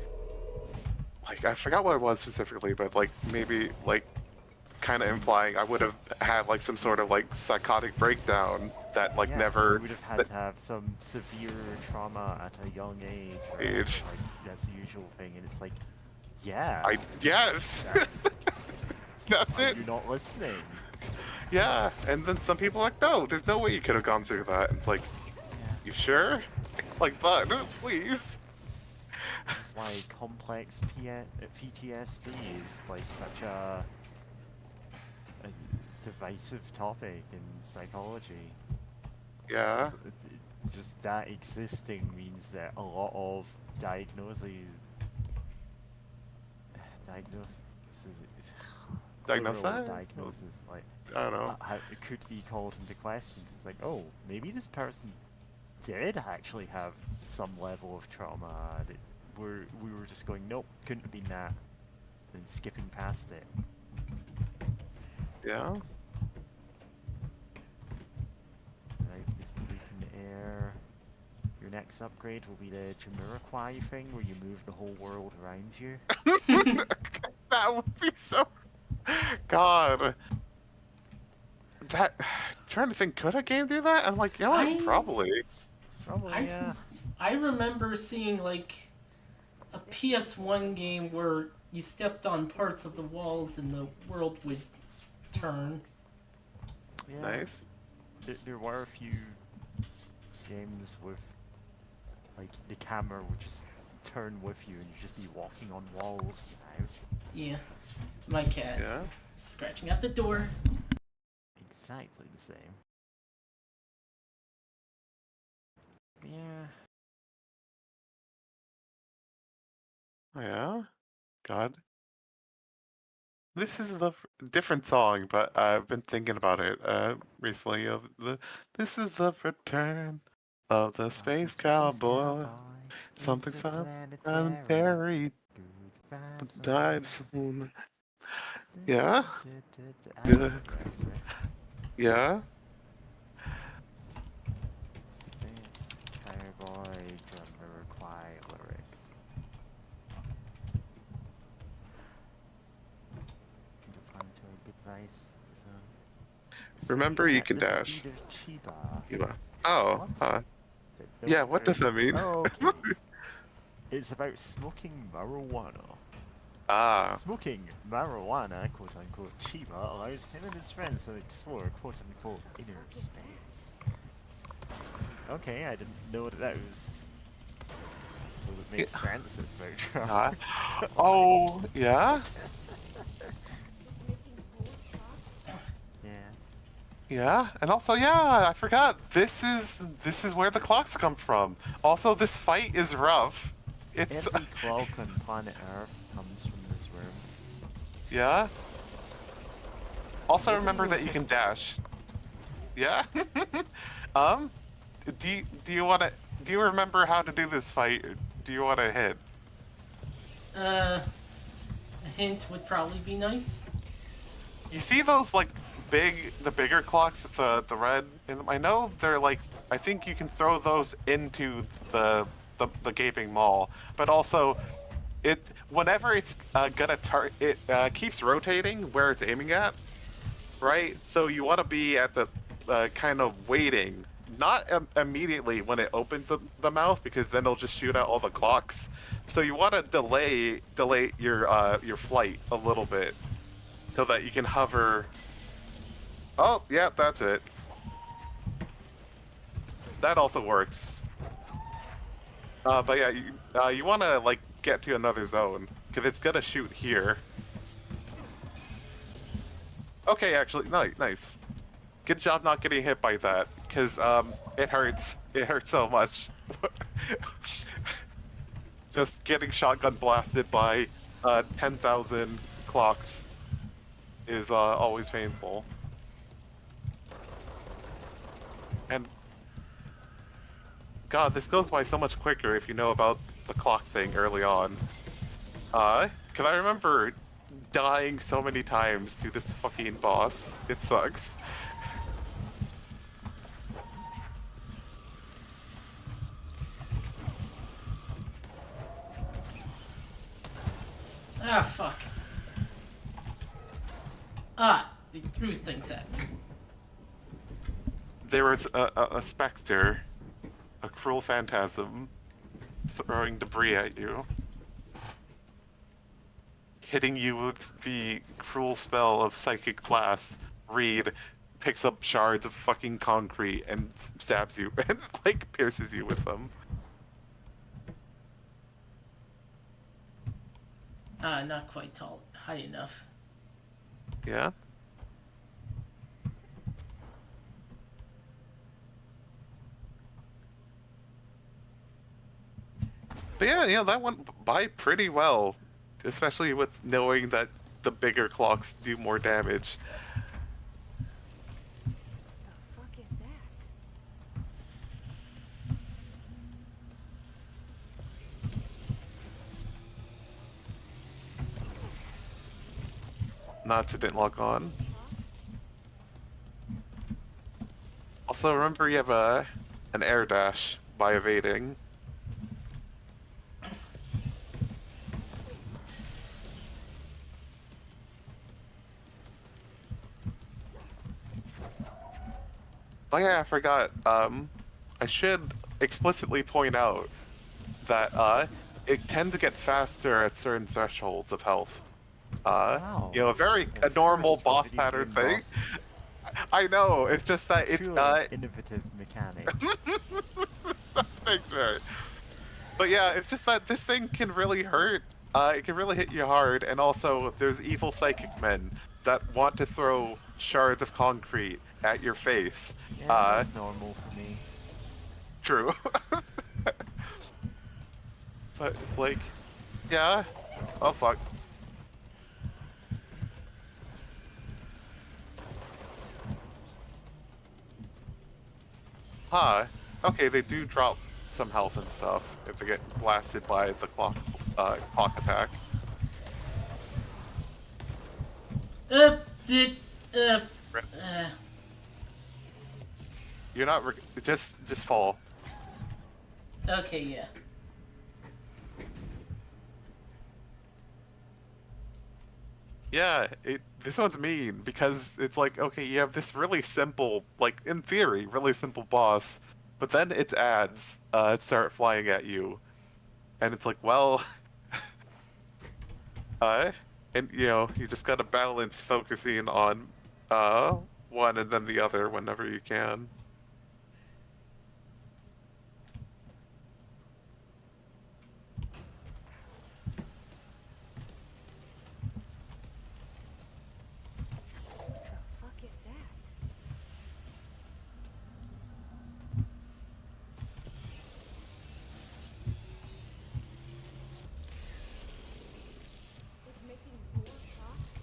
[SPEAKER 7] Like I forgot what it was specifically, but like maybe like kind of implying I would have had like some sort of like psychotic breakdown that like never.
[SPEAKER 2] You would have had to have some severe trauma at a young age. Like that's the usual thing, and it's like, yeah.
[SPEAKER 7] Yes. That's it.
[SPEAKER 2] You're not listening.
[SPEAKER 7] Yeah, and then some people are like, no, there's no way you could have gone through that. And it's like, you sure? Like, but please.
[SPEAKER 2] This is why complex PTSD is like such a divisive topic in psychology.
[SPEAKER 7] Yeah.
[SPEAKER 2] Just that existing means that a lot of diagnoses, like
[SPEAKER 7] I don't know,
[SPEAKER 2] it could be called into question. It's like, oh, maybe this person did actually have some level of trauma that we were just going, nope, couldn't have been that, and skipping past it.
[SPEAKER 7] Yeah.
[SPEAKER 2] Right, this leaf in the air. Your next upgrade will be the Jamiroquai thing, where you move the whole world around you.
[SPEAKER 7] That would be so. God. trying to think, could a game do that? I'm like, you know what?
[SPEAKER 1] I-
[SPEAKER 7] Probably.
[SPEAKER 2] Probably, yeah.
[SPEAKER 1] I remember seeing like a PS1 game where you stepped on parts of the walls and the world would turn.
[SPEAKER 2] Yeah.
[SPEAKER 7] Nice.
[SPEAKER 2] There were a few games with like the camera would just turn with you and you'd just be walking on walls now.
[SPEAKER 1] Yeah. My cat
[SPEAKER 7] Yeah.
[SPEAKER 1] scratching at the door.
[SPEAKER 2] Exactly the same. Yeah.
[SPEAKER 7] Oh, yeah. God. This is the different song, but I've been thinking about it recently. Of the This is the return of the space cowboy. Something planetary. Dive soon. Yeah. Yeah. Yeah.
[SPEAKER 2] Space cowboy drummer quiet lyrics. The planetary device is
[SPEAKER 7] Remember, you can
[SPEAKER 2] the
[SPEAKER 7] dash.
[SPEAKER 2] speed of Chiba.
[SPEAKER 7] Yeah. Oh.
[SPEAKER 2] What?
[SPEAKER 7] Yeah. What does that mean?
[SPEAKER 2] Oh, okay. It's about smoking marijuana.
[SPEAKER 7] Ah.
[SPEAKER 2] Smoking marijuana, quote unquote, Chiba allows him and his friends to explore, quote unquote, inner space. Okay, I didn't know that was. I suppose it makes sense. It's about drugs.
[SPEAKER 7] Oh. Yeah.
[SPEAKER 2] Yeah.
[SPEAKER 7] Yeah, and also, yeah, I forgot. This is where the clocks come from. Also, this fight is rough. It's
[SPEAKER 2] Every clock on planet Earth comes from this room.
[SPEAKER 7] yeah. Also, remember that you can dash. Yeah. Do you remember how to do this fight? Do you want to hit?
[SPEAKER 1] A hint would probably be nice.
[SPEAKER 7] You see those like the bigger clocks, the red. I know they're like. I think you can throw those into the gaping maw, but also whenever it's gonna it keeps rotating where it's aiming at, right? So you want to be at the kind of waiting, not immediately when it opens the mouth, because then it'll just shoot out all the clocks. So you want to delay your flight a little bit, so that you can hover. Oh, yeah, that's it. That also works. But yeah, you want to like get to another zone because it's gonna shoot here. Okay, actually, nice. Good job not getting hit by that, because it hurts. It hurts so much. Just getting shotgun blasted by 10,000 clocks is always painful. And God, this goes by so much quicker if you know about the clock thing early on. Cause I remember dying so many times to this fucking boss. It sucks.
[SPEAKER 1] Ah, fuck. Ah, they threw things at me.
[SPEAKER 7] There was a specter, a cruel phantasm, throwing debris at you. Hitting you with the cruel spell of Psychic Blast. Reed picks up shards of fucking concrete and stabs you and like pierces you with them.
[SPEAKER 1] Not quite high enough.
[SPEAKER 7] Yeah? But yeah, that went by pretty well. Especially with knowing that the bigger clocks do more damage.
[SPEAKER 3] The fuck is that?
[SPEAKER 7] Knots didn't log on. Also, remember you have an air dash by evading. Oh yeah, I forgot. I should explicitly point out that it tends to get faster at certain thresholds of health.
[SPEAKER 2] Wow.
[SPEAKER 7] You know,
[SPEAKER 2] A
[SPEAKER 7] a normal
[SPEAKER 2] first for
[SPEAKER 7] boss
[SPEAKER 2] video
[SPEAKER 7] pattern
[SPEAKER 2] game
[SPEAKER 7] thing.
[SPEAKER 2] bosses.
[SPEAKER 7] I know. It's just that it's
[SPEAKER 2] Truly an innovative mechanic.
[SPEAKER 7] Thanks, Mary. But yeah, it's just that this thing can really hurt. It can really hit you hard, and also there's evil psychic men that want to throw shards of concrete at your face.
[SPEAKER 2] Yeah, that's normal for me.
[SPEAKER 7] True. But it's like, yeah. Oh fuck. Huh. Okay, they do drop some health and stuff if they get blasted by the clock attack.
[SPEAKER 1] Did,
[SPEAKER 7] You're not just fall.
[SPEAKER 1] okay, yeah.
[SPEAKER 7] Yeah, this one's mean because it's like, okay, you have this really simple, like in theory, really simple boss, but then its ads start flying at you, and it's like, well, and you know, you just gotta balance focusing on one and then the other whenever you can.
[SPEAKER 3] The fuck is that?
[SPEAKER 6] It's making more shots.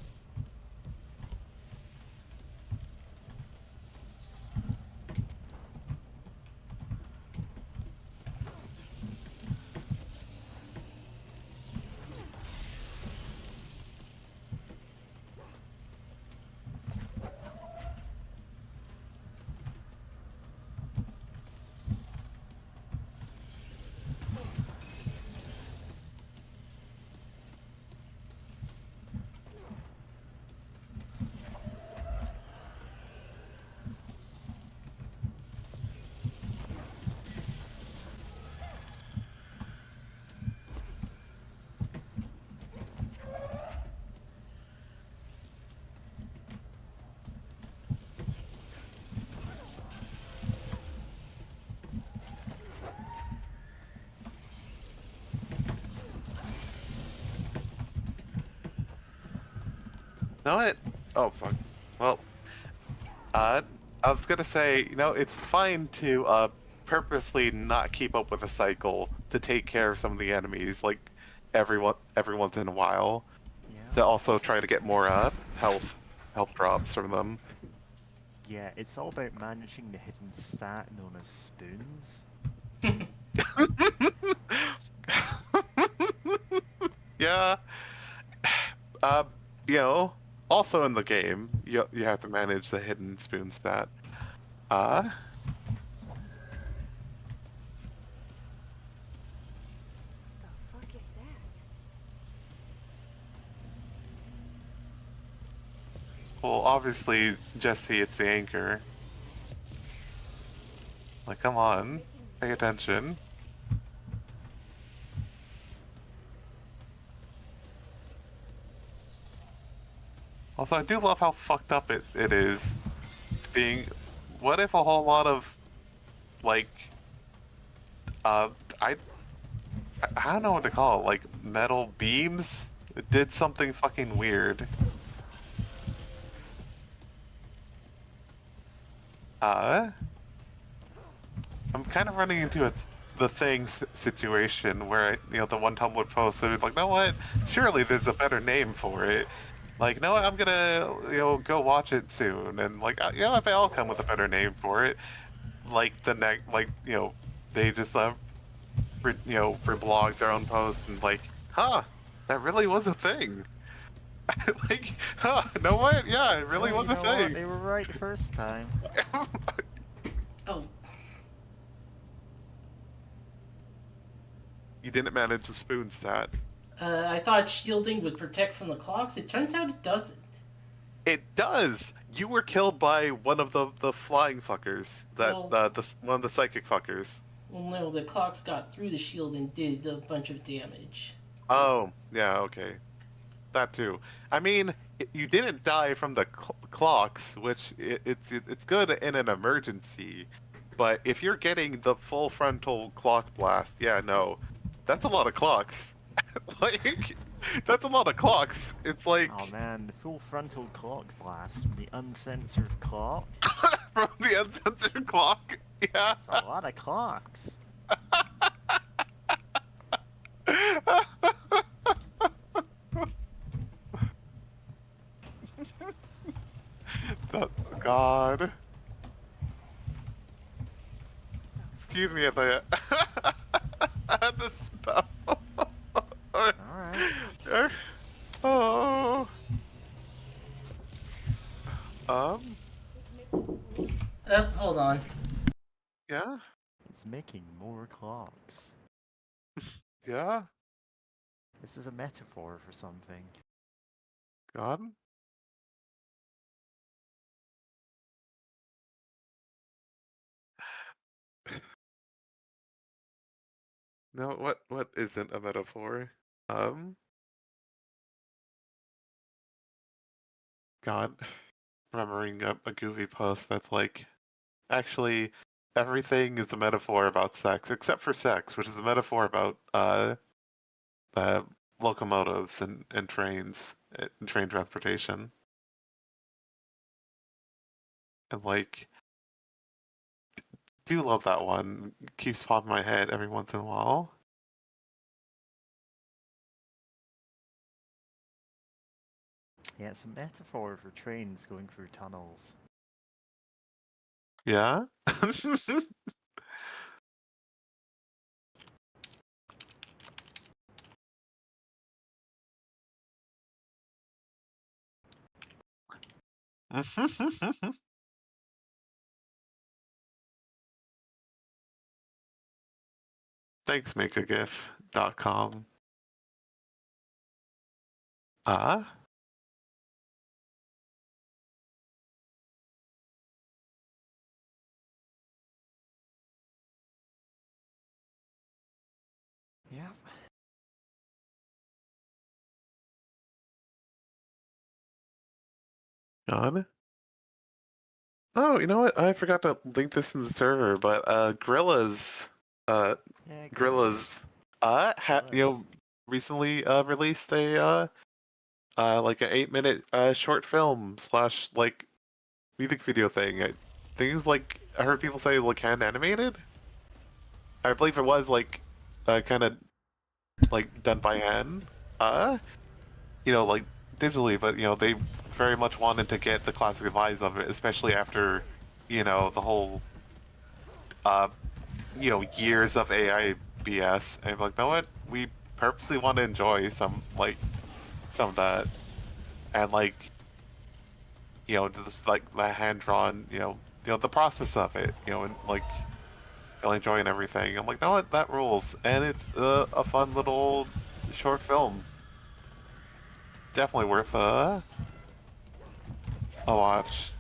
[SPEAKER 7] No, it. Oh fuck. Well, I was gonna say, you know, it's fine to purposely not keep up with the cycle to take care of some of the enemies, like every once in a while,
[SPEAKER 2] Yeah.
[SPEAKER 7] to also try to get more health drops from them.
[SPEAKER 2] Yeah, it's all about managing the hidden stat known as spoons.
[SPEAKER 7] Yeah. You know, also in the game, you have to manage the hidden spoon stat.
[SPEAKER 3] The fuck is that?
[SPEAKER 7] Well, obviously, Jesse, it's the anchor. Like, come on, pay attention. Also, I do love how fucked up it is. Being, what if a whole lot of, like, I don't know what to call it, like metal beams did something fucking weird. I'm kind of running into the things situation where you know, the one Tumblr post, I was like, no, what? Surely there's a better name for it. Like, no, I'm gonna, you know, go watch it soon, and like, you know, I'll come with a better name for it. Like the next, like, you know, they just reblogged their own post and like, huh, that really was a thing. Like, huh, know what? Yeah, it really
[SPEAKER 2] Yeah,
[SPEAKER 7] was
[SPEAKER 2] you
[SPEAKER 7] a
[SPEAKER 2] know what?
[SPEAKER 7] thing.
[SPEAKER 2] They were right the first time.
[SPEAKER 1] Oh,
[SPEAKER 7] You didn't manage the spoon stat.
[SPEAKER 1] I thought shielding would protect from the clocks. It turns out it doesn't.
[SPEAKER 7] It does. You were killed by one of the flying fuckers.
[SPEAKER 1] Well-
[SPEAKER 7] One of the psychic fuckers.
[SPEAKER 1] Well, no, the clocks got through the shield and did a bunch of damage.
[SPEAKER 7] Oh, yeah, okay. That too. I mean, you didn't die from the clocks, which it's good in an emergency. But if you're getting the full frontal clock blast, yeah, no, that's a lot of clocks. Like, that's a lot of clocks. It's like
[SPEAKER 2] Oh man, the full frontal clock blast from the uncensored clock.
[SPEAKER 7] from the uncensored clock. Yeah.
[SPEAKER 2] That's a lot of clocks.
[SPEAKER 7] God. Excuse me, I had to spell.
[SPEAKER 2] Alright.
[SPEAKER 7] Oh.
[SPEAKER 1] Hold on.
[SPEAKER 7] Yeah?
[SPEAKER 2] It's making more clocks.
[SPEAKER 7] Yeah?
[SPEAKER 2] This is a metaphor for something.
[SPEAKER 7] God? No, what isn't a metaphor? God. Remembering a goofy post that's like, actually, everything is a metaphor about sex, except for sex, which is a metaphor about, locomotives and trains, and train transportation. And like, do love that one. Keeps popping my head every once in a while.
[SPEAKER 2] Yeah, it's a metaphor for trains going through tunnels.
[SPEAKER 7] Yeah? Thanks, makeagif.com.
[SPEAKER 2] Yep.
[SPEAKER 7] God? Oh, you know what? I forgot to link this in the server, but Gorilla's
[SPEAKER 2] Yeah,
[SPEAKER 7] Gorilla's recently released a like an 8-minute short film / like music video thing. I think it's like, I heard people say like hand animated. I believe it was like kind of like done by hand, like digitally, but they very much wanted to get the classic vibes of it, especially after the whole years of AI BS. And I'm like, know what? We purposely want to enjoy some of that, and just like the hand drawn, the process of it, and like really enjoying everything. I'm like, know what? That rules, and it's a fun little short film. Definitely worth a watch.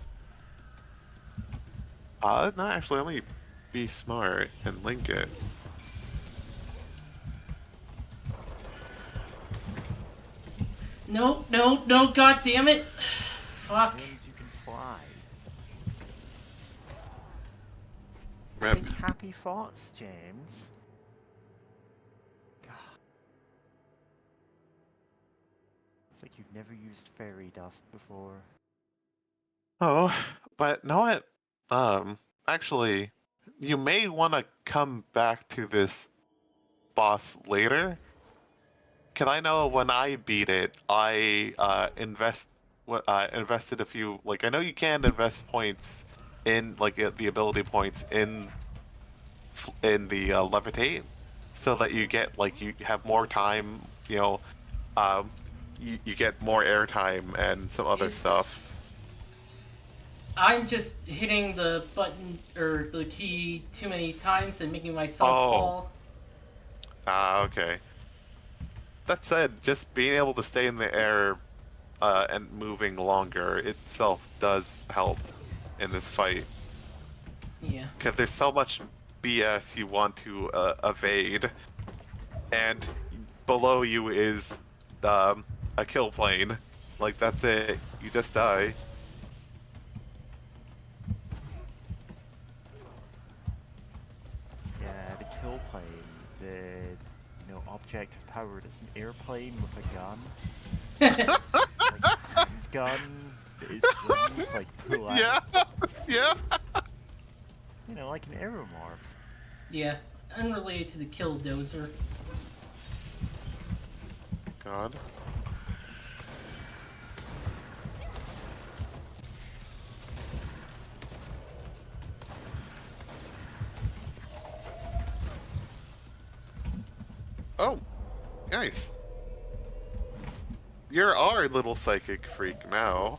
[SPEAKER 7] No, actually, let me be smart and link it.
[SPEAKER 1] No, god damn it! Fuck.
[SPEAKER 2] Means you can fly.
[SPEAKER 7] Rip.
[SPEAKER 2] Think happy thoughts, James. God. It's like you've never used fairy dust before.
[SPEAKER 7] Oh, but know what? Actually, you may want to come back to this boss later. Cause I know when I beat it, I invested a few. Like, I know you can invest points in the ability points in the levitate, so that you get you have more time. You get more airtime and some other stuff.
[SPEAKER 1] I'm just hitting the button or the key too many times and making myself fall.
[SPEAKER 7] Okay. That said, just being able to stay in the air and moving longer itself does help in this fight.
[SPEAKER 1] Yeah.
[SPEAKER 7] Because there's so much BS you want to evade, and below you is a kill plane. Like, that's it. You just die.
[SPEAKER 2] Yeah, the kill plane, the object of power. It's an airplane with a gun, like a handgun. Its wings like pull out.
[SPEAKER 7] Yeah, yeah.
[SPEAKER 2] Like an aeromorph.
[SPEAKER 1] Yeah. Unrelated to the kill dozer.
[SPEAKER 7] God. Oh, nice. You're our little psychic freak now.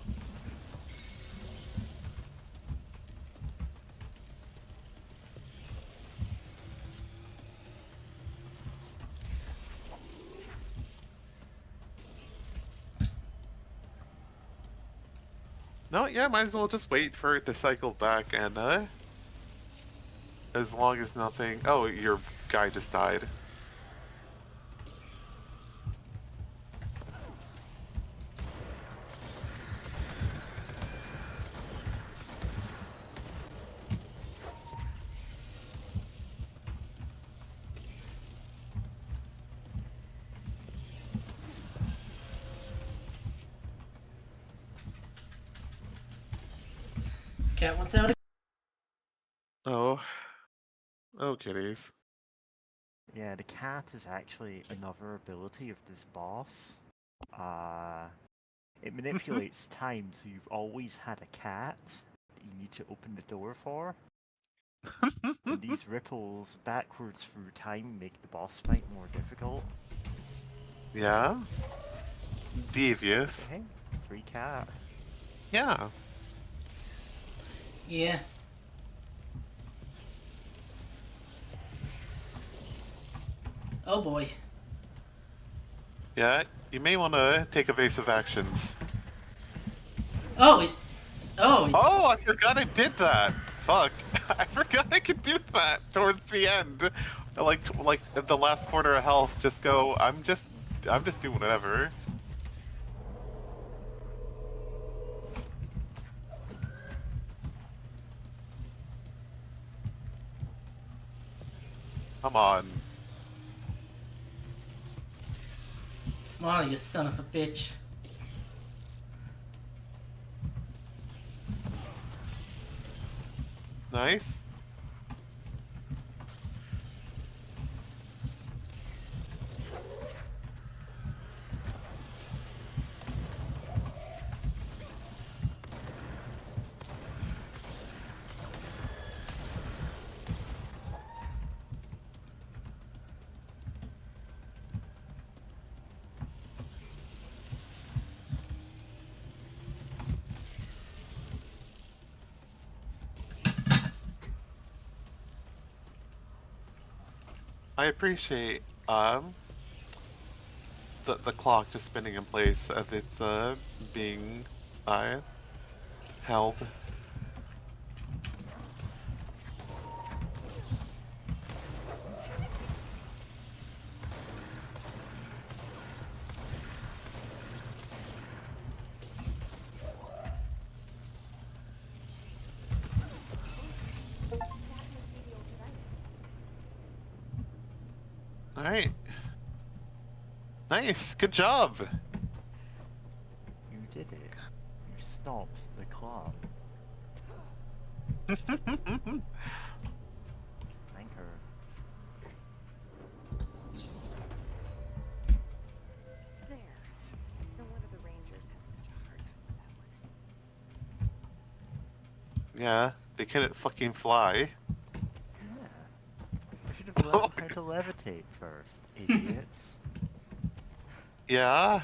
[SPEAKER 7] No, yeah, might as well just wait for it to cycle back and, as long as nothing... Oh, your guy just died.
[SPEAKER 1] Cat wants out.
[SPEAKER 7] Oh. Oh, kitties.
[SPEAKER 2] Yeah, the cat is actually another ability of this boss. It manipulates time, so you've always had a cat that you need to open the door for. And these ripples backwards through time make the boss fight more difficult.
[SPEAKER 7] Yeah? Devious.
[SPEAKER 2] Okay, free cat.
[SPEAKER 7] Yeah.
[SPEAKER 1] Yeah. Oh boy.
[SPEAKER 7] Yeah, you may want to take evasive actions.
[SPEAKER 1] Oh, it. Oh.
[SPEAKER 7] Oh, I forgot I did that. Fuck. I forgot I could do that towards the end. Like at the last quarter of health, just go, I'm just doing whatever. Come on.
[SPEAKER 1] Smiley, you son of a bitch.
[SPEAKER 7] Nice. I appreciate the clock just spinning in place as it's being held. Alright. Nice, good job.
[SPEAKER 2] You did it. You stopped the clock. Thank her.
[SPEAKER 3] There. No wonder the Rangers had such a hard time with that one.
[SPEAKER 7] Yeah, they couldn't fucking fly.
[SPEAKER 2] I should have learned how to levitate first, idiots.
[SPEAKER 7] Yeah.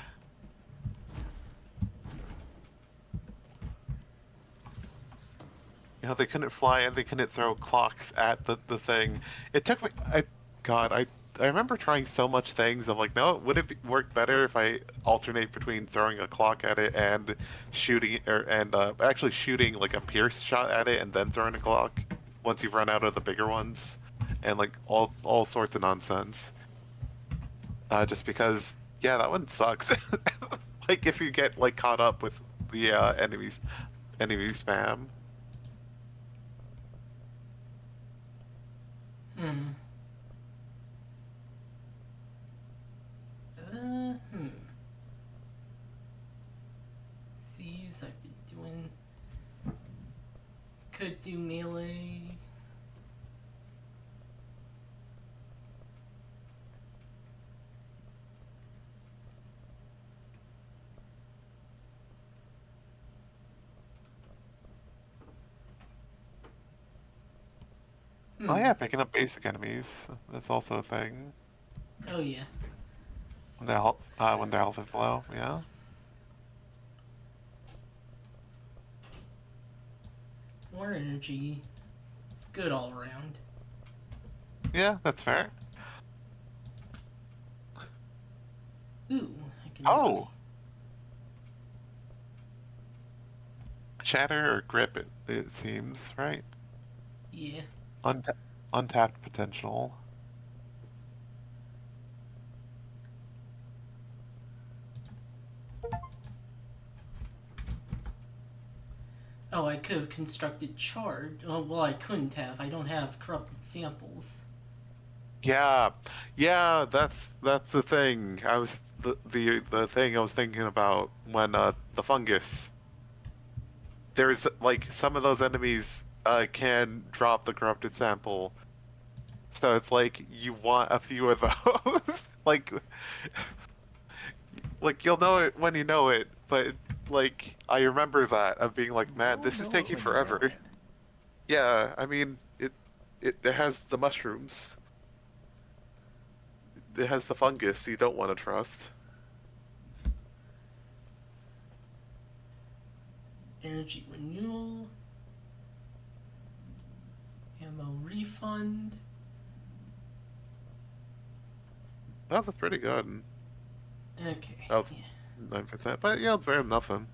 [SPEAKER 7] They couldn't fly and they couldn't throw clocks at the thing. It took me... God, I remember trying so much things. I'm like, no, would it work better if I alternate between throwing a clock at it and shooting, actually shooting like a pierce shot at it and then throwing a clock once you've run out of the bigger ones, and like all sorts of nonsense. Just because, yeah, that one sucks. Like if you get like caught up with the enemy spam.
[SPEAKER 1] Sees I've been doing. Could do melee.
[SPEAKER 7] Oh yeah, picking up basic enemies. That's also a thing.
[SPEAKER 1] Oh yeah.
[SPEAKER 7] When their health is low, yeah.
[SPEAKER 1] More energy. It's good all around.
[SPEAKER 7] Yeah, that's fair.
[SPEAKER 1] Ooh, I can.
[SPEAKER 7] Oh! Shatter or grip, it seems, right?
[SPEAKER 1] Yeah.
[SPEAKER 7] Untapped potential.
[SPEAKER 1] Oh, I could have constructed charred. Oh, well, I couldn't have. I don't have corrupted samples.
[SPEAKER 7] Yeah, that's the thing. I was the thing I was thinking about when the fungus. There's like some of those enemies can drop the corrupted sample, so it's like you want a few of those. like you'll know it when you know it, but like I remember that of being like, man, this is taking forever. Yeah, I mean it has the mushrooms. It has the fungus you don't want to trust.
[SPEAKER 1] Energy renewal. Ammo refund.
[SPEAKER 7] Oh, that's pretty good.
[SPEAKER 1] Okay.
[SPEAKER 7] Oh,
[SPEAKER 1] Yeah.
[SPEAKER 7] 9%, but yeah, it's better than nothing.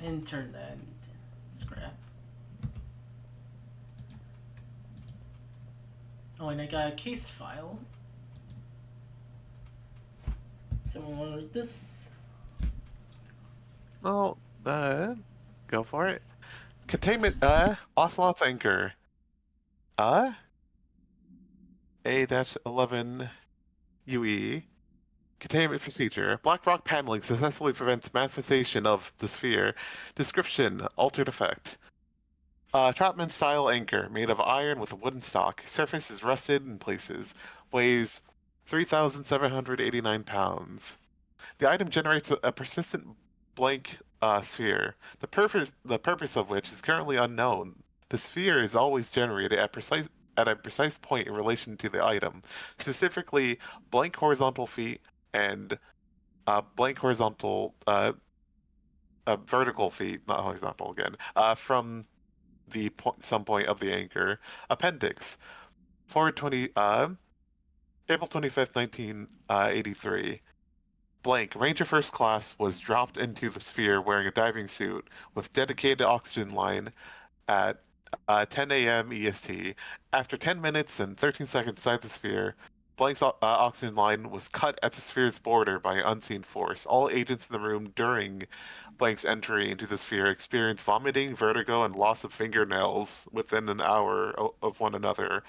[SPEAKER 1] And turn that into scrap. Oh, and I got a case file. Someone want to read this?
[SPEAKER 7] Well, go for it. Containment, Ocelot's Anchor. A-11 UE. Containment procedure. Black rock paneling successfully prevents manifestation of the sphere. Description: altered effect. Trapman style anchor made of iron with a wooden stock. Surface is rusted in places. Weighs 3,789 pounds. The item generates a persistent blank sphere. The purpose of which is currently unknown. The sphere is always generated at a precise point in relation to the item. Specifically, blank horizontal feet and blank horizontal vertical feet, not horizontal again, from the some point of the anchor. Appendix. Forward 20 April 25th, 1983. Blank. Ranger First Class was dropped into the sphere wearing a diving suit with dedicated oxygen line at 10 a.m. EST. After 10 minutes and 13 seconds inside the sphere, Blank's oxygen line was cut at the sphere's border by an unseen force. All agents in the room during Blank's entry into the sphere experienced vomiting, vertigo, and loss of fingernails within an hour of one another.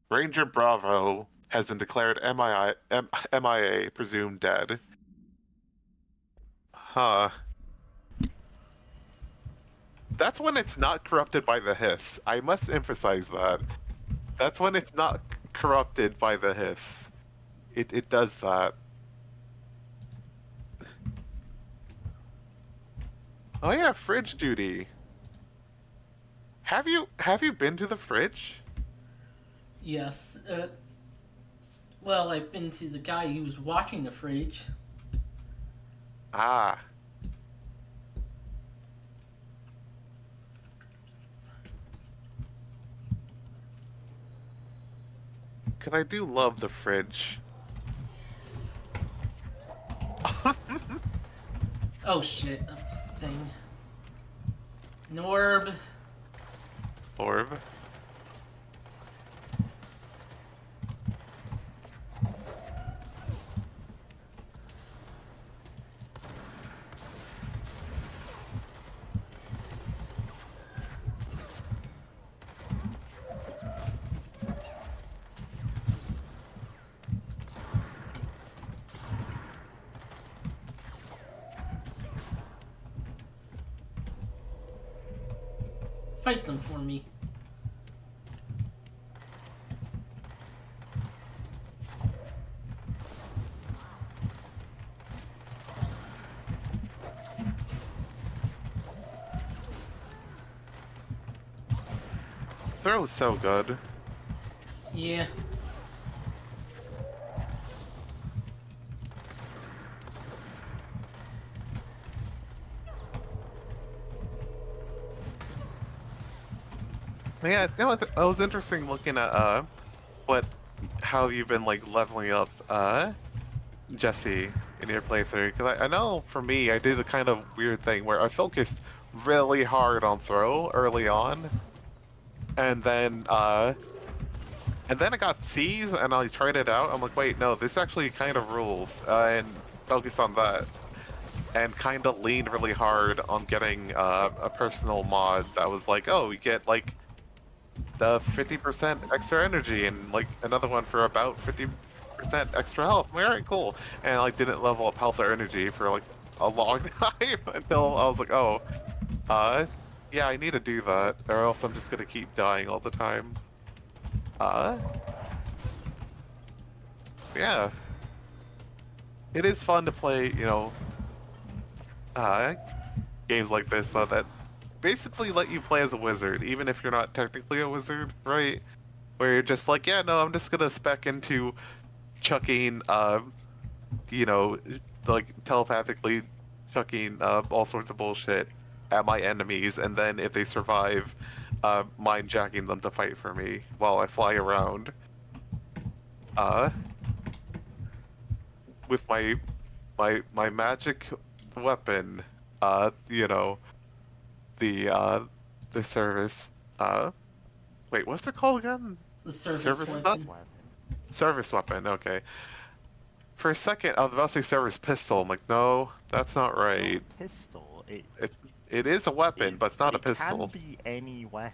[SPEAKER 7] Ranger Bravo has been declared MIA, presumed dead. Huh. That's when it's not corrupted by the hiss. I must emphasize that. That's when it's not corrupted by the hiss. It does that. Oh yeah, fridge duty. Have you been to the fridge?
[SPEAKER 1] Yes. Well, I've been to the guy who's watching the fridge.
[SPEAKER 7] Ah. Cause I do love the fridge.
[SPEAKER 1] Oh shit, a thing. Norb.
[SPEAKER 7] Orb.
[SPEAKER 1] Fight them for me.
[SPEAKER 7] Throw is so good.
[SPEAKER 1] Yeah.
[SPEAKER 7] Yeah, you know, it was interesting looking at how you've been like leveling up Jesse in your playthrough. Because I know for me, I did a kind of weird thing where I focused really hard on throw early on, and then I got C's and I tried it out. I'm like, wait, no, this actually kind of rules, and focused on that. And kind of leaned really hard on getting a personal mod that was like, oh, you get like the 50% extra energy and like another one for about 50% extra health. I'm like, alright, cool. And I like didn't level up health or energy for like a long time until I was like, oh, yeah, I need to do that, or else I'm just gonna keep dying all the time. Yeah. It is fun to play, you know, games like this though that basically let you play as a wizard, even if you're not technically a wizard, right? Where you're just like, yeah, no, I'm just gonna spec into chucking, you know, like telepathically chucking all sorts of bullshit at my enemies, and then if they survive, mind jacking them to fight for me while I fly around. With my magic weapon, you know, the service, wait, what's it called again?
[SPEAKER 1] The service weapon.
[SPEAKER 7] Service weapon, okay. For a second, I was about to say service pistol. I'm like, no, that's not right.
[SPEAKER 2] Pistol.
[SPEAKER 7] It is a weapon, but it's not a pistol.
[SPEAKER 2] It can be any weapon,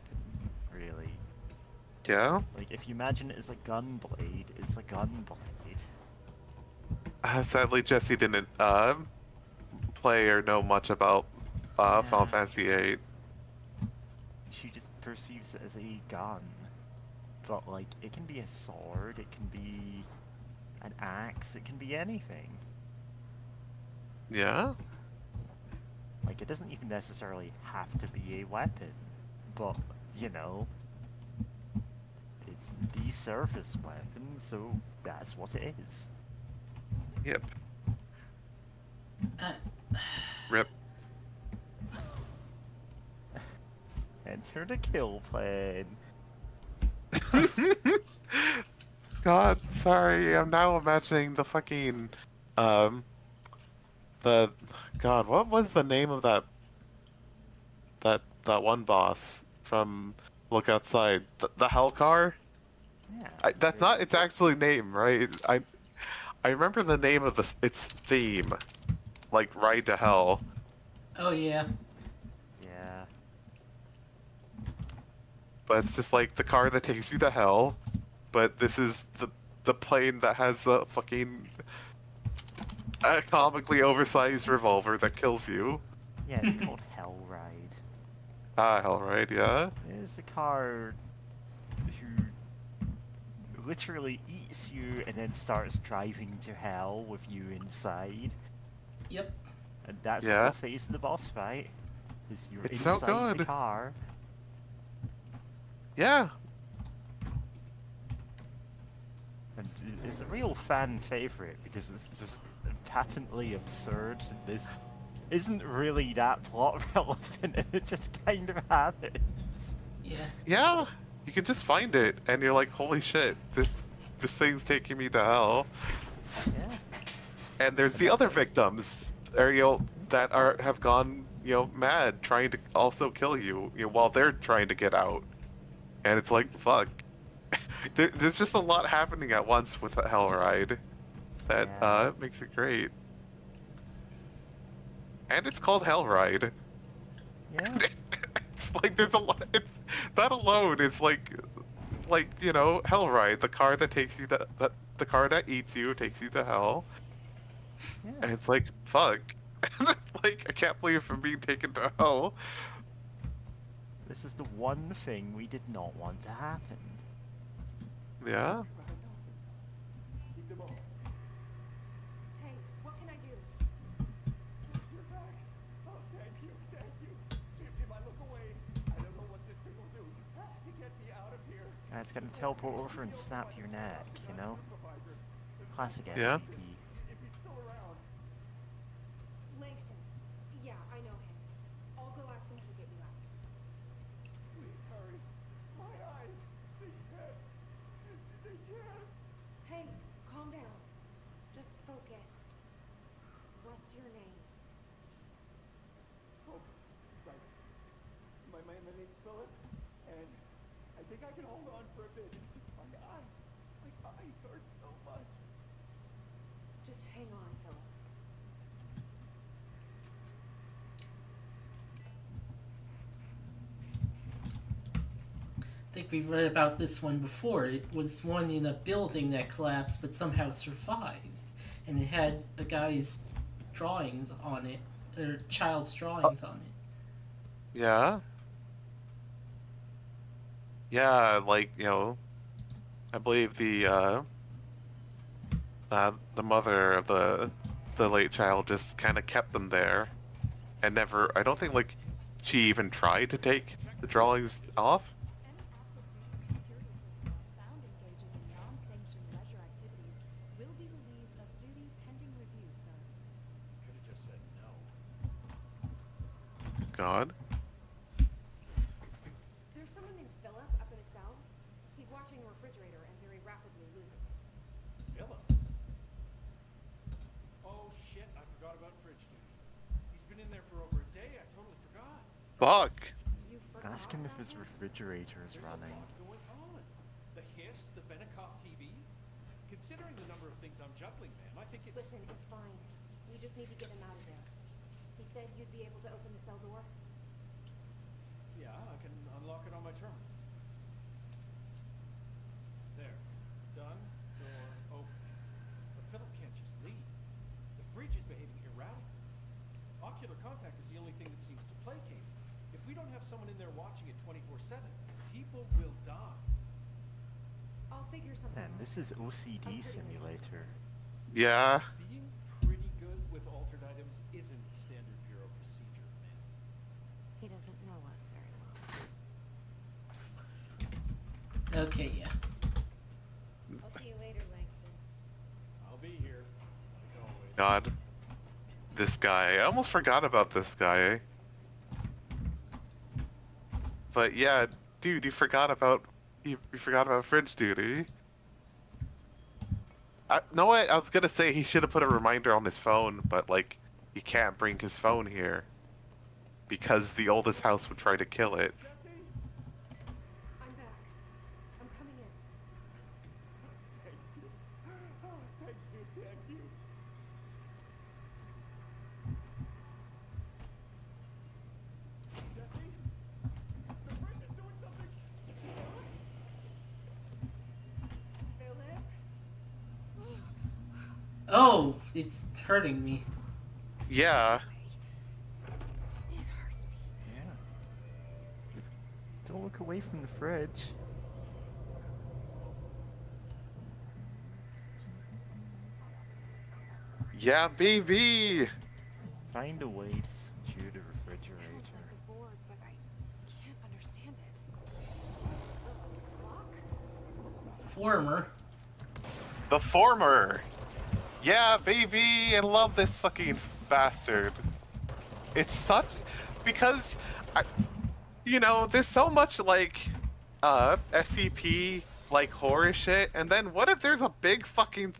[SPEAKER 2] really.
[SPEAKER 7] Yeah?
[SPEAKER 2] Like, if you imagine it as a gun blade, it's a gun blade.
[SPEAKER 7] Sadly, Jesse didn't play or know much about Final Fantasy VIII.
[SPEAKER 2] She just perceives it as a gun. But, like, it can be a sword, it can be an axe, it can be anything.
[SPEAKER 7] Yeah?
[SPEAKER 2] Like, it doesn't even necessarily have to be a weapon. But, you know, it's the surface weapon, so that's what it is.
[SPEAKER 7] Yep. Rip.
[SPEAKER 2] Enter the kill plane.
[SPEAKER 7] God, sorry, I'm now imagining the fucking, God, what was the name of that one boss from Look Outside? The Hellcar?
[SPEAKER 2] Yeah.
[SPEAKER 7] That's not its actual name, right? I remember the name of its theme, like Ride to Hell.
[SPEAKER 1] Oh yeah.
[SPEAKER 2] Yeah.
[SPEAKER 7] But it's just like the car that takes you to hell, but this is the plane that has a fucking comically oversized revolver that kills you.
[SPEAKER 2] Yeah, it's called Hellride.
[SPEAKER 7] Ah, Hellride, yeah.
[SPEAKER 2] It's a car who literally eats you and then starts driving to hell with you inside.
[SPEAKER 1] Yep.
[SPEAKER 2] And that's
[SPEAKER 7] Yeah.
[SPEAKER 2] the face of the boss fight. Is you're
[SPEAKER 7] It's so
[SPEAKER 2] inside the
[SPEAKER 7] good.
[SPEAKER 2] car.
[SPEAKER 7] Yeah.
[SPEAKER 2] And is a real fan favorite because it's just patently absurd. This isn't really that plot relevant, and it just kind of happens.
[SPEAKER 1] Yeah.
[SPEAKER 7] Yeah, you can just find it, and you're like, holy shit, this thing's taking me to hell.
[SPEAKER 2] Yeah.
[SPEAKER 7] And there's the other victims, or, that have gone, mad, trying to also kill you, while they're trying to get out. And it's like, fuck. There's just a lot happening at once with the Hell Ride that makes it great. And it's called Hell Ride.
[SPEAKER 2] Yeah.
[SPEAKER 7] It's like there's a lot. It's that alone is like Hell Ride, the car that takes you the car that eats you, takes you to hell.
[SPEAKER 2] Yeah.
[SPEAKER 7] And it's like, fuck. Like, I can't believe I'm being taken to hell.
[SPEAKER 2] This is the one thing we did not want to happen.
[SPEAKER 7] Yeah.
[SPEAKER 6] Hey, what can I do?
[SPEAKER 4] You're back. Oh, thank you. If I look away, I don't know what this thing will do. You have to get me out of here.
[SPEAKER 2] It's gonna teleport over and snap your neck, you know? Classic SCP.
[SPEAKER 7] Yeah.
[SPEAKER 4] If he's still around.
[SPEAKER 6] Langston. Yeah, I know him. I'll go ask him to get you out.
[SPEAKER 4] Please hurry. My eyes. They can't.
[SPEAKER 6] Hey, calm down. Just focus. What's your name?
[SPEAKER 4] Oh, right. My name's Philip, and I think I can hold on for a bit. It's just my eyes hurt so much.
[SPEAKER 6] Just hang on, Philip.
[SPEAKER 1] I think we've read about this one before. It was one in a building that collapsed but somehow survived. And it had a guy's drawings on it, or child's drawings on it.
[SPEAKER 7] Yeah. Yeah, like, I believe the mother of the late child just kind of kept them there and never, I don't think, like, she even tried to take the drawings off.
[SPEAKER 14] Any active duty security personnel found engaging in non-sanctioned leisure activities will be relieved of duty pending review, sir.
[SPEAKER 5] Could have just said no.
[SPEAKER 7] God.
[SPEAKER 6] There's someone named Philip up in a cell. He's watching a refrigerator and very rapidly losing it.
[SPEAKER 5] Philip? Oh shit, I forgot about fridge duty. He's been in there for over a day, I totally forgot.
[SPEAKER 7] Fuck.
[SPEAKER 6] You forgot
[SPEAKER 2] Ask him if
[SPEAKER 6] about
[SPEAKER 2] his
[SPEAKER 6] him?
[SPEAKER 2] refrigerator is
[SPEAKER 5] There's
[SPEAKER 2] running.
[SPEAKER 5] a lot going on. The hiss, the Benikoff TV. Considering the number of things I'm juggling, man, I think it's...
[SPEAKER 6] Listen, it's fine. We just need to get him out of there. He said you'd be able to open the cell door.
[SPEAKER 5] Yeah, I can unlock it on my terminal. There. Done. Door open. But Philip can't just leave. The fridge is behaving erratically. Ocular contact is the only thing that seems to placate it. If we don't have someone in there watching it 24/7, people will die.
[SPEAKER 6] I'll figure something
[SPEAKER 2] Man,
[SPEAKER 6] out.
[SPEAKER 2] this is OCD simulator.
[SPEAKER 7] Yeah.
[SPEAKER 5] Being pretty good with altered items isn't standard bureau procedure, man.
[SPEAKER 3] He doesn't know us very well.
[SPEAKER 1] Okay, yeah.
[SPEAKER 6] I'll see you later, Langston.
[SPEAKER 5] I'll be here, like always.
[SPEAKER 7] God. This guy. I almost forgot about this guy. But yeah, dude, you forgot about fridge duty. No, I was gonna say he should have put a reminder on his phone, but like, he can't bring his phone here because the oldest house would try to kill it.
[SPEAKER 6] I'm back. I'm coming in.
[SPEAKER 4] Thank you. Oh, thank you. Jesse? The fridge is doing something.
[SPEAKER 6] Philip?
[SPEAKER 1] Oh, it's hurting me.
[SPEAKER 7] Yeah.
[SPEAKER 3] It hurts me.
[SPEAKER 2] Yeah. Don't look away from the fridge.
[SPEAKER 7] Yeah, baby!
[SPEAKER 2] Find a way to secure the
[SPEAKER 3] Sounds
[SPEAKER 2] refrigerator.
[SPEAKER 3] like a board, but I can't understand it. The fuck?
[SPEAKER 1] Former.
[SPEAKER 7] The former. Yeah, baby, I love this fucking bastard. It's such because you know, there's so much like SCP like horror shit, and then what if there's a big fucking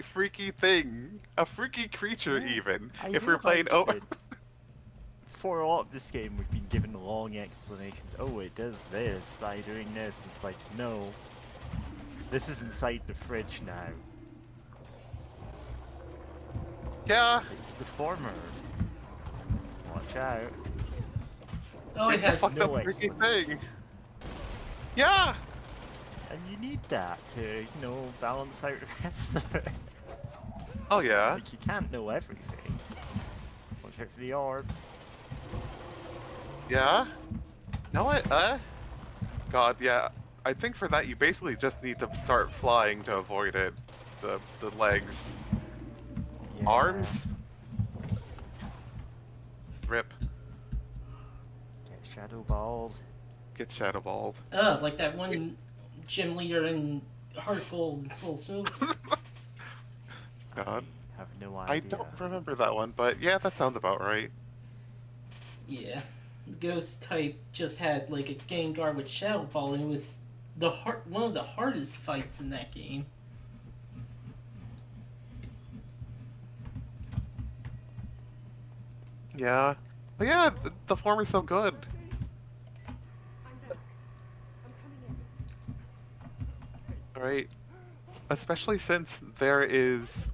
[SPEAKER 7] freaky thing, a freaky creature even?
[SPEAKER 2] I
[SPEAKER 7] If
[SPEAKER 2] do
[SPEAKER 7] we're playing
[SPEAKER 2] like it. For a lot of this game, we've been given long explanations. Oh, it does this by doing this. And it's like, no. This is inside the fridge now.
[SPEAKER 7] Yeah.
[SPEAKER 2] It's the former. Watch out.
[SPEAKER 1] Oh, it
[SPEAKER 7] It's a
[SPEAKER 1] has
[SPEAKER 7] fucked up
[SPEAKER 2] no
[SPEAKER 7] freaky
[SPEAKER 2] explanation.
[SPEAKER 7] thing. Yeah.
[SPEAKER 2] And you need that to, you know, balance out the rest of it.
[SPEAKER 7] Oh yeah.
[SPEAKER 2] Like, you can't know everything. Watch out for the orbs.
[SPEAKER 7] Yeah. Know what? God, yeah. I think for that you basically just need to start flying to avoid it. The legs.
[SPEAKER 2] Yeah.
[SPEAKER 7] Arms. Rip.
[SPEAKER 2] Get shadow balled.
[SPEAKER 7] Get shadow balled.
[SPEAKER 1] Like that one gym leader in Heart Gold and Soul Silver.
[SPEAKER 7] God.
[SPEAKER 2] Have no
[SPEAKER 7] I
[SPEAKER 2] idea.
[SPEAKER 7] don't remember that one, but yeah, that sounds about right.
[SPEAKER 1] Yeah. The ghost type just had like a Gengar with Shadow Ball, and it was one of the hardest fights in that game.
[SPEAKER 7] Yeah. But yeah, the form is so good.
[SPEAKER 6] I'm back. I'm coming in.
[SPEAKER 7] Right? Especially since there is...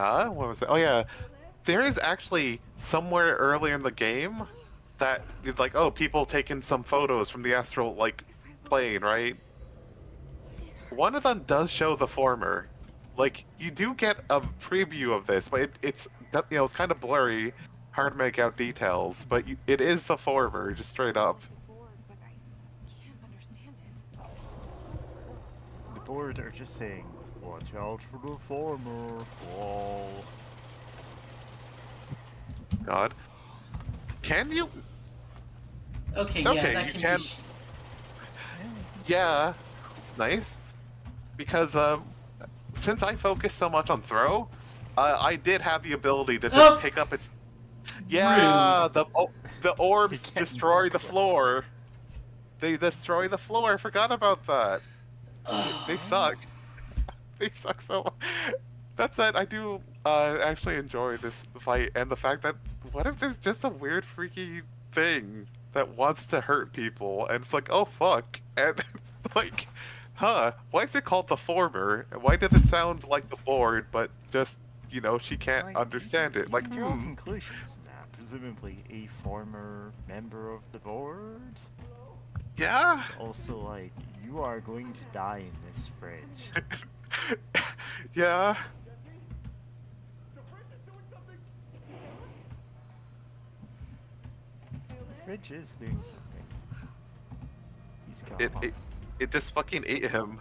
[SPEAKER 7] Oh, what was it? Oh yeah. There is actually somewhere earlier in the game that, like, oh, people taking some photos from the astral, like, plane, right? One of them does show the former. Like, you do get a preview of this, but it's you know, it's kind of blurry, hard to make out details, but it is the former, just straight up.
[SPEAKER 3] Bored, but I can't understand it.
[SPEAKER 2] The board are just saying, watch out for the former. Wall.
[SPEAKER 7] God. Can you?
[SPEAKER 1] Okay, yeah,
[SPEAKER 7] Okay,
[SPEAKER 1] that
[SPEAKER 7] you
[SPEAKER 1] can
[SPEAKER 7] can-
[SPEAKER 1] be.
[SPEAKER 7] Yeah. Nice. Because, since I focus so much on throw, I did have the ability to just
[SPEAKER 1] Oh!
[SPEAKER 7] pick up its... Yeah, the orbs
[SPEAKER 2] You can't
[SPEAKER 7] destroy
[SPEAKER 2] move
[SPEAKER 7] the
[SPEAKER 2] it.
[SPEAKER 7] floor. They destroy the floor, I forgot about that. They suck. They suck so much. That said, I do actually enjoy this fight, and the fact that, what if there's just a weird freaky thing that wants to hurt people, and it's like, oh fuck, and like, huh, why is it called the former? Why did it sound like the board, but just, you know, she can't
[SPEAKER 2] Like,
[SPEAKER 7] understand it? Like,
[SPEAKER 2] draw conclusions from that. Presumably a former member of the board.
[SPEAKER 7] yeah?
[SPEAKER 2] Also, like, you are going to die in this fridge.
[SPEAKER 7] Yeah?
[SPEAKER 2] The fridge is doing something. He's gone.
[SPEAKER 7] It just fucking ate him.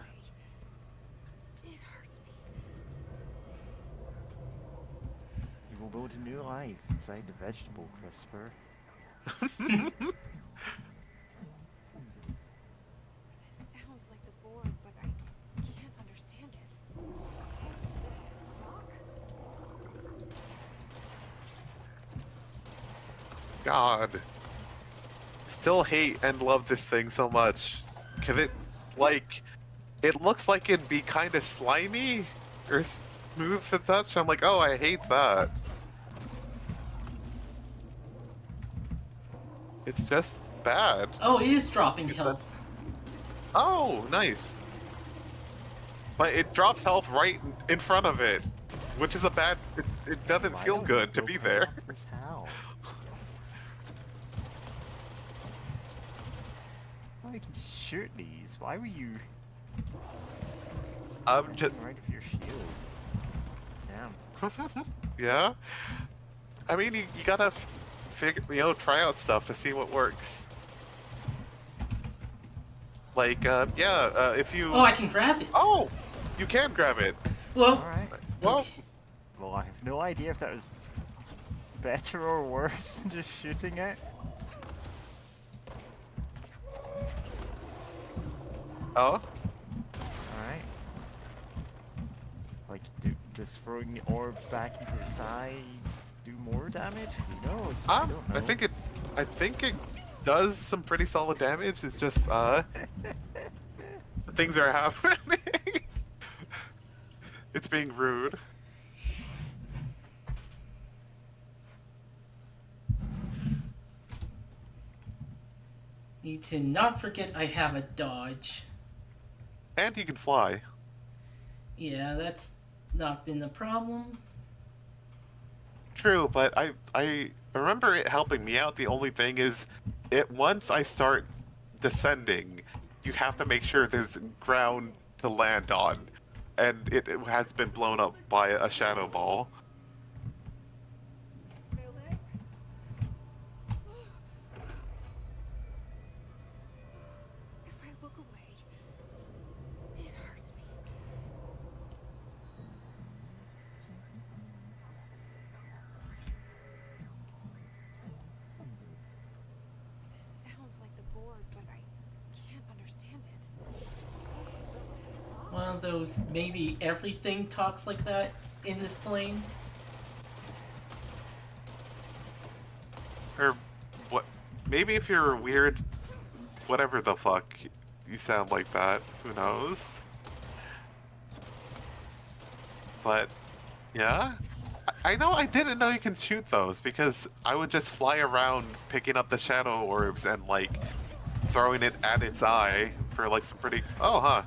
[SPEAKER 3] It hurts me.
[SPEAKER 2] You will build a new life inside the vegetable crisper.
[SPEAKER 3] This sounds like the board, but I can't understand it.
[SPEAKER 7] God. Still hate and love this thing so much. Cause it, like, it looks like it'd be kind of slimy or smooth to touch. I'm like, oh, I hate that. It's just bad.
[SPEAKER 1] Oh, it is dropping
[SPEAKER 7] It's a-
[SPEAKER 1] health.
[SPEAKER 7] Oh, nice. But it drops health right in front of it, which is a bad. It doesn't
[SPEAKER 2] Why
[SPEAKER 7] feel
[SPEAKER 2] don't
[SPEAKER 7] good
[SPEAKER 2] you
[SPEAKER 7] to
[SPEAKER 2] go
[SPEAKER 7] be
[SPEAKER 2] for
[SPEAKER 7] there.
[SPEAKER 2] This health? Oh, you can shoot these. Why were you
[SPEAKER 7] Just,
[SPEAKER 2] right of your shields? Damn.
[SPEAKER 7] yeah. I mean, you gotta figure, you know, try out stuff to see what works. Like, if you.
[SPEAKER 1] Oh, I can grab it.
[SPEAKER 7] Oh, you can grab it.
[SPEAKER 1] Well,
[SPEAKER 2] Alright.
[SPEAKER 7] Well,
[SPEAKER 2] Well, I have no idea if that was better or worse than just shooting it.
[SPEAKER 7] oh,
[SPEAKER 2] Like, does throwing the orb back into its eye do more damage? Who knows? I don't know.
[SPEAKER 7] I think it does some pretty solid damage. It's just things are happening. It's being rude.
[SPEAKER 1] Need to not forget I have a dodge.
[SPEAKER 7] And you can fly.
[SPEAKER 1] Yeah, that's not been a problem.
[SPEAKER 7] True, but I remember it helping me out. The only thing is, once I start descending, you have to make sure there's ground to land on, and it has been blown up by a shadow ball.
[SPEAKER 6] Philip? If I look away, it hurts me. This sounds like the board, but I can't understand it.
[SPEAKER 1] One of those maybe everything talks like that in this plane.
[SPEAKER 7] Or what? Maybe if you're weird, whatever the fuck, you sound like that. Who knows? But yeah, I know. I didn't know you can shoot those because I would just fly around picking up the shadow orbs and like throwing it at its eye for like some pretty. Oh, huh.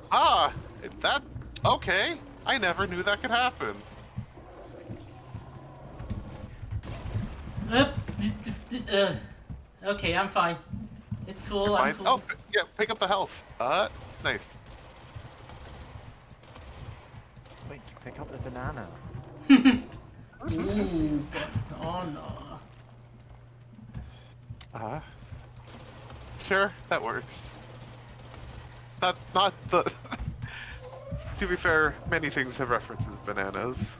[SPEAKER 7] Ah, that okay. I never knew that could happen.
[SPEAKER 1] Okay, I'm fine. It's cool.
[SPEAKER 7] You're
[SPEAKER 1] I'm
[SPEAKER 7] fine?
[SPEAKER 1] cool.
[SPEAKER 7] Oh, yeah. Pick up the health. Nice.
[SPEAKER 2] Wait, pick up the banana.
[SPEAKER 1] Ooh, banana.
[SPEAKER 7] Sure, that works. Not the. To be fair, many things have references bananas.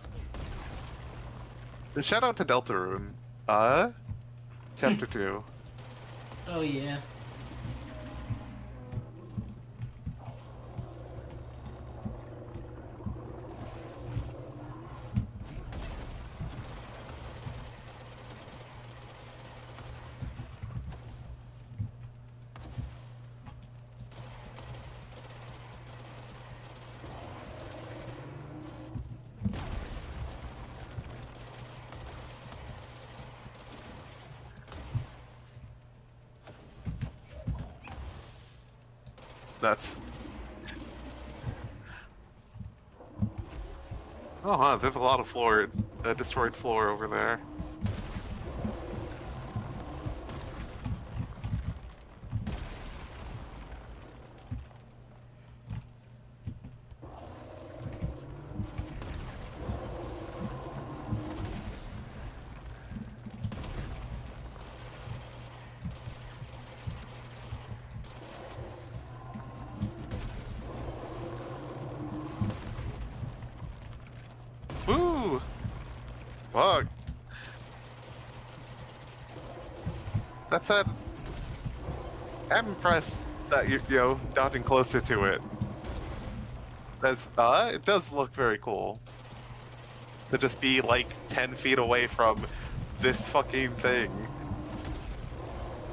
[SPEAKER 7] The shout out to Deltarune. Chapter 2.
[SPEAKER 1] Oh yeah.
[SPEAKER 7] That's. Oh, huh. There's a lot of floor, destroyed floor over there. Woo! Fuck. That said, I'm impressed that you know, dodging closer to it. That's, it does look very cool. To just be like 10 feet away from this fucking thing.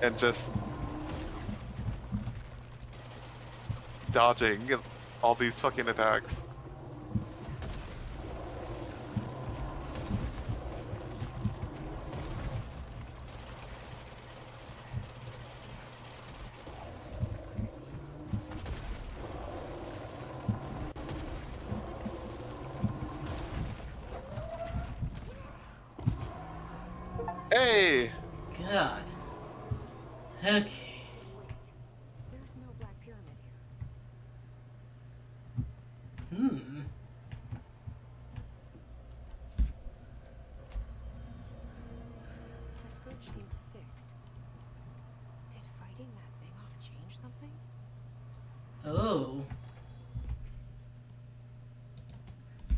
[SPEAKER 7] And just dodging all these fucking attacks. Hey!
[SPEAKER 1] God. Okay.
[SPEAKER 3] There's no Black Pyramid here.
[SPEAKER 1] Hmm.
[SPEAKER 3] The fridge seems fixed. Did fighting that thing off change something?
[SPEAKER 1] Oh.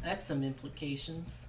[SPEAKER 1] That's some implications.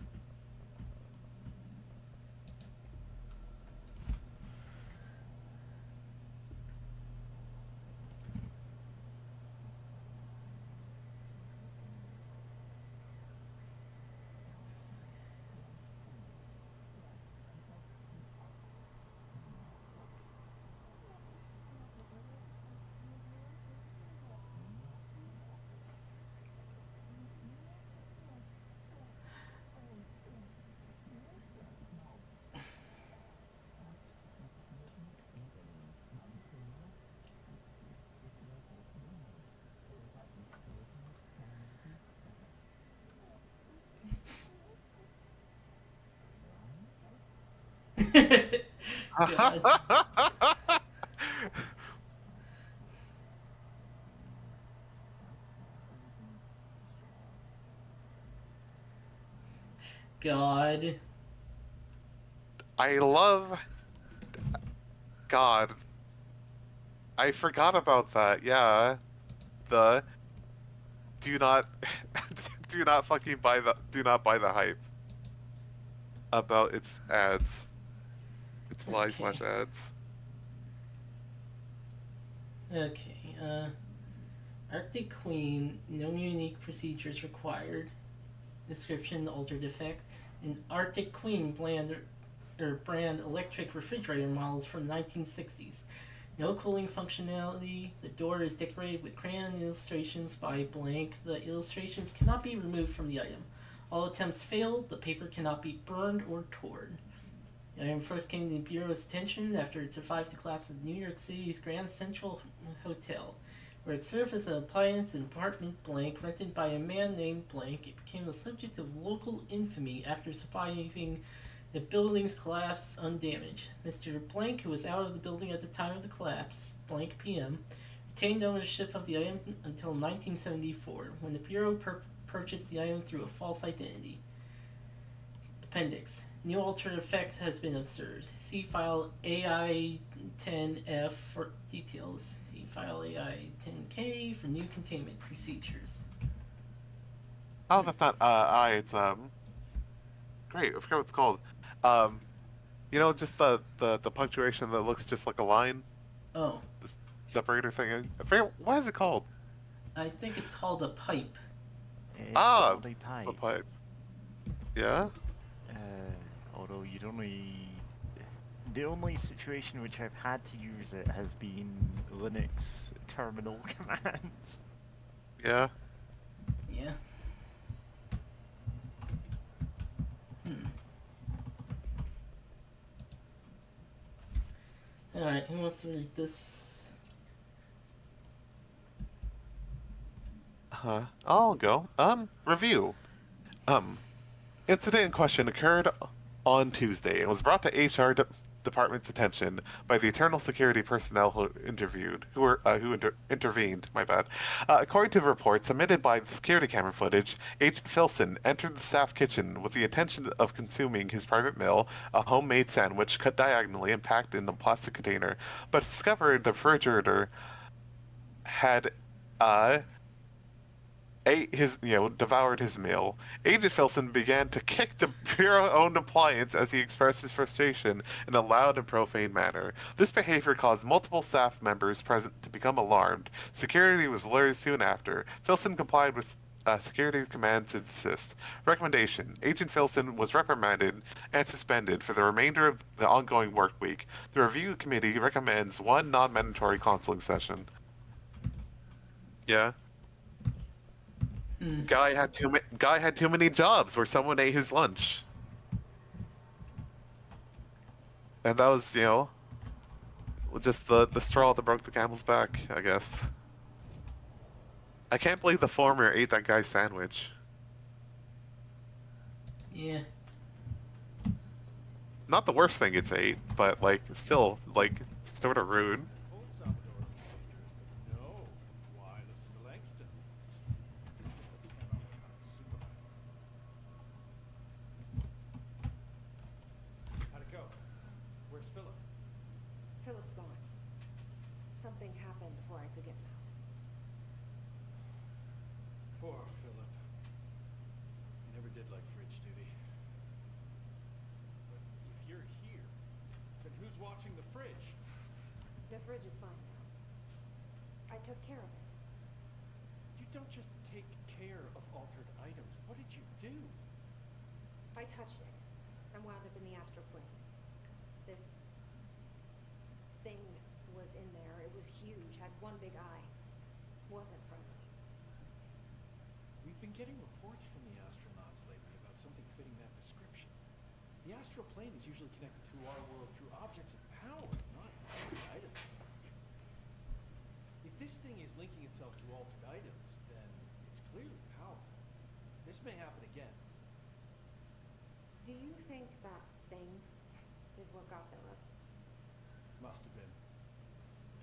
[SPEAKER 1] God. God.
[SPEAKER 7] I love. God. I forgot about that. Yeah. The. Do not. Do not fucking buy the. Do not buy the hype. About its ads. Its lie slash ads.
[SPEAKER 1] Okay, Arctic Queen, no unique procedures required. Description, altered effect. An Arctic Queen brand electric refrigerator models from the 1960s. No cooling functionality. The door is decorated with crayon illustrations by blank. The illustrations cannot be removed from the item. All attempts failed. The paper cannot be burned or torn. The item first came to the Bureau's attention after it survived the collapse of New York City's Grand Central Hotel, where it served as an appliance in apartment blank rented by a man named blank. It became the subject of local infamy after surviving the building's collapse undamaged. Mr. Blank, who was out of the building at the time of the collapse, blank PM, retained ownership of the item until 1974, when the Bureau purchased the item through a false identity. Appendix. New altered effect has been observed. See file AI10F for details. See file AI10K for new containment procedures.
[SPEAKER 7] Oh, that's not it's great. I forgot what it's called. You know, just the punctuation that looks just like a line.
[SPEAKER 1] Oh.
[SPEAKER 7] The separator thing. I forget, what is it called?
[SPEAKER 1] I think it's called a pipe.
[SPEAKER 7] Ah,
[SPEAKER 2] pipe.
[SPEAKER 7] a pipe. Yeah.
[SPEAKER 2] Although the only situation in which I've had to use it has been Linux terminal commands.
[SPEAKER 7] Yeah.
[SPEAKER 1] Yeah. Alright, who wants to read this?
[SPEAKER 7] I'll go. Review. Incident in question occurred on Tuesday and was brought to HR department's attention by the Eternal Security personnel who intervened. My bad. According to the report submitted by the security camera footage, Agent Filson entered the staff kitchen with the intention of consuming his private meal, a homemade sandwich cut diagonally and packed in a plastic container, but discovered the refrigerator had devoured his meal. Agent Filson began to kick the Bureau-owned appliance as he expressed his frustration in a loud and profane manner. This behavior caused multiple staff members present to become alarmed. Security was alerted soon after. Filson complied with security commands to desist. Recommendation: Agent Filson was reprimanded and suspended for the remainder of the ongoing work week. The review committee recommends one non-mandatory counseling session. Yeah. Guy had too many jobs where someone ate his lunch, and that was, just the straw that broke the camel's back, I guess. I can't believe the former ate that guy's sandwich.
[SPEAKER 1] Yeah.
[SPEAKER 7] Not the worst thing it's ate, but still sort of rude.
[SPEAKER 3] Philip's gone. Something happened before I could get him out.
[SPEAKER 5] Poor Philip. He never did like fridge duty. But if you're here, then who's watching the fridge?
[SPEAKER 3] The fridge is fine now. I took care of it.
[SPEAKER 5] You don't just take care of altered items. What did you do?
[SPEAKER 3] I touched it and wound up in the astral plane. This thing was in there. It was huge, had one big eye. Wasn't friendly.
[SPEAKER 5] We've been getting reports from the astronauts lately about something fitting that description. The astral plane is usually connected to our world through objects of power, not altered items. If this thing is linking itself to altered items, then it's clearly powerful. This may happen again.
[SPEAKER 3] Do you think that thing is
[SPEAKER 6] what got them up.
[SPEAKER 5] Must have been.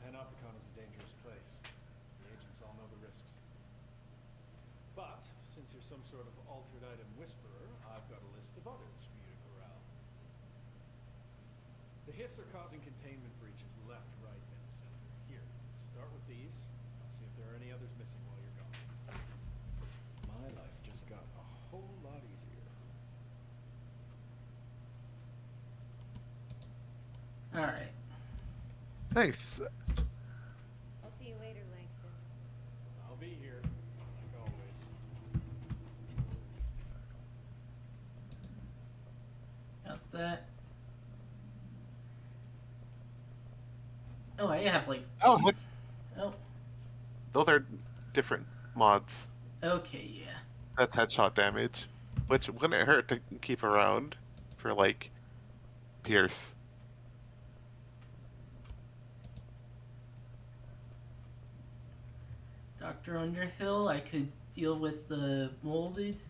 [SPEAKER 5] Panopticon is a dangerous place. The agents all know the risks. But, since you're some sort of altered item whisperer, I've got a list of others for you to corral. The Hiss are causing containment breaches left, right, and center. Here, start with these. I'll see if there are any others missing while you're gone. My life just got a whole lot easier.
[SPEAKER 1] Alright.
[SPEAKER 7] Nice.
[SPEAKER 3] I'll see you later, Langston.
[SPEAKER 5] I'll be here, like always.
[SPEAKER 1] Got that. Oh, I have like.
[SPEAKER 7] Oh, look.
[SPEAKER 1] Oh,
[SPEAKER 7] Those are different mods.
[SPEAKER 1] okay, yeah.
[SPEAKER 7] That's headshot damage, which wouldn't hurt to keep around for like Pierce.
[SPEAKER 1] Dr. Underhill, I could deal with the molded.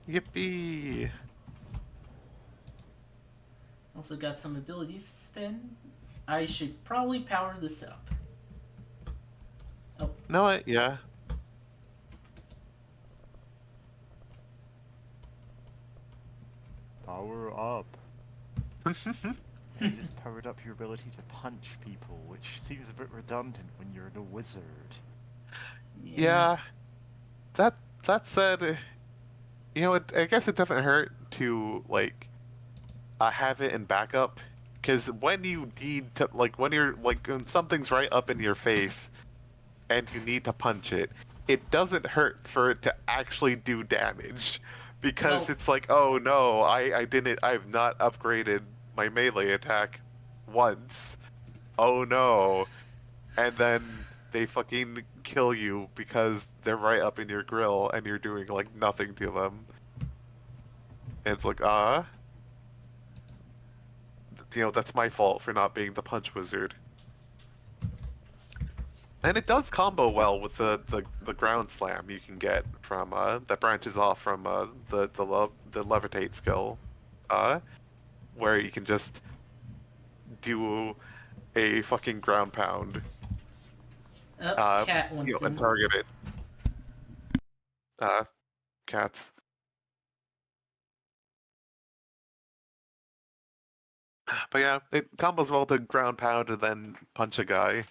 [SPEAKER 7] Yippee!
[SPEAKER 1] Also got some abilities to spend. I should probably power this up. Oh,
[SPEAKER 7] No, yeah.
[SPEAKER 2] Power up. You just powered up your ability to punch people, which seems a bit redundant when you're a wizard.
[SPEAKER 7] Yeah. That said, you know, I guess it doesn't hurt to like have it in backup, because when you need to, like, when you're like when something's right up in your face, and you need to punch it, it doesn't hurt for it to actually do damage, because
[SPEAKER 1] Well-
[SPEAKER 7] it's like, oh no, I've not upgraded my melee attack once. Oh no. And then they fucking kill you because they're right up in your grill and you're doing like nothing to them. And it's like, you know, that's my fault for not being the punch wizard. And it does combo well with the ground slam you can get from that branches off from the levitate skill, where you can just do a fucking ground pound,
[SPEAKER 1] Cat wants
[SPEAKER 7] you know, and
[SPEAKER 1] in.
[SPEAKER 7] target it. Cats. But yeah, it combos well to ground pound and then punch a guy.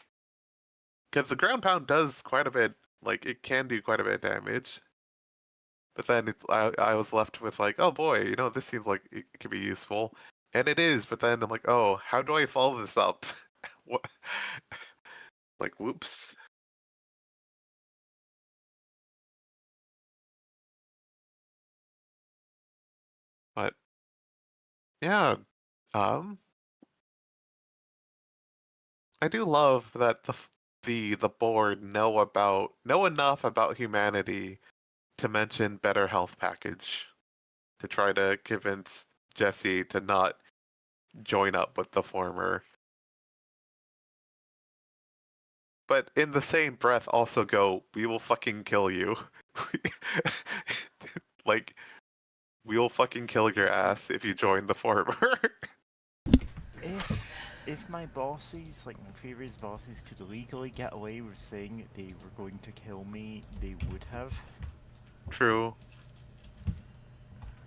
[SPEAKER 7] Because the ground pound does quite a bit, like, it can do quite a bit of damage. But then I was left with like, oh boy, you know, this seems like it could be useful. And it is, but then I'm like, oh, how do I follow this up? What? Like, whoops. But yeah, I do love that the board know enough about humanity to mention better health package, to try to convince Jesse to not join up with the former. But in the same breath also go, we will fucking kill you. Like, we will fucking kill your ass if you join the former.
[SPEAKER 2] If my bosses, like my previous bosses, could legally get away with saying they were going to kill me, they would have.
[SPEAKER 7] True.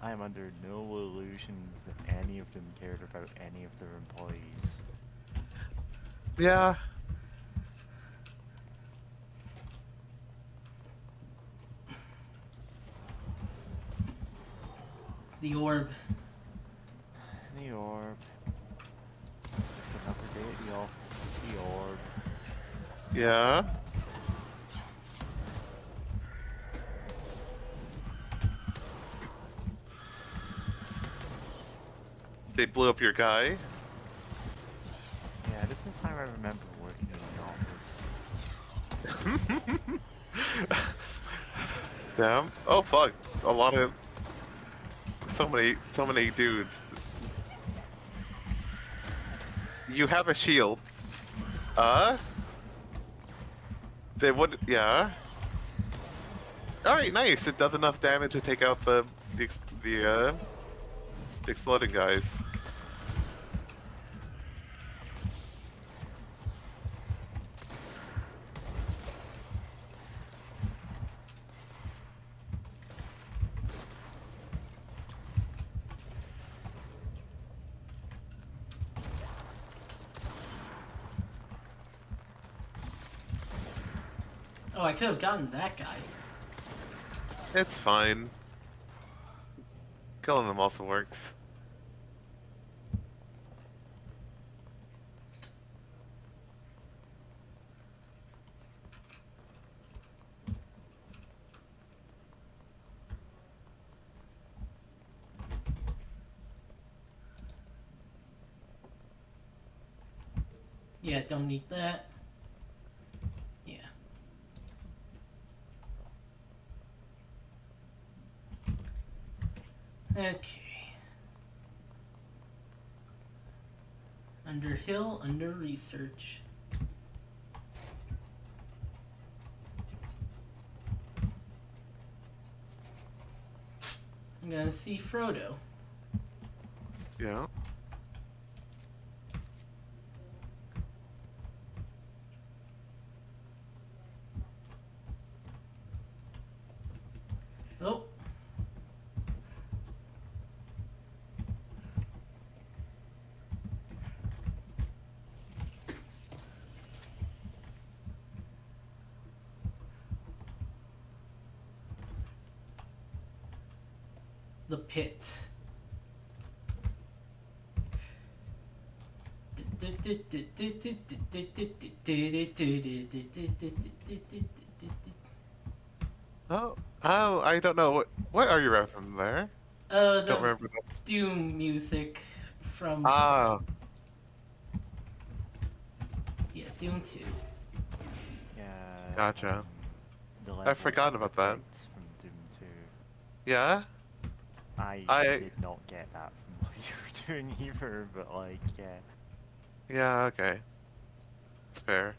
[SPEAKER 2] I am under no illusions that any of them cared about any of their employees.
[SPEAKER 7] Yeah.
[SPEAKER 1] The orb.
[SPEAKER 2] The orb. Just another day at the office with the orb.
[SPEAKER 7] Yeah. They blew up your guy.
[SPEAKER 2] Yeah, this is how I remember working in the office.
[SPEAKER 7] Damn. Oh fuck. A lot of so many dudes. You have a shield. They would, yeah. All right, nice. It does enough damage to take out the exploding guys.
[SPEAKER 1] Oh, I could have gotten that guy.
[SPEAKER 7] It's fine. Killing them also works.
[SPEAKER 1] Yeah, don't need that. Yeah. Okay. Under Hill, under Research. I'm gonna see Frodo.
[SPEAKER 7] Yeah.
[SPEAKER 1] Oh. The pit.
[SPEAKER 7] Oh, I don't know. What are you referencing there?
[SPEAKER 1] The
[SPEAKER 7] Don't remember that.
[SPEAKER 1] Doom music from
[SPEAKER 7] Ah,
[SPEAKER 1] yeah, Doom 2.
[SPEAKER 2] Yeah.
[SPEAKER 7] gotcha.
[SPEAKER 2] The
[SPEAKER 7] I
[SPEAKER 2] level
[SPEAKER 7] forgot about that.
[SPEAKER 2] effects from Doom 2.
[SPEAKER 7] Yeah?
[SPEAKER 2] I
[SPEAKER 7] I-
[SPEAKER 2] did not get that from what you were doing either, but like, yeah.
[SPEAKER 7] Yeah, okay. It's fair.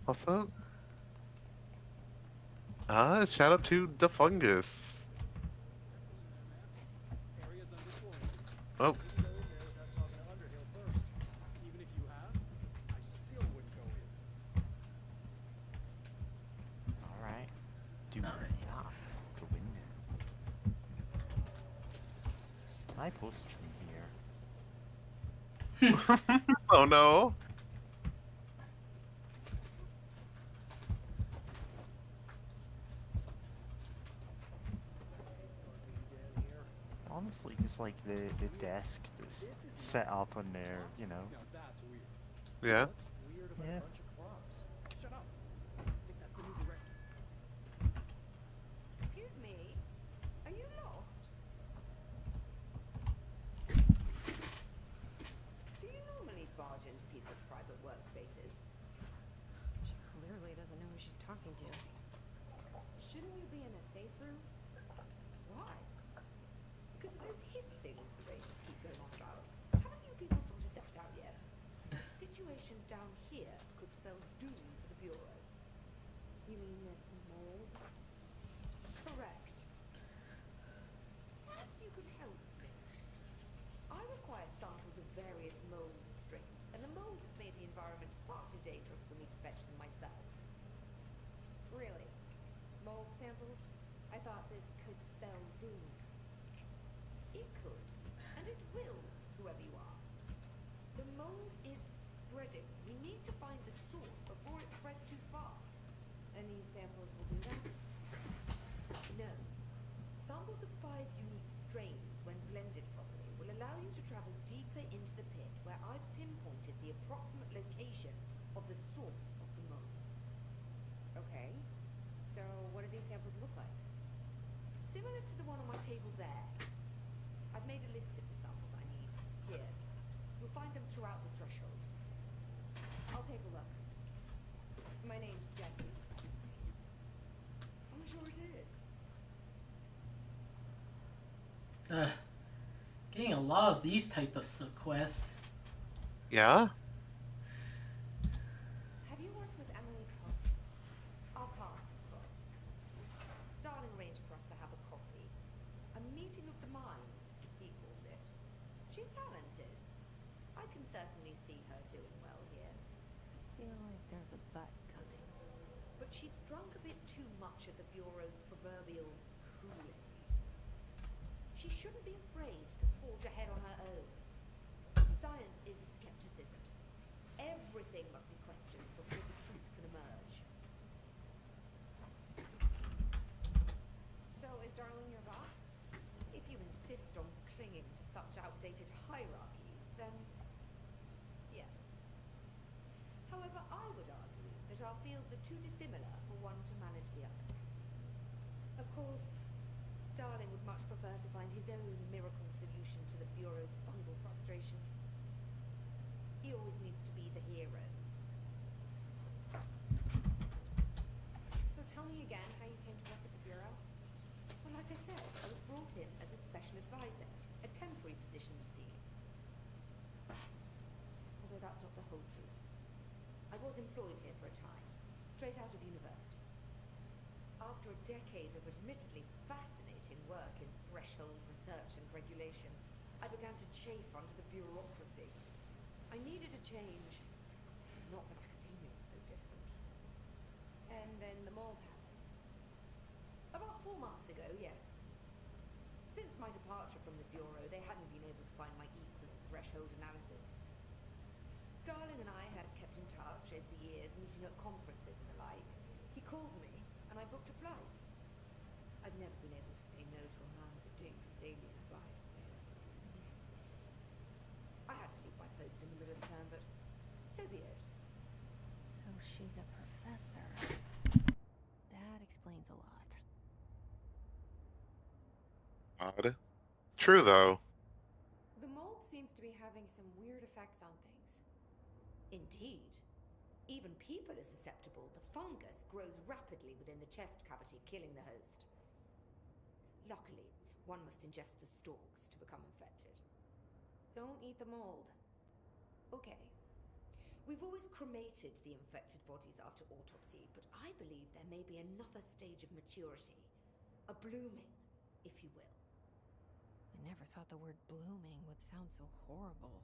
[SPEAKER 7] Also, shout out to the fungus.
[SPEAKER 5] Areas underfloor.
[SPEAKER 7] Oh,
[SPEAKER 5] Maybe go in there without talking to Underhill first. Even if you have, I still wouldn't go in.
[SPEAKER 2] Alright. Do
[SPEAKER 1] Alright.
[SPEAKER 2] that to win it. Can I post from here?
[SPEAKER 7] oh no.
[SPEAKER 2] Honestly, just like the desk that's set up on there, you know.
[SPEAKER 5] Now that's weird.
[SPEAKER 7] Yeah.
[SPEAKER 5] What's weird about
[SPEAKER 2] Yeah.
[SPEAKER 5] a bunch of clocks? Shut up. I think that's the new director.
[SPEAKER 3] Excuse me, are you lost? Do you normally barge into people's private workspaces?
[SPEAKER 10] She clearly doesn't know who she's talking to.
[SPEAKER 6] Shouldn't you be in a safe room?
[SPEAKER 3] Why? Because of those his things the Rangers keep going on about. Haven't you people sorted that out yet? The situation down here could spell doom for the Bureau.
[SPEAKER 6] You mean this mold?
[SPEAKER 3] Correct. Perhaps you could help me. I require samples of various mold strains, and the mold has made the environment far too dangerous for me to fetch them myself.
[SPEAKER 6] Really? Mold samples? I thought this could spell doom.
[SPEAKER 3] It could, and it will, whoever you are. The mold is spreading. We need to find the source before it spreads too far.
[SPEAKER 6] And these samples will do that?
[SPEAKER 3] No. Samples of 5 unique strains, when blended properly, will allow you to travel deeper into the pit where I've pinpointed the approximate location of the source of the mold.
[SPEAKER 6] Okay. So what do these samples look like?
[SPEAKER 3] Similar to the one on my table there. I've made a list of the samples I need. Here. You'll find them throughout the threshold.
[SPEAKER 6] I'll take a look. My name's Jessie.
[SPEAKER 3] I'm sure it is.
[SPEAKER 1] Getting a lot of these type of quests.
[SPEAKER 7] Yeah?
[SPEAKER 6] Have you worked with Emily Cook?
[SPEAKER 3] Our paths have crossed.
[SPEAKER 15] doing well here.
[SPEAKER 3] Feel like there's a but coming.
[SPEAKER 15] But she's drunk a bit too much of the Bureau's proverbial Kool-Aid. She shouldn't be afraid to forge ahead on her own. Science is skepticism. Everything must be questioned before the truth can emerge.
[SPEAKER 3] So, is Darling your boss?
[SPEAKER 15] If you insist on clinging to such outdated hierarchies, then yes. However, I would argue that our fields are too dissimilar for one to manage the other. Of course, Darling would much prefer to find his own miracle solution to the Bureau's fungal frustrations. He always needs to be the hero.
[SPEAKER 3] So tell me again how you came to work at the Bureau?
[SPEAKER 15] Well, like I said, I was brought in as a special advisor, a temporary position, you see. Although that's not the whole truth. I was employed here for a time, straight out of university. After a decade of admittedly fascinating work in threshold research and regulation, I began to chafe under the bureaucracy. I needed a change. Not that academia was so different.
[SPEAKER 3] And then the mold happened.
[SPEAKER 15] About 4 months ago, yes. Since my departure from the Bureau, they hadn't been able to find my equal in threshold analysis. Darling and I had kept in touch over the years, meeting at conferences and the like. He called me, and I booked a flight. I've never been able to say no to a man with a dangerous alien advice. I had to leave my post in the middle of term, but so be it.
[SPEAKER 3] So she's a professor. That explains a lot.
[SPEAKER 7] Odd. True, though.
[SPEAKER 3] The mold seems to be having some weird effects on things.
[SPEAKER 15] Indeed. Even people are susceptible. The fungus grows rapidly within the chest cavity, killing the host. Luckily, one must ingest the stalks to become infected.
[SPEAKER 3] Don't eat the mold. Okay.
[SPEAKER 15] We've always cremated the infected bodies after autopsy, but I believe there may be another stage of maturity. A blooming, if you will.
[SPEAKER 3] I never thought the word blooming would sound so horrible.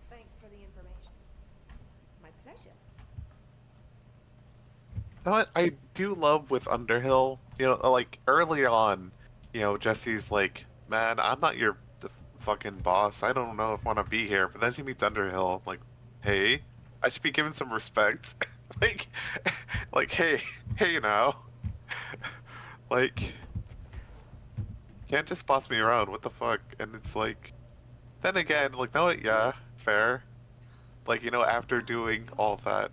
[SPEAKER 3] Thanks for the information.
[SPEAKER 15] My pleasure.
[SPEAKER 7] You know what I do love with Underhill? You know, like early on, you know, Jesse's like, "Man, I'm not your fucking boss. I don't know if I want to be here." But then she meets Underhill, like, "Hey, I should be given some respect." like, hey now, like, can't just boss me around. What the fuck? And it's like, then again, like, no, yeah, fair. Like, you know, after doing all that.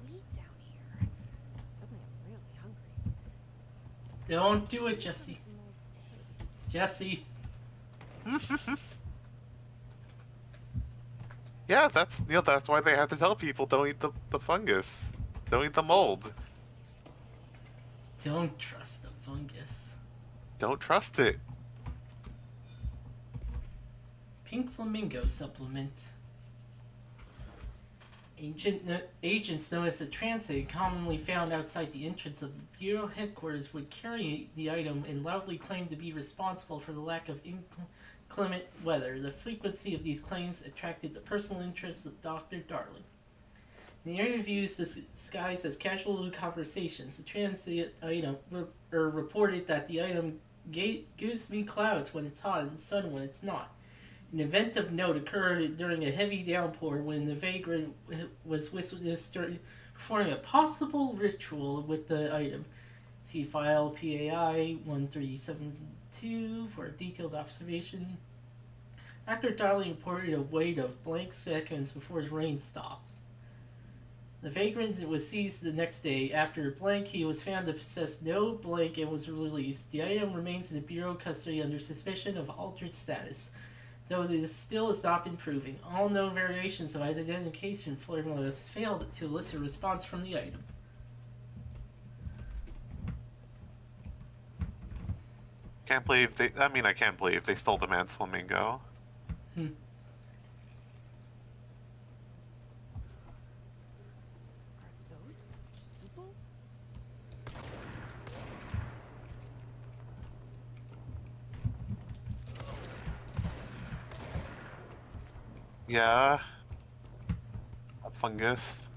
[SPEAKER 3] Suddenly I'm really hungry.
[SPEAKER 1] Don't do it, Jesse. Jesse.
[SPEAKER 7] Yeah, that's, you know, that's why they have to tell people don't eat the fungus, don't eat the mold,
[SPEAKER 1] Don't trust the fungus.
[SPEAKER 7] don't trust it.
[SPEAKER 1] Pink Flamingo supplement. Agents noticed a transit commonly found outside the entrance of Bureau headquarters would carry the item and loudly claim to be responsible for the lack of inclement weather. The frequency of these claims attracted the personal interest of Dr. Darling. In the interviews disguised as casual conversations, the transit item reported that the item gives me clouds when it's hot and sun when it's not. An event of note occurred during a heavy downpour when the vagrant was witnessed performing a possible ritual with the item. See file PAI 1372 for a detailed observation. Dr. Darling reported a wait of blank seconds before the rain stopped. The vagrant was seized the next day. After blank, he was found to possess no blank and was released. The item remains in the Bureau custody under suspicion of altered status, though this still has not been proven. All known variations of identification formulas failed to elicit a response from the item.
[SPEAKER 7] Can't believe they. I mean, I can't believe they stole the man's flamingo.
[SPEAKER 3] Are those people?
[SPEAKER 7] Yeah. A fungus.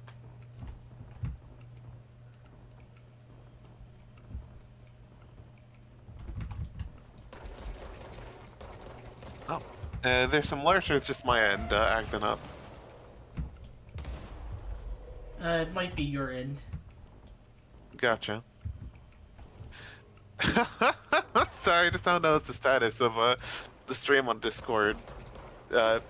[SPEAKER 7] Oh. There's some larger, it's just my end acting up.
[SPEAKER 1] It might be your end.
[SPEAKER 7] Gotcha. Sorry, I just don't know the status of the stream on Discord. Our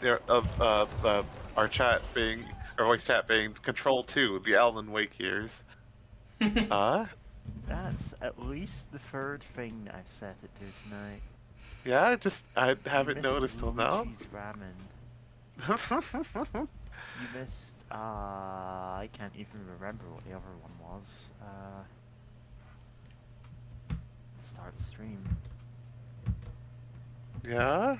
[SPEAKER 7] chat being, our voice chat being Control 2, the Alan Wake years.
[SPEAKER 2] That's at least the third thing I've set it to tonight.
[SPEAKER 7] Yeah, I
[SPEAKER 2] You
[SPEAKER 7] haven't
[SPEAKER 2] missed
[SPEAKER 7] noticed till now.
[SPEAKER 2] Luigi's Ramen. You missed, I can't even remember what the other one was. Start stream.
[SPEAKER 7] Yeah?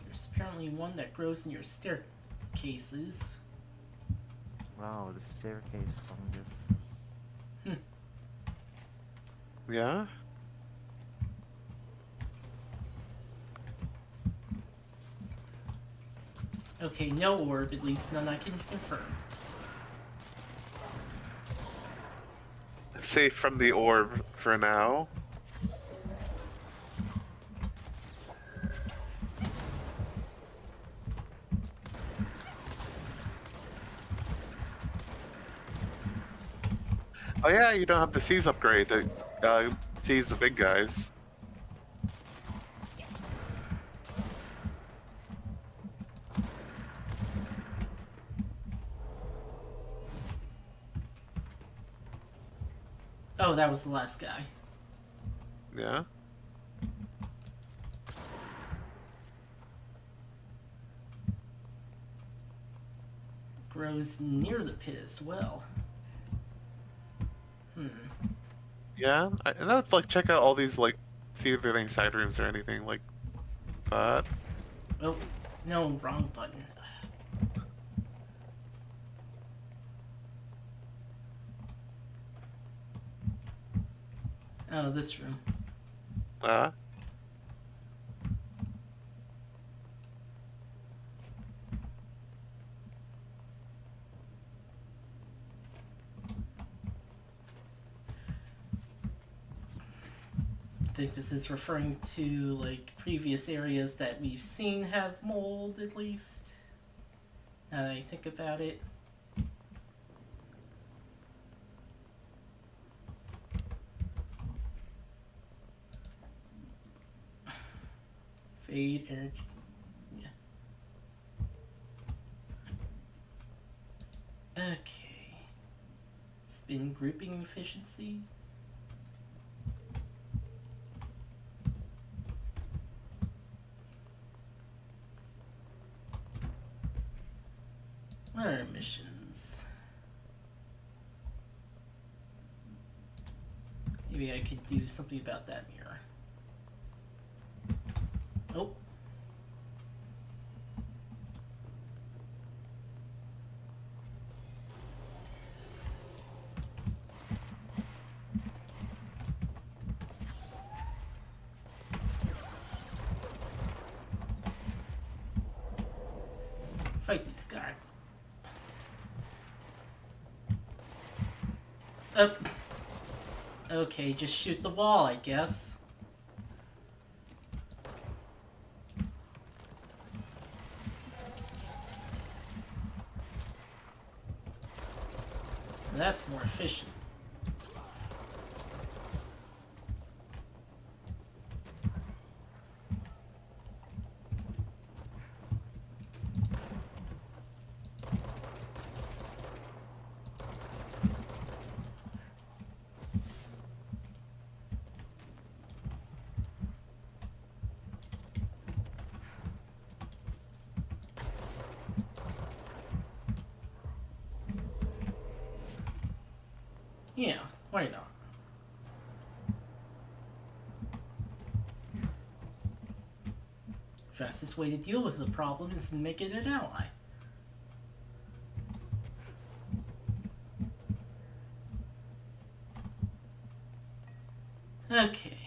[SPEAKER 1] There's apparently one that grows in your staircases.
[SPEAKER 2] Wow, the staircase fungus.
[SPEAKER 7] Yeah?
[SPEAKER 1] Okay, no orb, at least none I can confirm.
[SPEAKER 7] Safe from the orb for now. Oh yeah, you don't have the Seize upgrade to seize the big guys.
[SPEAKER 1] Oh, that was the last guy.
[SPEAKER 7] Yeah?
[SPEAKER 1] Grows near the pit as well.
[SPEAKER 7] Yeah? I know, like, check out all these, like, see if there are any side rooms or anything like that.
[SPEAKER 1] Oh, no, wrong button. Oh, this room. I think this is referring to, like, previous areas that we've seen have mold, at least. Now that I think about it. Fade energy. Yeah. Okay. Spin grouping efficiency. What are missions? Maybe I could do something about that mirror. Oh. Fight these guys. Okay, just shoot the wall, I guess. That's more efficient. Yeah, why not? Fastest way to deal with the problem is to make it an ally. Okay.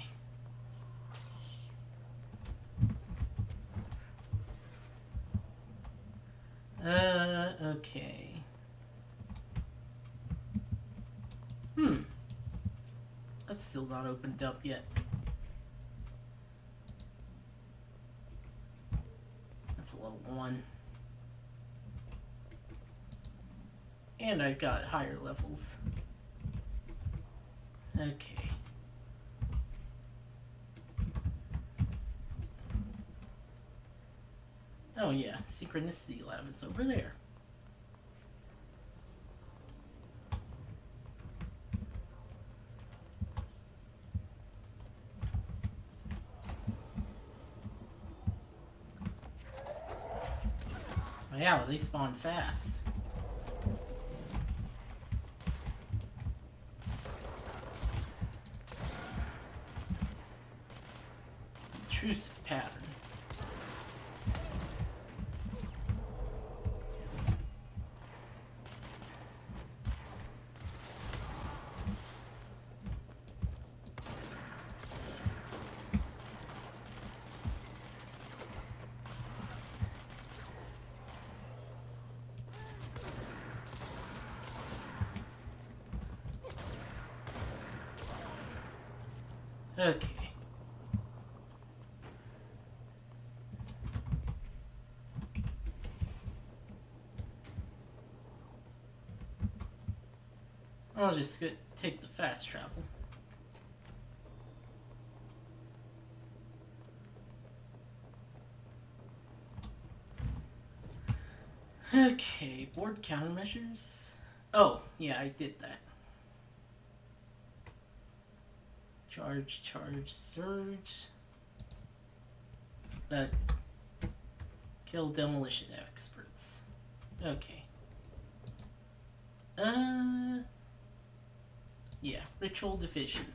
[SPEAKER 1] Okay. That's still not opened up yet. That's a level 1. And I've got higher levels. Okay. Oh yeah, Synchronicity Lab is over there. Wow, they spawn fast. Intrusive pattern. Okay. I'll just take the fast travel. Okay, board countermeasures. Oh, yeah, I did that. Charge, surge. Kill demolition experts. Okay. Yeah, ritual division.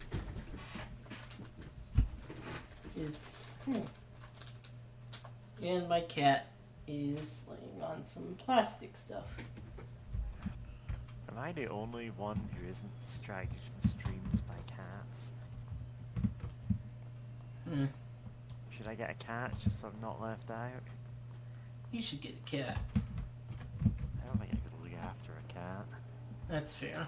[SPEAKER 1] And my cat is laying on some plastic stuff.
[SPEAKER 2] Am I the only one who isn't distracted from streams by cats? Should I get a cat just so I'm not left out?
[SPEAKER 1] You should get a cat.
[SPEAKER 2] I don't think I could look after a cat.
[SPEAKER 1] That's fair.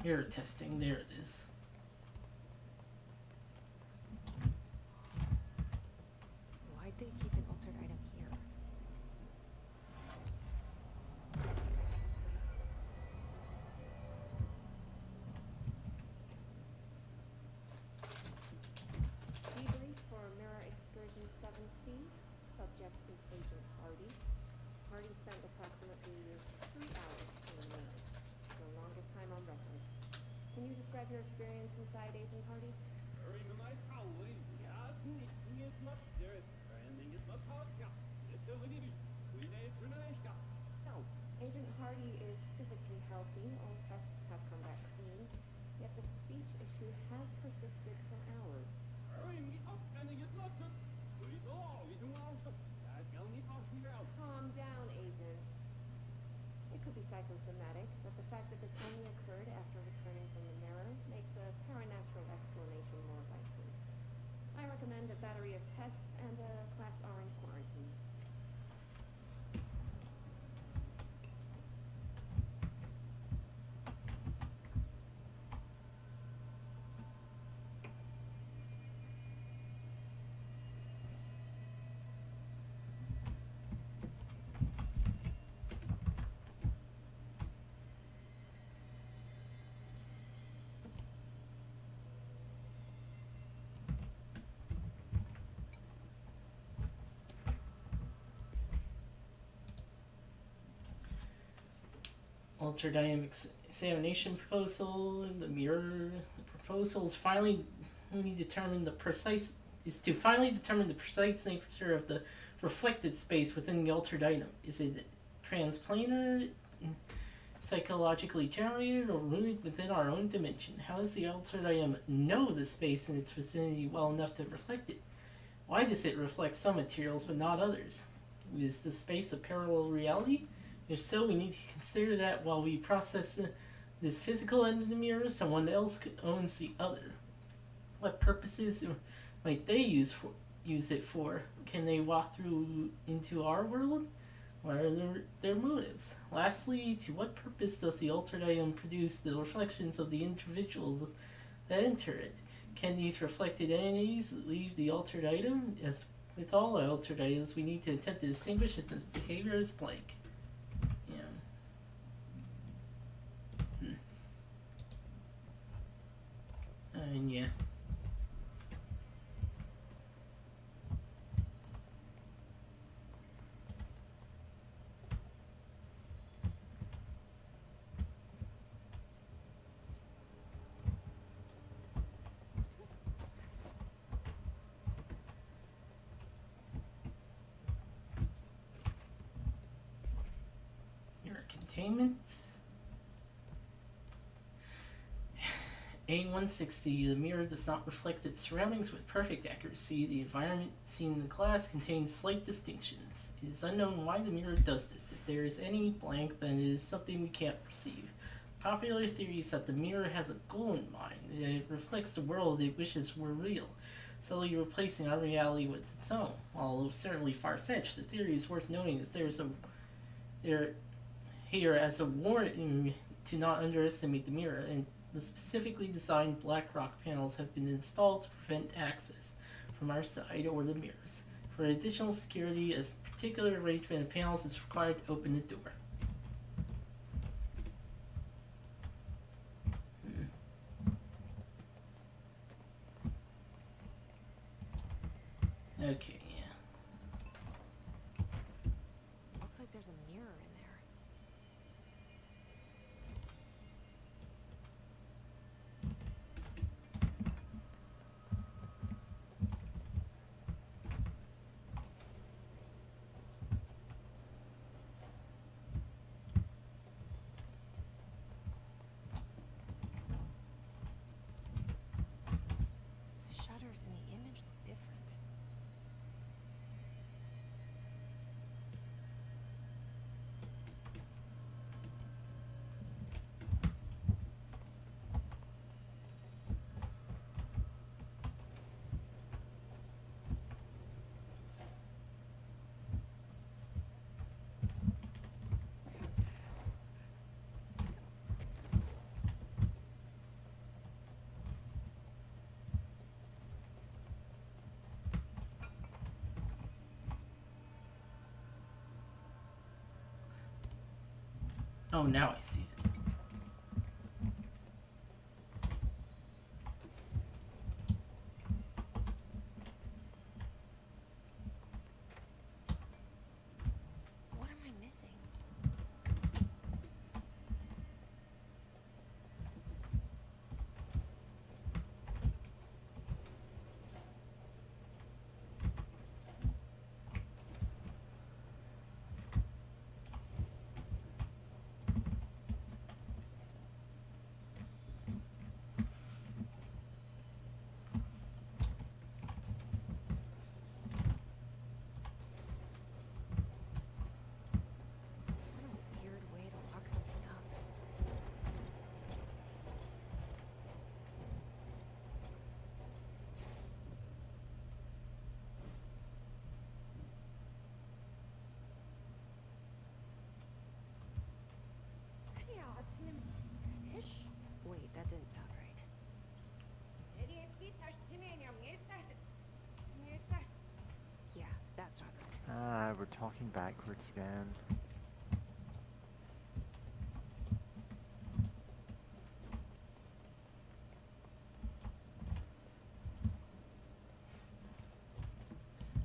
[SPEAKER 1] Error testing, there it is.
[SPEAKER 3] Why'd they keep an altered item here?
[SPEAKER 9] Debrief for Mirror Excursion 7C. Subject is Agent Hardy. Hardy spent approximately 3 hours in the mirror. The longest time on record. Can you describe your experience inside, Agent Hardy? Agent Hardy is physically healthy. All tests have come back clean. Yet the speech issue has persisted for hours. Calm down, Agent. It could be psychosomatic, but the fact that this only occurred after returning from the mirror makes a paranatural explanation more likely. I recommend a battery of tests and a Class Orange quarantine.
[SPEAKER 1] ultradynamic examination proposal. The mirror proposal is finally determine the precise nature of the reflected space within the ultradynam. Is it transplanar, psychologically generated, or rooted within our own dimension? How does the ultradynam know the space in its vicinity well enough to reflect it? Why does it reflect some materials but not others? Is the space a parallel reality? If so, we need to consider that while we process this physical end of the mirror, someone else owns the other. What purposes might they use it for? Can they walk through into our world? What are their motives? Lastly, to what purpose does the ultradynam produce the reflections of the individuals that enter it? Can these reflected entities leave the ultradynam? As with all ultradynams, we need to attempt to distinguish if this behavior is blank. Yeah. Containment. A160, the mirror does not reflect its surroundings with perfect accuracy. The environment seen in the glass contains slight distinctions. It is unknown why the mirror does this. If there is any blank, then it is something we can't perceive. Popular theory is that the mirror has a goal in mind, that it reflects the world it wishes were real, slowly replacing our reality with its own. While certainly far-fetched, the theory is worth noting as here as a warning to not underestimate the mirror, and the specifically designed BlackRock panels have been installed to prevent access from our side or the mirrors. For additional security, a particular arrangement of panels is required to open the door. Okay, yeah.
[SPEAKER 3] Looks like there's a mirror in there. The shutters in the image look different.
[SPEAKER 1] Oh, now I see it.
[SPEAKER 3] What am I missing? What a weird way to lock something up. Wait, that didn't sound right. Yeah, that's not good.
[SPEAKER 2] Ah, we're talking backwards again.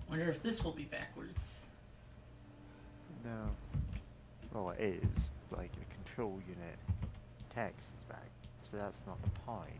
[SPEAKER 1] Wonder if this will be backwards.
[SPEAKER 2] No. Well, it is. like the control unit text is back, but that's not the point.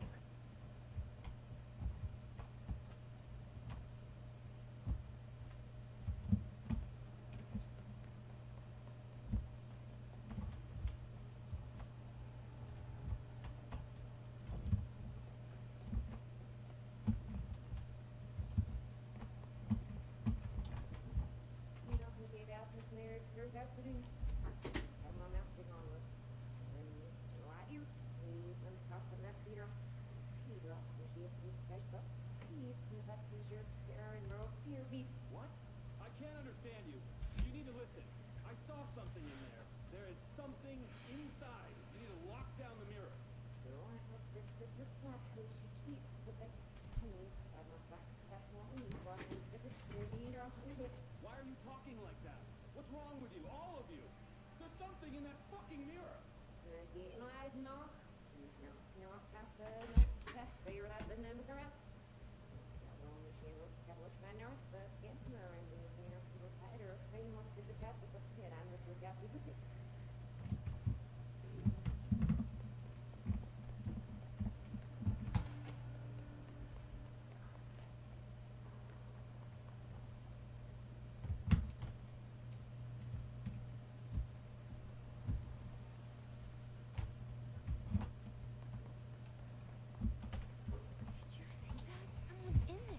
[SPEAKER 5] What? I can't understand you. You need to listen. I saw something in there. There is something inside. You need to lock down the mirror. Why are you talking like that? What's wrong with you? All of you. There's something in that fucking mirror.
[SPEAKER 10] Did you see that? Someone's in there.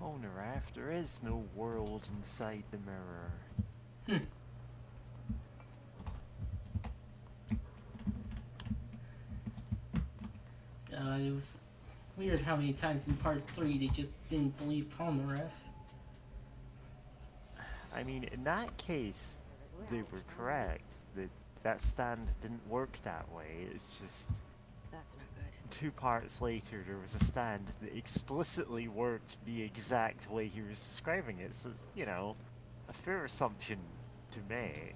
[SPEAKER 2] Polnareff, there is no world inside the mirror.
[SPEAKER 1] It was weird how many times in part 3 they just didn't believe Polnareff.
[SPEAKER 2] I mean, in that case, they were correct. That stand didn't work that way. It's just
[SPEAKER 10] That's not good.
[SPEAKER 2] 2 parts later, there was a stand that explicitly worked the exact way he was describing it. So, it's, you know, a fair assumption to make.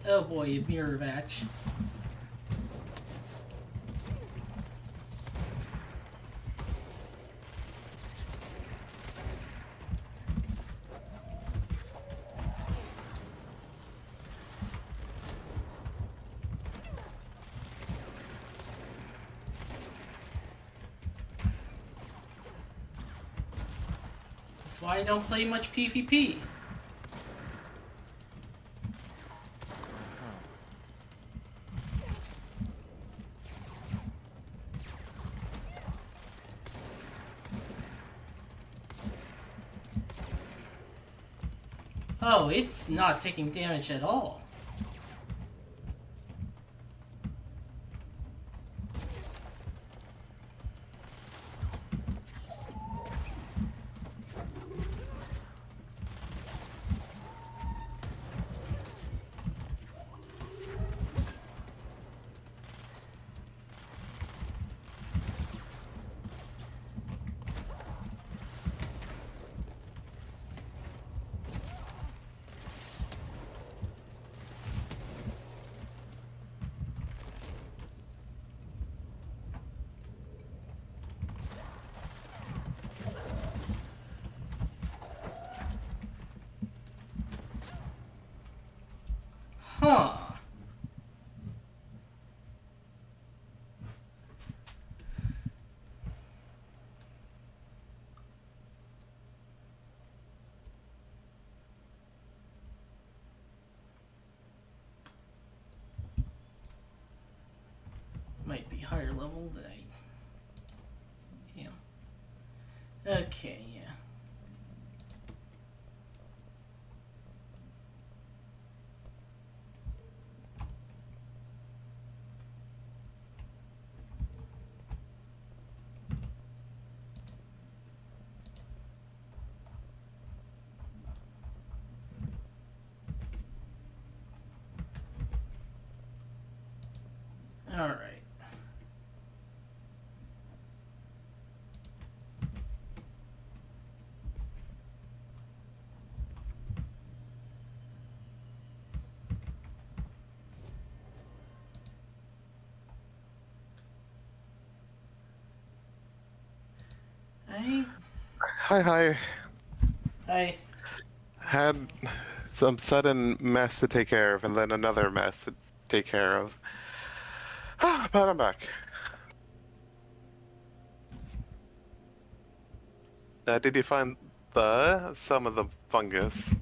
[SPEAKER 1] Oh boy, a mirror match. That's why I don't play much PvP. Oh, it's not taking damage at all. Huh. Might be higher level than I am. Okay, yeah. Alright.
[SPEAKER 7] Hi.
[SPEAKER 1] Hi.
[SPEAKER 7] Had some sudden mess to take care of, and then another mess to take care of. But I'm back. Did you find some of the fungus?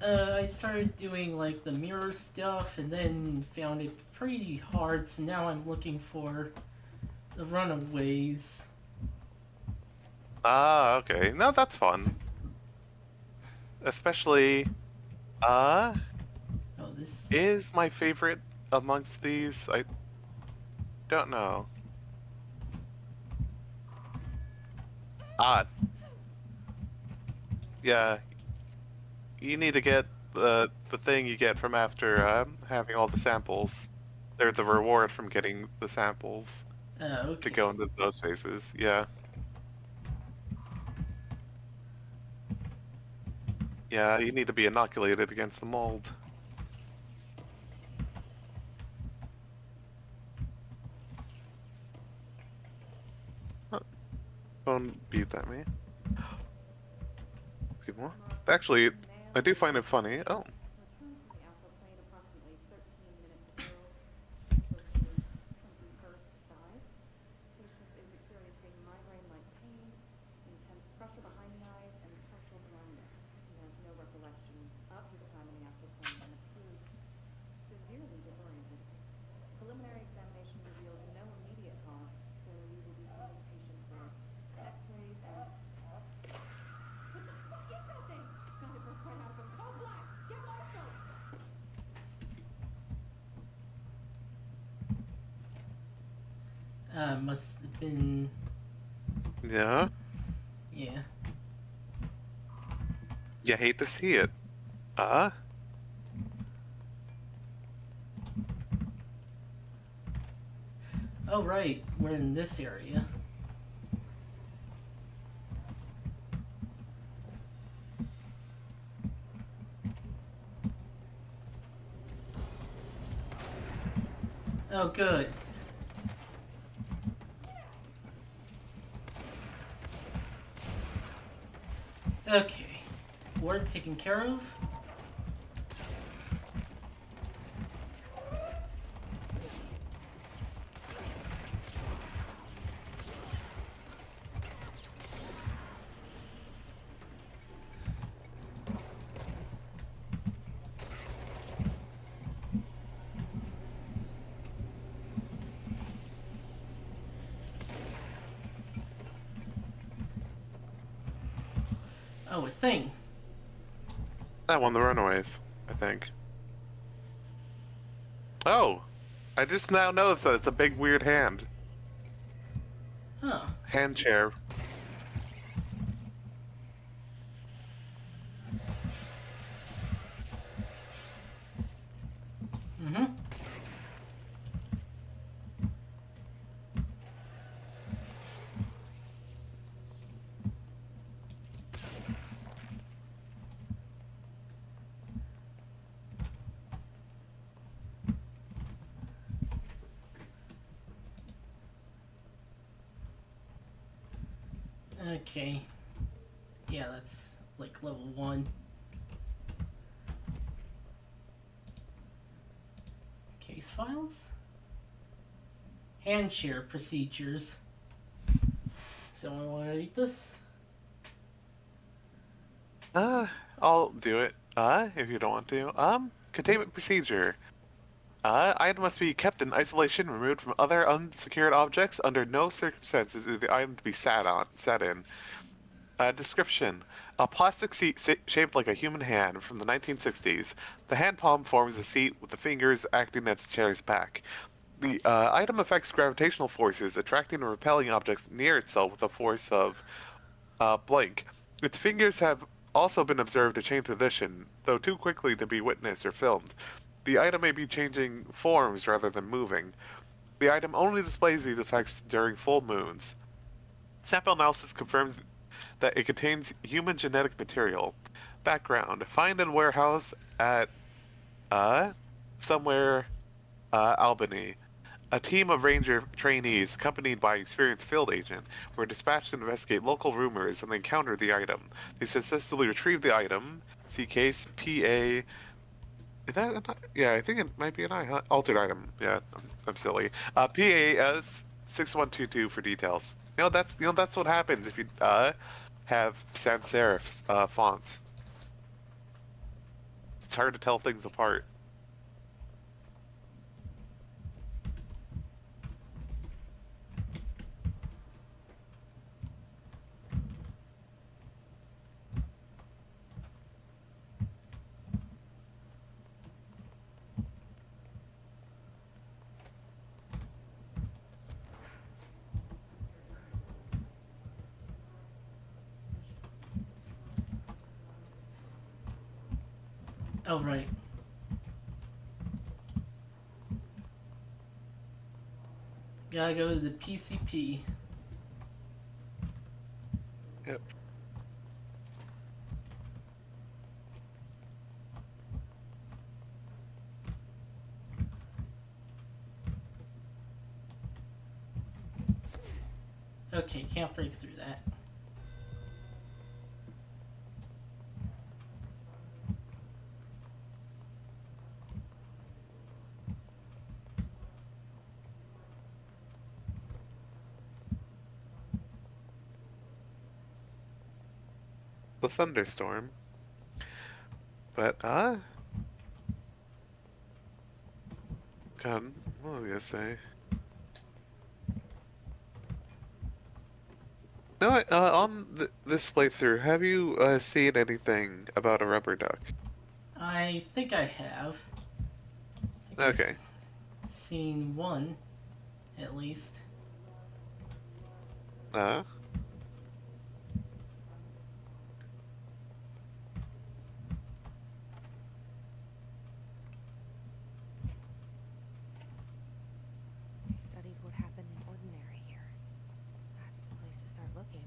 [SPEAKER 1] I started doing like the mirror stuff and then found it pretty hard, so now I'm looking for the runaways.
[SPEAKER 7] Ah, okay. No, that's fun. Especially,
[SPEAKER 1] this
[SPEAKER 7] is my favorite amongst these. I don't know. Yeah. You need to get the thing you get from after having all the samples. They're the reward from getting the samples
[SPEAKER 1] okay.
[SPEAKER 7] to go into those phases. Yeah. Yeah, you need to be inoculated against the mold. Phone beeped at me. Few more. Actually, I do find it funny. Oh.
[SPEAKER 1] Must have been.
[SPEAKER 7] Yeah?
[SPEAKER 1] Yeah.
[SPEAKER 7] You hate to see it.
[SPEAKER 1] Oh, right. We're in this area. Oh, good. Okay. Ward taken care of. Oh, a thing.
[SPEAKER 7] That won the runaways, I think. Oh! I just now noticed that it's a big weird hand.
[SPEAKER 1] Huh.
[SPEAKER 7] Hand chair.
[SPEAKER 1] Mm-hmm. Okay. Yeah, that's like level 1. Case files? Hand share procedures. Someone want to read this?
[SPEAKER 7] I'll do it. If you don't want to. Containment procedure. Item must be kept in isolation, removed from other unsecured objects. Under no circumstances is the item to be sat in. Description. A plastic seat shaped like a human hand from the 1960s. The hand palm forms a seat with the fingers acting as the chair's back. The item affects gravitational forces, attracting and repelling objects near itself with a force of blank. Its fingers have also been observed to change position, though too quickly to be witnessed or filmed. the item may be changing forms rather than moving. The item only displays these effects during full moons. Sample analysis confirms that it contains human genetic material. Background: find in warehouse at somewhere Albany. A team of ranger trainees, accompanied by experienced field agent, were dispatched to investigate local rumors when they encountered the item. They successfully retrieved the item. See case PA. Is that yeah? I think it might be an altered item. Yeah, I'm silly. PAS 6122 for details. That's what happens if you have sans serif fonts. It's hard to tell things apart.
[SPEAKER 1] Oh, right. Gotta go to the PCP.
[SPEAKER 7] Yep.
[SPEAKER 1] Okay, can't break through that.
[SPEAKER 7] The thunderstorm. But, God, what was I gonna say? No, on this playthrough, have you seen anything about a rubber duck?
[SPEAKER 1] I think I have.
[SPEAKER 7] Okay.
[SPEAKER 1] Seen one, at least.
[SPEAKER 3] I studied what happened in Ordinary here. That's the place to start looking.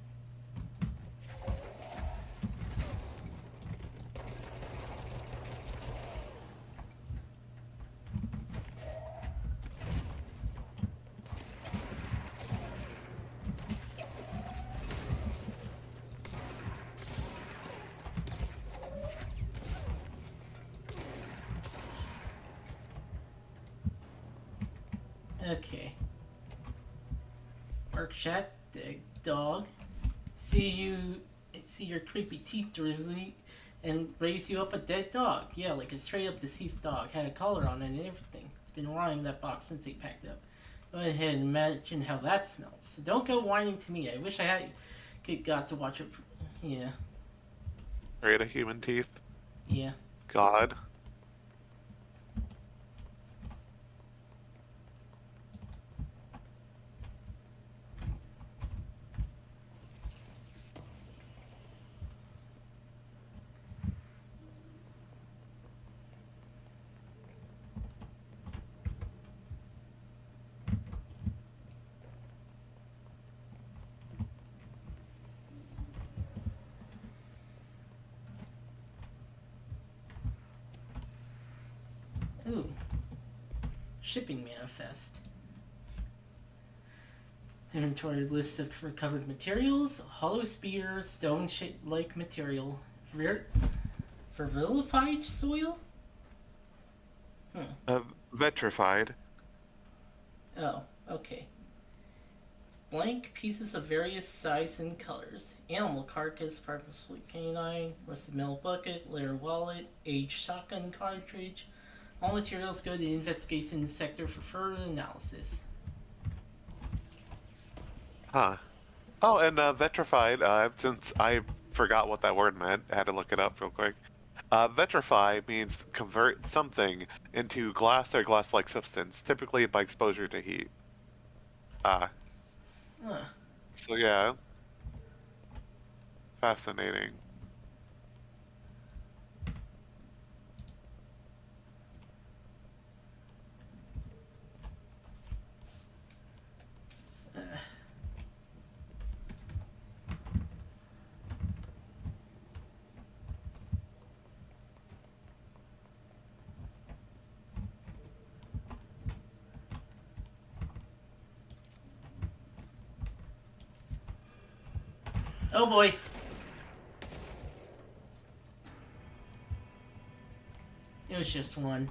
[SPEAKER 1] Okay. Work chat, dog. See your creepy teeth, Drizzly, and raise you up a dead dog. Yeah, like a straight up deceased dog. Had a collar on it and everything. It's been rotting that box since they packed it up. Go ahead and imagine how that smells. So don't go whining to me. I wish I got to watch it. Yeah.
[SPEAKER 7] Right, a human teeth.
[SPEAKER 1] Yeah.
[SPEAKER 7] God.
[SPEAKER 1] Ooh. Shipping manifest. Inventory list of recovered materials. Hollow spear, stone-like material. Vitrified soil?
[SPEAKER 7] Vitrified.
[SPEAKER 1] Oh, okay. Blank pieces of various sizes and colors. Animal carcass, purposefully canine, rusted metal bucket, leather wallet, aged shotgun cartridge. All materials go to the investigation sector for further analysis.
[SPEAKER 7] Huh. Oh, and vitrified, since I forgot what that word meant, I had to look it up real quick. Vitrify means convert something into glass or glass-like substance, typically by exposure to heat. So yeah. Fascinating.
[SPEAKER 1] Oh boy. It was just one.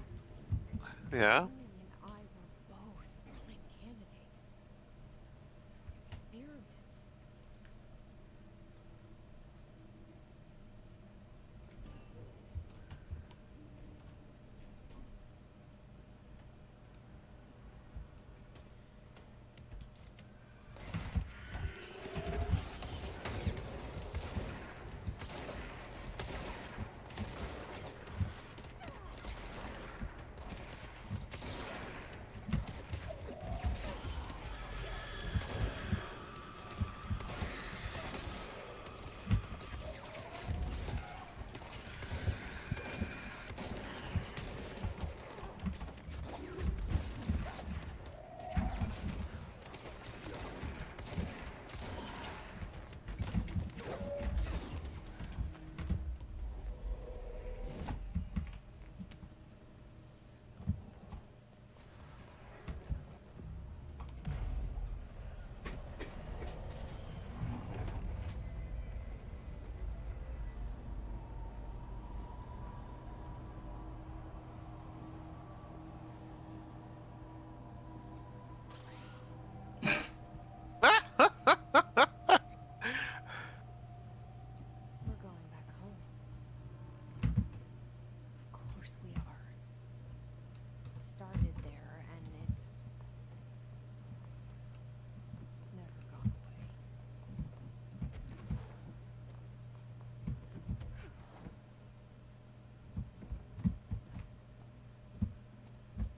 [SPEAKER 7] Yeah.
[SPEAKER 3] Dylan and I were both prime candidates. Experiments. We're going back home. Of course we are. It started there and it's never gone away.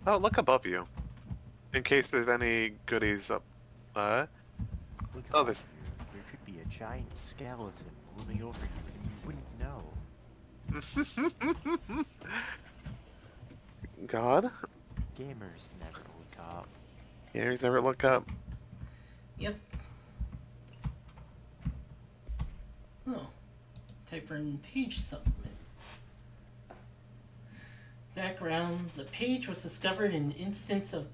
[SPEAKER 7] Oh, look above you. In case there's any goodies up.
[SPEAKER 2] Look
[SPEAKER 7] Oh,
[SPEAKER 2] above
[SPEAKER 7] there's.
[SPEAKER 2] you. There could be a giant skeleton looming over you, and you wouldn't know.
[SPEAKER 7] God?
[SPEAKER 2] Gamers never look up.
[SPEAKER 7] Gamers never look up.
[SPEAKER 1] Yep. Oh. Typer and page supplement. Background: the page was discovered in an instance of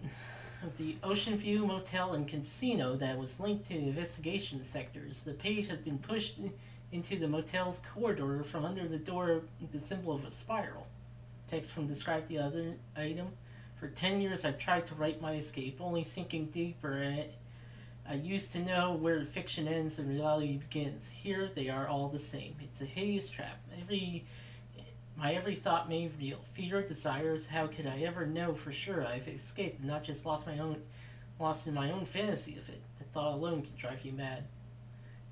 [SPEAKER 1] the Ocean View Motel and Casino that was linked to investigation sectors. The page has been pushed into the motel's corridor from under the door, the symbol of a spiral. Text from described the other item. For 10 years I've tried to write my escape, only sinking deeper in it. I used to know where fiction ends and reality begins. Here they are all the same. It's a hideous trap. My every thought made real. Fear, desires, how could I ever know for sure I've escaped and not just lost in my own fantasy of it? The thought alone can drive you mad.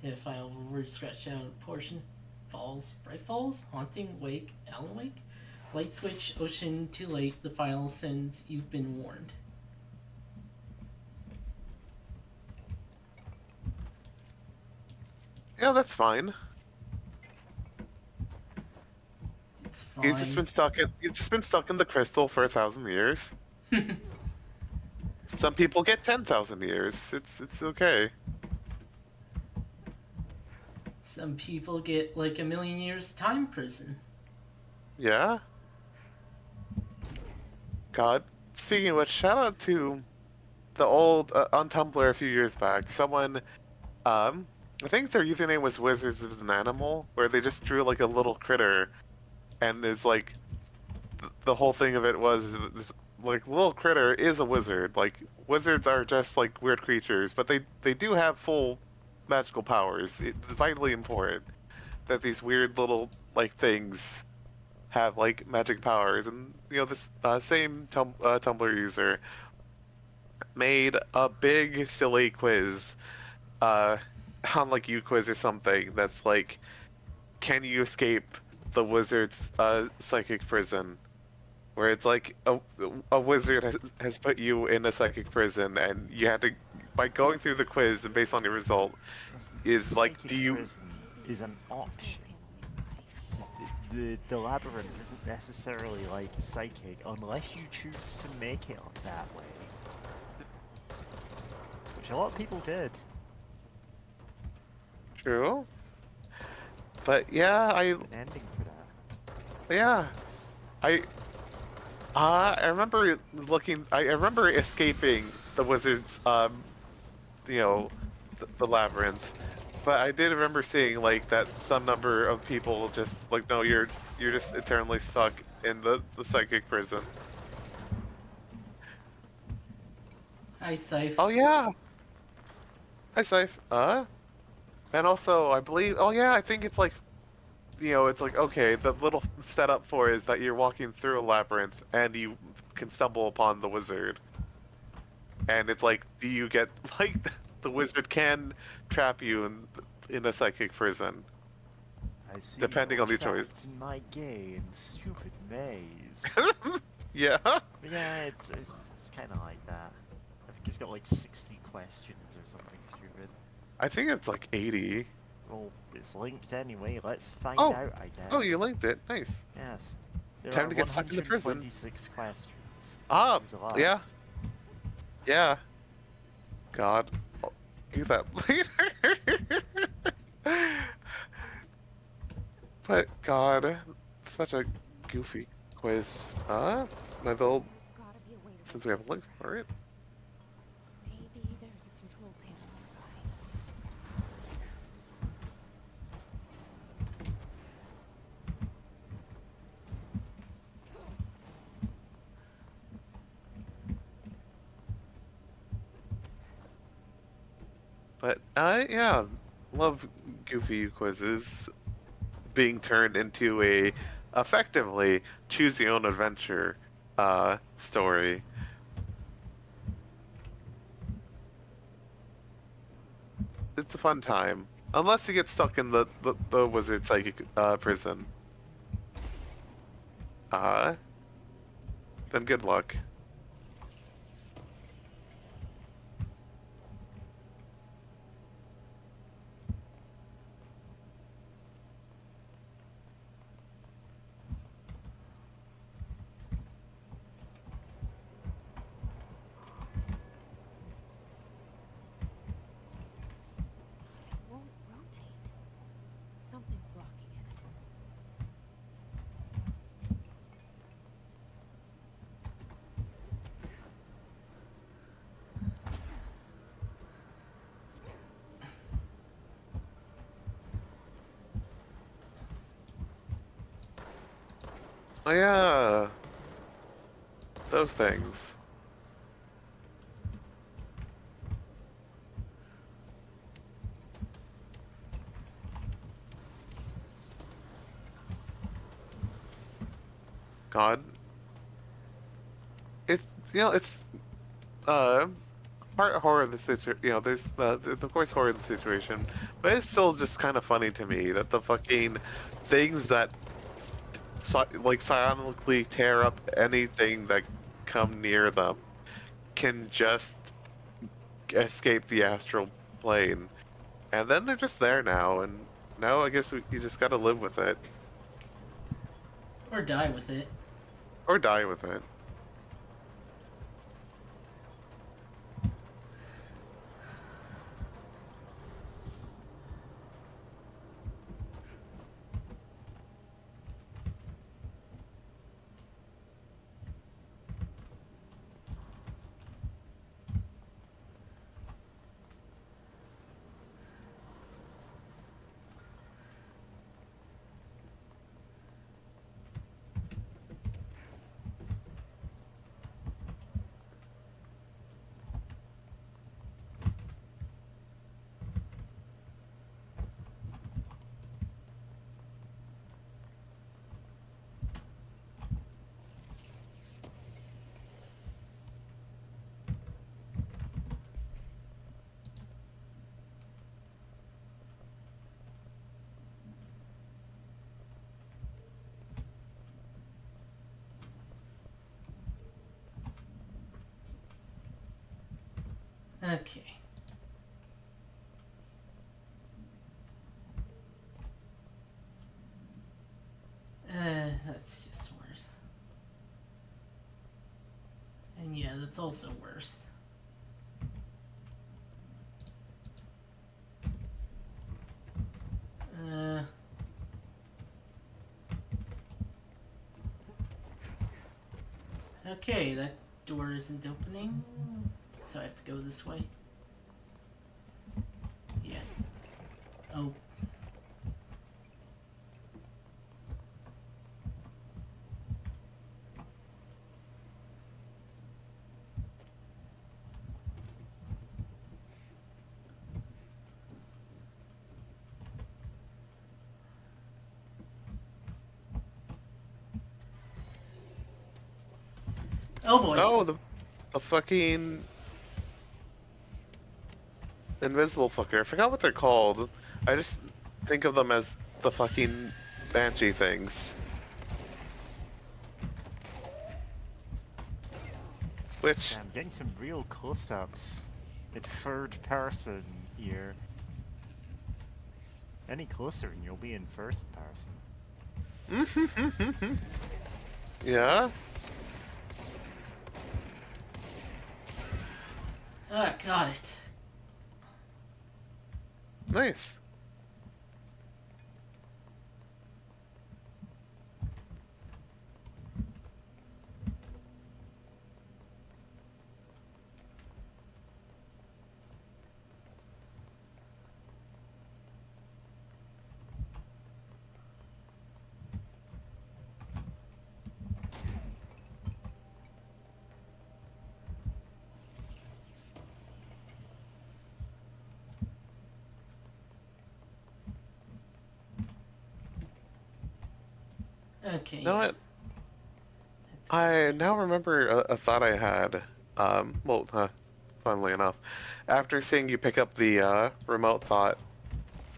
[SPEAKER 1] Did a final word scratched out a portion? Falls, Bright Falls, Haunting, Wake, Alan Wake? Light switch, ocean, too late. The final sends, you've been warned.
[SPEAKER 7] Yeah, that's fine.
[SPEAKER 1] It's fine.
[SPEAKER 7] He's just been stuck in the crystal for 1,000 years. Some people get 10,000 years. It's okay.
[SPEAKER 1] Some people get like 1,000,000 years time prison.
[SPEAKER 7] Yeah. God. Speaking of which, shout out to the old on Tumblr a few years back. Someone, I think their username was Wizards as an Animal, where they just drew like a little critter, and it's like the whole thing of it was this, like, little critter is a wizard. Like, wizards are just like weird creatures, but they do have full magical powers. It's vitally important that these weird little like things have like magic powers. And you know, this same Tumblr user made a big silly quiz on like UQuiz or something that's like, can you escape the wizard's psychic prison, where it's like a wizard has put you in a psychic prison, and you had to, by going through the quiz and based on your result, is like,
[SPEAKER 2] Psychic
[SPEAKER 7] do you...
[SPEAKER 2] prison is an option. The labyrinth isn't necessarily like psychic unless you choose to make it that way, which a lot of people did.
[SPEAKER 7] True. But yeah,
[SPEAKER 2] An ending for that.
[SPEAKER 7] Yeah, I remember looking. I remember escaping the wizard's, you know, the labyrinth. but I did remember seeing like that some number of people just like, no, you're just eternally stuck in the psychic prison.
[SPEAKER 1] Hi, Scythe.
[SPEAKER 7] Oh yeah. Hi, Scythe. And also I believe. Oh yeah, I think it's like, it's like, okay, the little setup for is that you're walking through a labyrinth and you can stumble upon the wizard. And it's like, do you get like the wizard can trap you in a psychic prison,
[SPEAKER 2] I see
[SPEAKER 7] depending
[SPEAKER 2] you're
[SPEAKER 7] on your choice.
[SPEAKER 2] trapped in my gay and stupid maze.
[SPEAKER 7] Yeah.
[SPEAKER 2] Yeah, it's kind of like that. I think it's got like 60 questions or something stupid.
[SPEAKER 7] I think it's like 80.
[SPEAKER 2] Well, it's linked anyway. Let's find
[SPEAKER 7] Oh.
[SPEAKER 2] out, I guess.
[SPEAKER 7] Oh, you linked it. Nice.
[SPEAKER 2] Yes. There
[SPEAKER 7] Time
[SPEAKER 2] are
[SPEAKER 7] to get stuck in the prison.
[SPEAKER 2] 126 questions.
[SPEAKER 7] Ah,
[SPEAKER 2] There's a lot.
[SPEAKER 7] yeah. Yeah. God. I'll do that later. But God, such a goofy quiz. Might as well,
[SPEAKER 6] There's gotta be a way to
[SPEAKER 7] since we have a link for it.
[SPEAKER 6] Maybe there's a control panel nearby.
[SPEAKER 7] But yeah, love goofy quizzes being turned into a effectively choose your own adventure story. It's a fun time, unless you get stuck in the wizard psychic prison. Then good luck.
[SPEAKER 6] It won't rotate. Something's blocking it.
[SPEAKER 7] Oh yeah, those things. God, it's it's part horror of the situation. There's of course horror in the situation, but it's still just kind of funny to me that the fucking things that like silently tear up anything that come near them can just escape the astral plane, and then they're just there now, and now I guess you just gotta live with it
[SPEAKER 1] Or die with it.
[SPEAKER 7] or die with it.
[SPEAKER 1] Okay. That's just worse. And yeah, that's also worse. Okay, that door isn't opening, so I have to go this way. Yeah. Oh. Oh boy.
[SPEAKER 7] Oh, the fucking invisible fucker. I forgot what they're called. I just think of them as the fucking banshee things. Which
[SPEAKER 2] Yeah, I'm getting some real close-ups in third person here. Any closer and you'll be in first person.
[SPEAKER 7] yeah.
[SPEAKER 1] Ah, got it.
[SPEAKER 7] Nice.
[SPEAKER 1] Okay.
[SPEAKER 7] You know what? I now remember a thought I had. Funnily enough, after seeing you pick up the remote thought,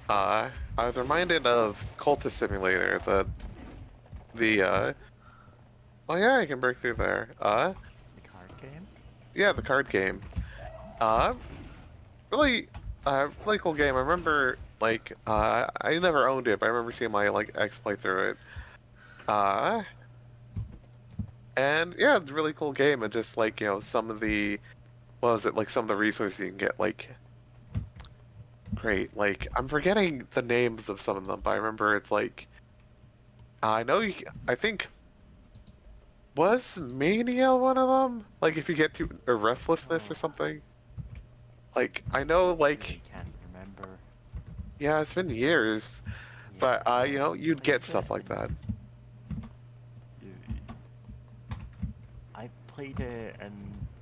[SPEAKER 7] I was reminded of Cultist Simulator. Oh yeah, I can break through there.
[SPEAKER 2] The card game?
[SPEAKER 7] Yeah, the card game. Really, really cool game. I remember, like, I never owned it, but I remember seeing my, like, ex play through it. And yeah, it's a really cool game, and just, like, you know, some of the, what was it, like, some of the resources you can get, like, great. Like, I'm forgetting the names of some of them, but I remember it's, like, I know I think, was Mania one of them? Like, if you get to a restlessness or something? Like, I know, like...
[SPEAKER 2] I can't remember.
[SPEAKER 7] Yeah, it's been years.
[SPEAKER 2] Yeah,
[SPEAKER 7] But, you know, you'd get stuff like that.
[SPEAKER 2] I played it and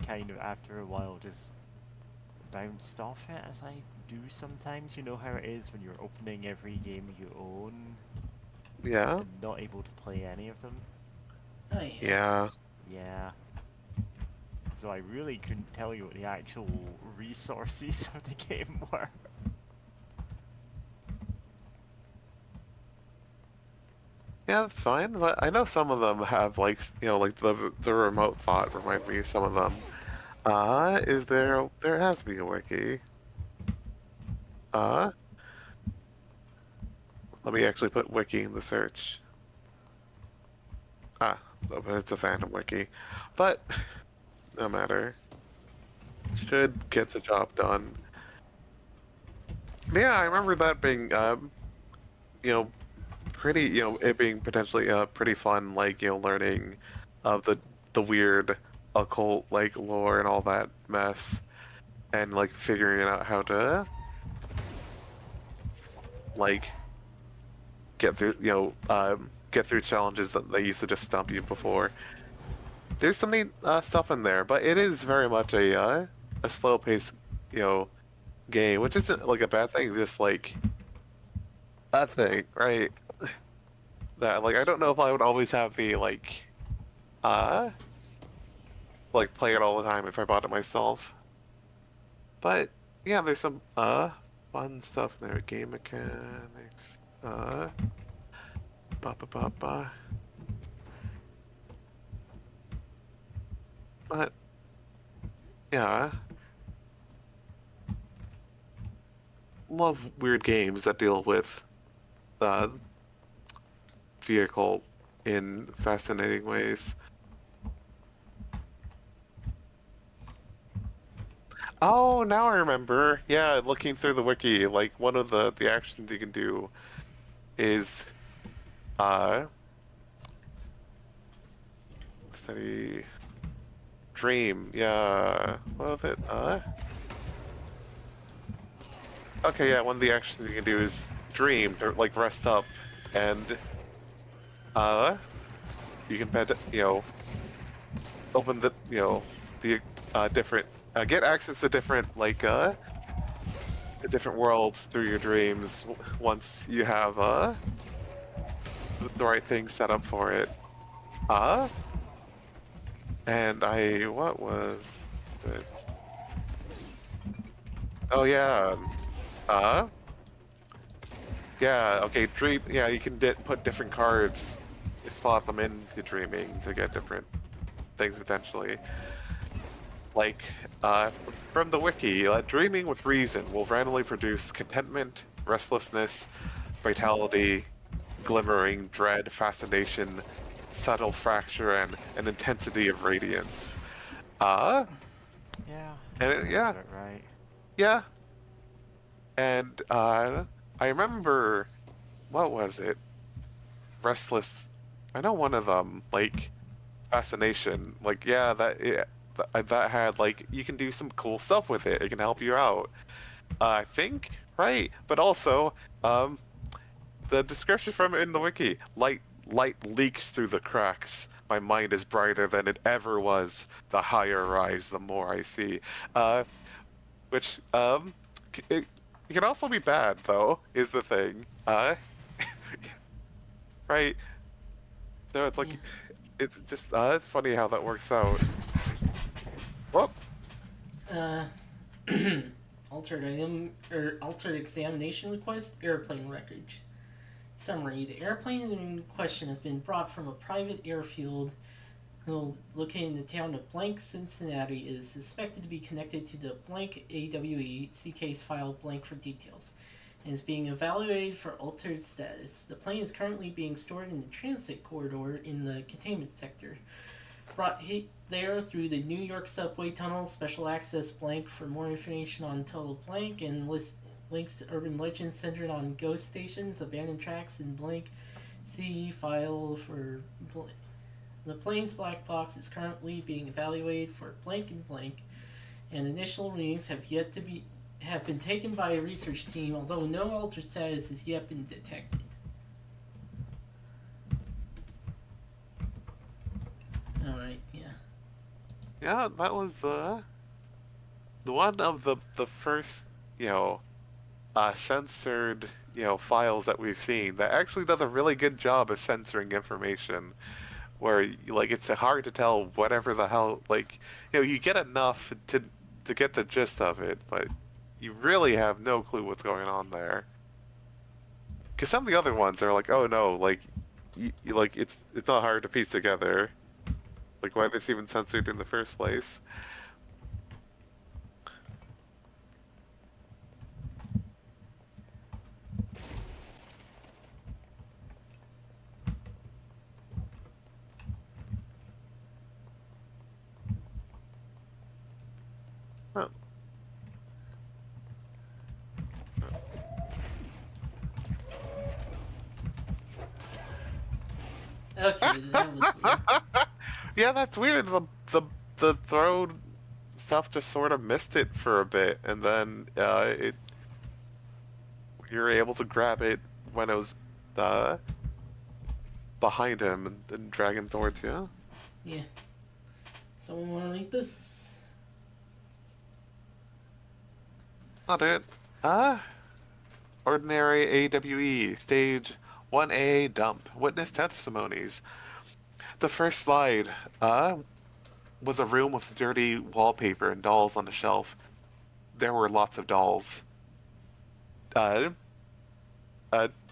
[SPEAKER 2] kind of after a while just bounced off it, as I do sometimes. You know how it is when you're opening every game you own?
[SPEAKER 7] Yeah?
[SPEAKER 2] And not able to play any of them?
[SPEAKER 1] Oh, yeah.
[SPEAKER 7] Yeah.
[SPEAKER 2] Yeah. So I really couldn't tell you what the actual resources of the game were.
[SPEAKER 7] Yeah, that's fine, but I know some of them have, like, you know, like, the remote thought remind me of some of them. There has to be a wiki. Let me actually put wiki in the search. No, but it's a fandom wiki. But, no matter. Should get the job done. But yeah, I remember that being, you know, pretty, you know, it being potentially pretty fun, like, you know, learning of the weird occult, like, lore and all that mess, and, like, figuring out how to, like, get through, you know, get through challenges that they used to just stump you before. There's some neat stuff in there, but it is very much a slow-paced, you know, game, which isn't, like, a bad thing, just, like, a thing, right? That, like, I don't know if I would always have the, like, play it all the time if I bought it myself. But, yeah, there's some, fun stuff in there. Game mechanics, But, yeah. Love weird games that deal with, vehicle in fascinating ways. Oh, now I remember. Yeah, looking through the wiki, like, one of the actions you can do is, study dream. Yeah, what was it? Okay, yeah, one of the actions you can do is dream, or like rest up, and you can open the the different get access to different the different worlds through your dreams once you have the right thing set up for it. And what was it? Oh yeah. Yeah, okay, dream. Yeah, you can put different cards, slot them into dreaming to get different things potentially. Like, from the wiki, dreaming with reason will randomly produce contentment, restlessness, vitality, glimmering, dread, fascination, subtle fracture, and an intensity of radiance.
[SPEAKER 2] Yeah.
[SPEAKER 7] Yeah.
[SPEAKER 2] Right.
[SPEAKER 7] Yeah. And I remember, what was it? Restless. I know one of them, like fascination. Like, yeah, that had you can do some cool stuff with it. It can help you out. I think, right? But also, the description from it in the wiki: light leaks through the cracks. My mind is brighter than it ever was. The higher I rise, the more I see. Which it can also be bad, though, is the thing. Right? So it's like, it's just, it's funny how that works out. Whoop!
[SPEAKER 1] Altered item, or altered examination request, airplane wreckage. Summary: the airplane in question has been brought from a private airfield located in the town of Blank, Cincinnati. It is suspected to be connected to the Blank AWE. See case file blank for details. And is being evaluated for altered status. The plane is currently being stored in the transit corridor in the containment sector. Brought there through the New York subway tunnel. Special access blank for more information on Tunnel Blank and links to urban legends centered on ghost stations, abandoned tracks, and blank. See file for blank. The plane's black box is currently being evaluated for blank and blank, and initial readings have been taken by a research team, although no altered status has yet been detected. Alright, yeah.
[SPEAKER 7] Yeah, that was one of the first, censored, files that we've seen that actually does a really good job of censoring information. Where it's hard to tell whatever the hell, you get enough to get the gist of it, but you really have no clue what's going on there. Because some of the other ones are like, oh no, it's not hard to piece together. Like, why this even censored in the first place?
[SPEAKER 1] Okay, that was weird.
[SPEAKER 7] Yeah, that's weird. The throw stuff just sort of missed it for a bit, and then you're able to grab it when it was behind him and drag him towards you.
[SPEAKER 1] Yeah. Someone want to read this?
[SPEAKER 7] Not it. Ordinary AWE, stage 1A dump. Witness testimonies. The first slide, was a room with dirty wallpaper and dolls on the shelf. There were lots of dolls. Dylan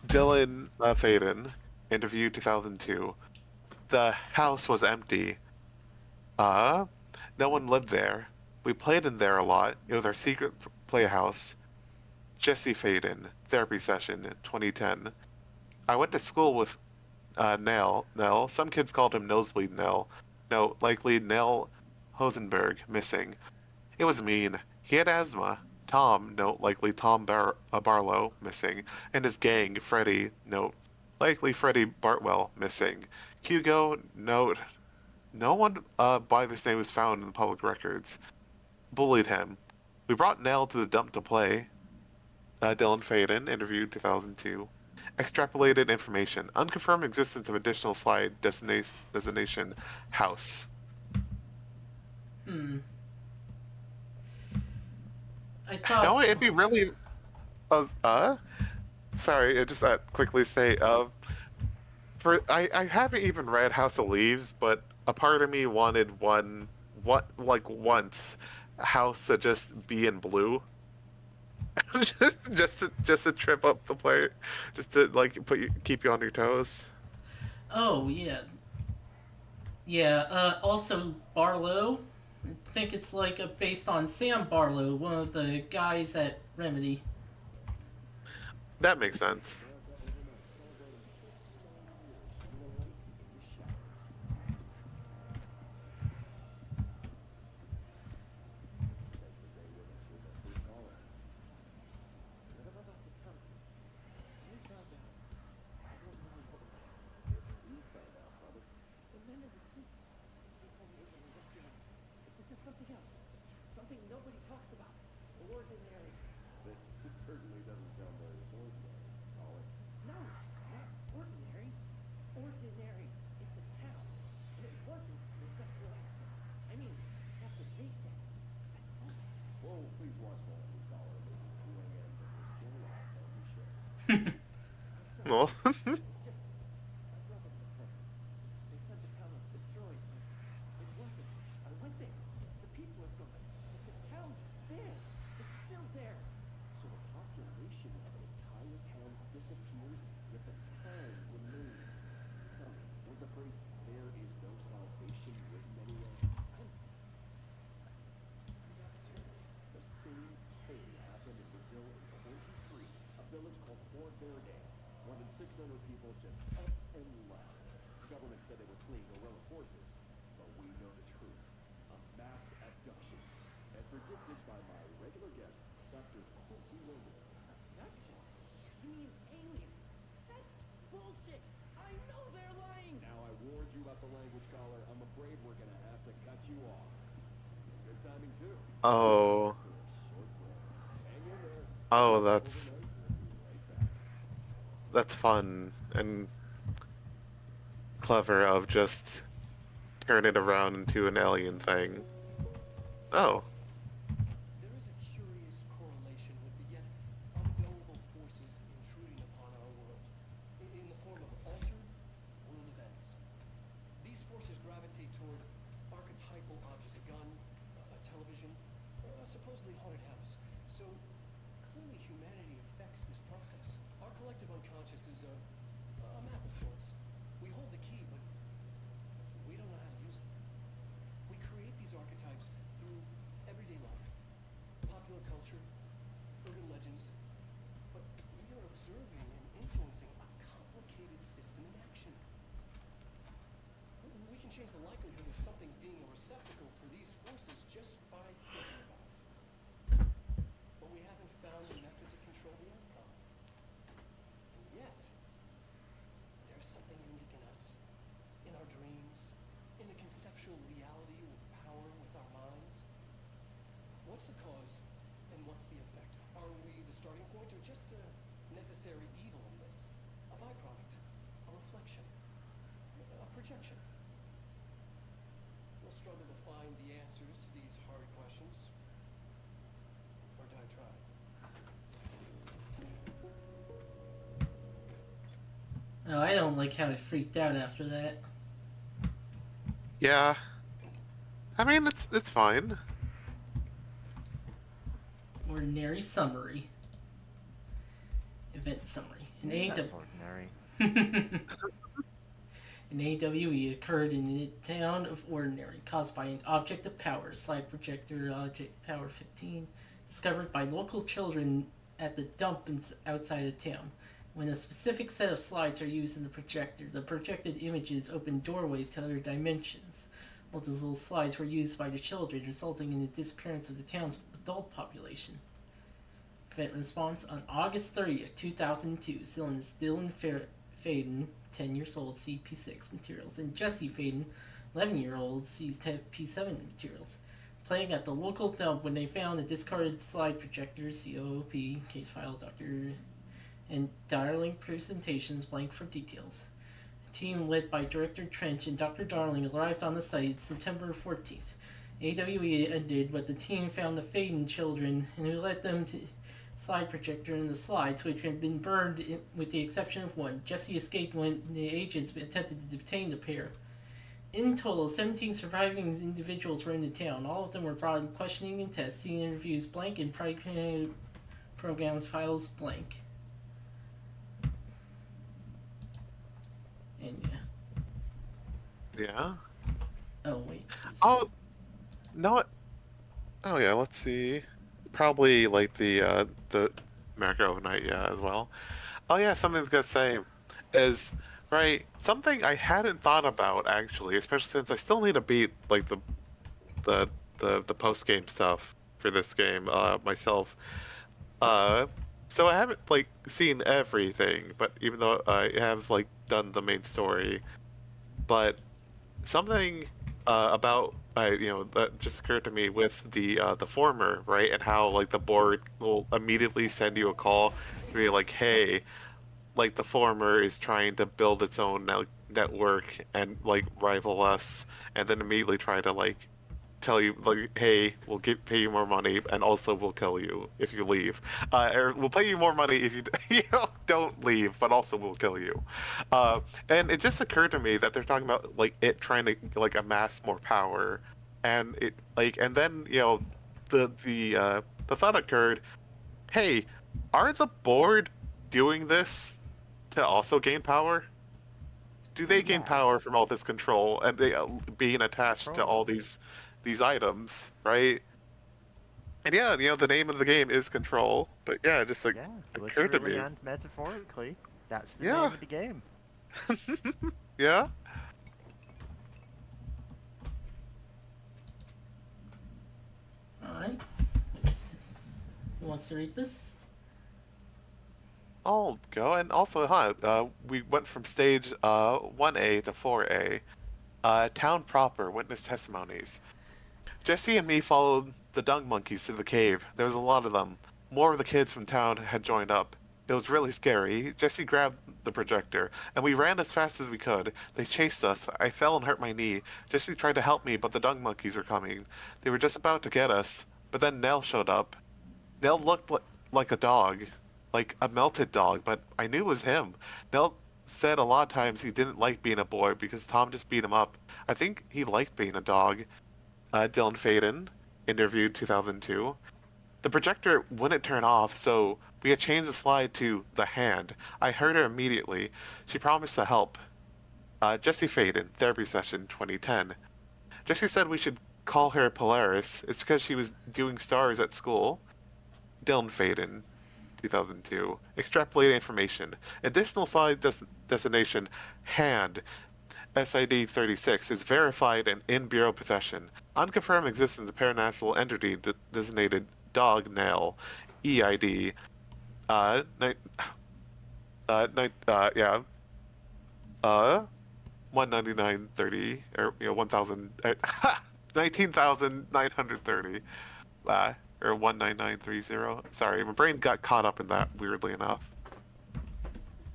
[SPEAKER 7] Faden, interview 2002. The house was empty. No one lived there. We played in there a lot. It was our secret playhouse. Jesse Faden, therapy session, 2010. I went to school with Nell. Some kids called him Nosebleed Nell. No, likely Nell Hosenberg, missing. It was mean. He had asthma. Tom, note, likely Tom Barlow, missing. And his gang, Freddie, note, likely Freddie Bartwell, missing. Hugo, note, no one by this name was found in the public records. Bullied him. We brought Nell to the dump to play. Dylan Faden, interviewed 2002. Extrapolated information. Unconfirmed existence of additional slide designation house.
[SPEAKER 1] I thought.
[SPEAKER 7] No, it'd be really. Sorry, I just quickly say. I haven't even read House of Leaves, but a part of me wanted once, a house to just be in blue. just to trip up the player, just to like keep you on your toes.
[SPEAKER 1] Oh yeah. Yeah. Also Barlow. I think it's like based on Sam Barlow, one of the guys at Remedy.
[SPEAKER 7] That makes sense.
[SPEAKER 4] Something nobody talks about. Ordinary. This certainly doesn't sound very ordinary, Colin. No, not ordinary. Ordinary. It's a town. And it wasn't an industrial accident. I mean, that's what they said. That's bullshit. Whoa, please watch the language, Colin. Maybe 2 a.m., but we're still alive, are we sure?
[SPEAKER 7] Well.
[SPEAKER 4] It's just, my brother was there. They said the town was destroyed, but it wasn't. I went there. The people are gone. But the town's there. It's still there. So the population of an entire town disappears, yet the town remains. Tell me, was the phrase, there is no salvation written anywhere? The same thing happened in Brazil in 23. A village called Fort Verde. 600 people just up and left. The government said they were fleeing guerrilla forces, but we know the truth. A mass abduction, as predicted by my regular guest, Dr. Quincy Logan. Abduction? You mean aliens? That's bullshit! I know they're lying! Now I warned you about the language, caller. I'm afraid we're gonna have to cut you off. Good timing, too.
[SPEAKER 7] Oh. Oh, that's fun and clever of just turn it around into an alien thing. Oh.
[SPEAKER 4] There is a curious correlation with the yet unknowable forces intruding upon our world, in the form of altered world events. These forces gravitate toward archetypal objects, a gun, a television, or a supposedly haunted house. So, clearly humanity affects this process. Our collective unconscious is a map of sorts. We hold the key, but we don't know how to use it. We create these archetypes through everyday life, popular culture, urban legends, but we are observing and influencing a complicated system in action. We can change the likelihood of something being a receptacle for these forces just by thinking about it. But we haven't found a method to control the outcome. And yet, there's something unique in us, in our dreams, in the conceptual reality of power with our minds. What's the cause and what's the effect? Are we the starting point or just a necessary evil in this? A byproduct, a reflection, a projection? We'll struggle to find the answers to these hard questions. Or do I try?
[SPEAKER 1] Oh, I don't like how I freaked out after that.
[SPEAKER 7] Yeah. I mean, it's fine.
[SPEAKER 1] Ordinary summary. Event summary.
[SPEAKER 2] That's ordinary.
[SPEAKER 1] An AWE occurred in the town of Ordinary, caused by an object of power, slide projector object power 15, discovered by local children at the dump outside of town. When a specific set of slides are used in the projector, the projected images open doorways to other dimensions. Multiple slides were used by the children, resulting in the disappearance of the town's adult population. Event response on August 30th, 2002, Dylan Faden, 10 years old, sees P6 materials, and Jesse Faden, 11-year-old, sees P7 materials. playing at the local dump when they found a discarded slide projector, COOP, case file, Dr. and Darling presentations blank for details. A team led by Director Trench and Dr. Darling arrived on the site September 14th. AWE ended, but the team found the Faden children and who led them to slide projector in the slides, which had been burned with the exception of one. Jesse escaped when the agents attempted to detain the pair. In total, 17 surviving individuals were in the town. All of them were brought in questioning and tests, seeing interviews blank and programs files blank. And yeah.
[SPEAKER 7] Yeah.
[SPEAKER 1] Oh wait.
[SPEAKER 7] Oh, no. Oh yeah. Let's see. Probably like the America Overnight, yeah, as well. Oh yeah, something I was gonna say is right. Something I hadn't thought about actually, especially since I still need to beat like the post game stuff for this game myself. So I haven't like seen everything, but even though I have like done the main story, but something about that just occurred to me with the former, right, and how like the board will immediately send you a call to be like, hey, like the former is trying to build its own network and like rival us, and then immediately try to like tell you like, hey, we'll pay you more money, and also we'll kill you if you leave, or we'll pay you more money if you don't leave, but also we'll kill you. And it just occurred to me that they're talking about like it trying to like amass more power, and it like, and then the thought occurred, hey, are the board doing this to also gain power? Do they gain power from all this control and they being attached to all these items, right? And yeah, the name of the game is Control, but yeah, it just like occurred to me.
[SPEAKER 2] And metaphorically, that's the
[SPEAKER 7] Yeah.
[SPEAKER 2] name of the game.
[SPEAKER 7] Yeah.
[SPEAKER 1] Alright. Who wants to read this?
[SPEAKER 7] I'll go. And also, we went from stage 1A to 4A. Town proper, witness testimonies. Jesse and me followed the dung monkeys to the cave. There was a lot of them. More of the kids from town had joined up. It was really scary. Jesse grabbed the projector, and we ran as fast as we could. They chased us. I fell and hurt my knee. Jesse tried to help me, but the dung monkeys were coming. They were just about to get us, but then Nell showed up. Nell looked like a dog, like a melted dog, but I knew it was him. Nell said a lot of times he didn't like being a boy because Tom just beat him up. I think he liked being a dog. Dylan Faden, interviewed 2002. The projector wouldn't turn off, so we had changed the slide to the hand. I heard her immediately. She promised to help. Jesse Faden, therapy session 2010. Jesse said we should call her Polaris. It's because she was doing stars at school. Dylan Faden, 2002. Extrapolate information. Additional slide destination, hand. SID 36 is verified and in bureau possession. Unconfirmed existence of paranatural entity designated dog nail. EID. 19930 or 1000 19,930 or 19930. Sorry, my brain got caught up in that weirdly enough.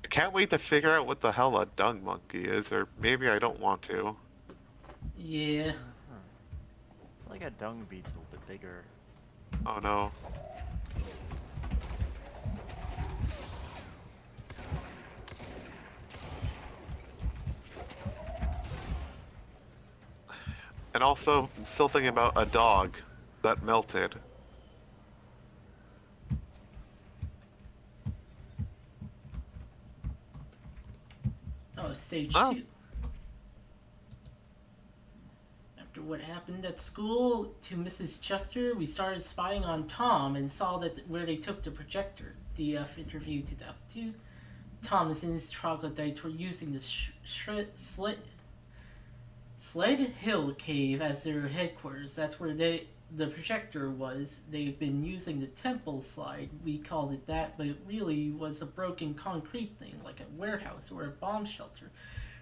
[SPEAKER 7] I can't wait to figure out what the hell a dung monkey is, or maybe I don't want to.
[SPEAKER 1] Yeah.
[SPEAKER 2] It's like a dung beetle, but bigger.
[SPEAKER 7] Oh no. And also, I'm still thinking about a dog that melted.
[SPEAKER 1] Oh, stage
[SPEAKER 7] Oh.
[SPEAKER 1] 2. After what happened at school to Mrs. Chester, we started spying on Tom and saw that where they took the projector. DF interview 2002. Thomas and his troglodytes were using the Sled Hill Cave as their headquarters. That's where the projector was. They've been using the temple slide. We called it that, but it really was a broken concrete thing, like a warehouse or a bomb shelter.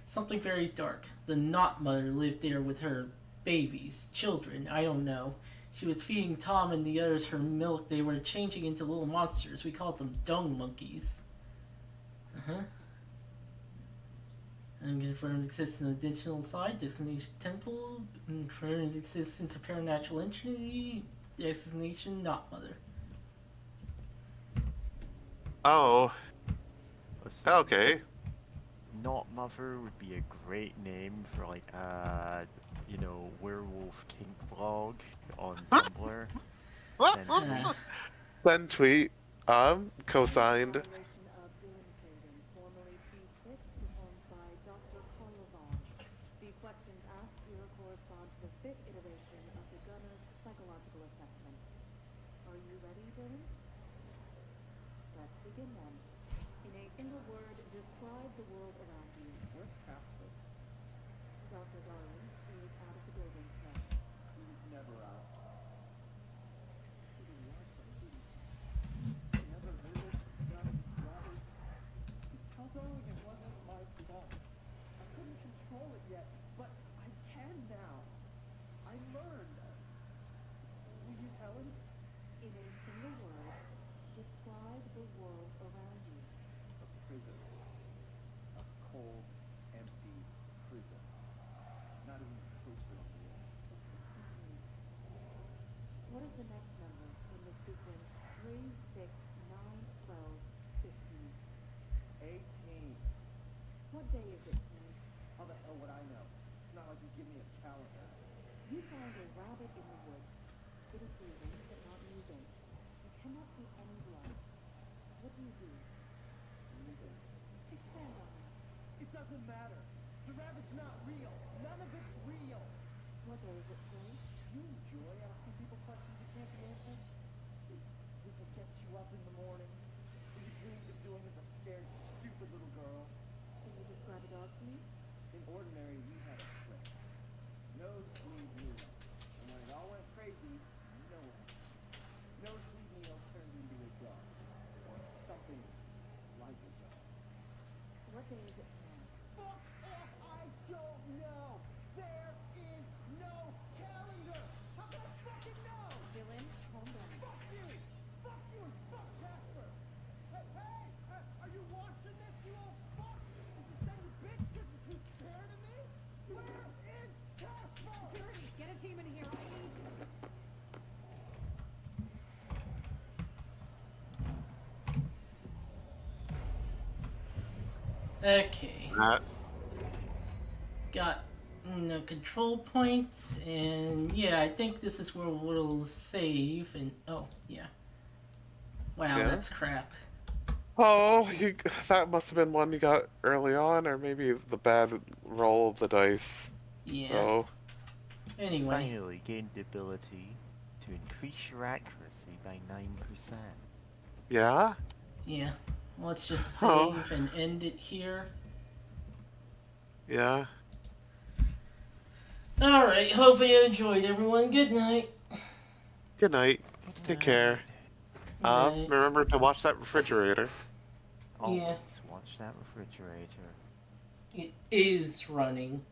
[SPEAKER 1] Something very dark. The Knot Mother lived there with her babies, children, I don't know. she was feeding Tom and the others her milk, they were changing into little monsters. We called them dung monkeys. And confirmed existence of additional side, discrimination temple, confirmed existence of paranatural entity, the explanation not mother.
[SPEAKER 7] Oh.
[SPEAKER 2] Listen,
[SPEAKER 7] Okay.
[SPEAKER 2] Not Mother would be a great name for like you know, werewolf kink blog on Tumblr.
[SPEAKER 7] Then tweet. Co-signed.
[SPEAKER 9] Evaluation of Dylan Craven, formerly P6, performed by Dr. Carla Vaughn. The questions asked here correspond to the fifth iteration of the Dunner's psychological assessment. Are you ready, Dylan? Let's begin then. In a single word, describe the world around you.
[SPEAKER 12] Where's Casper?
[SPEAKER 9] Dr. Darling is out of the building today.
[SPEAKER 12] He's never out. He never visits, dusts, rabbits. Tell Darling it wasn't my fault. I couldn't control it yet, but I can now. I learned. Will you tell him?
[SPEAKER 9] In a single word, describe the world around you.
[SPEAKER 12] A prison. A cold, empty prison. Not even a poster on the wall.
[SPEAKER 9] What is the next number in the sequence 3, 6, 9, 12, 15?
[SPEAKER 12] 18.
[SPEAKER 9] What day is it tonight?
[SPEAKER 12] How the hell would I know? It's not like you give me a calendar.
[SPEAKER 9] You found a rabbit in the woods. It is breathing, but not moving. You cannot see any blood. What do you do?
[SPEAKER 12] Moving.
[SPEAKER 9] Expand on that.
[SPEAKER 12] It doesn't matter. The rabbit's not real. None of it's real.
[SPEAKER 9] What day is it today?
[SPEAKER 12] You enjoy asking people questions that can't be answered? Is this what gets you up in the morning? What you dreamed of doing as a scared, stupid little girl?
[SPEAKER 9] Can you describe a dog to me?
[SPEAKER 12] In ordinary, we had a friend. Nosebleed Neil. And when it all went crazy, you know what happened. Nosebleed Neil turned into a dog. Or something like a dog.
[SPEAKER 9] What day is it tomorrow?
[SPEAKER 12] Fuck off! I don't know! There is no calendar! How can I fucking know?
[SPEAKER 6] Dylan, calm down.
[SPEAKER 12] Fuck you! Fuck you and fuck Casper! Hey! Are you watching this, you old fuck? Did you send your bitch because you're too scared of me? Where is Casper?
[SPEAKER 6] Security, get a team in here. I need...
[SPEAKER 1] Okay.
[SPEAKER 7] That.
[SPEAKER 1] Got the control point, and yeah, I think this is where we'll save, and oh, yeah. Wow,
[SPEAKER 7] Yeah.
[SPEAKER 1] that's crap.
[SPEAKER 7] Oh, that must have been one you got early on, or maybe the bad roll of the dice.
[SPEAKER 1] Yeah.
[SPEAKER 7] Oh.
[SPEAKER 1] Anyway.
[SPEAKER 2] Finally gained the ability to increase your accuracy by 9%.
[SPEAKER 7] Yeah?
[SPEAKER 1] Yeah. Let's just save
[SPEAKER 7] Oh.
[SPEAKER 1] and end it here.
[SPEAKER 7] Yeah.
[SPEAKER 1] Alright, hope you enjoyed, everyone. Good night.
[SPEAKER 7] Good night. Take care.
[SPEAKER 1] night.
[SPEAKER 7] Remember to watch that refrigerator.
[SPEAKER 2] Always watch that refrigerator.
[SPEAKER 1] It is running.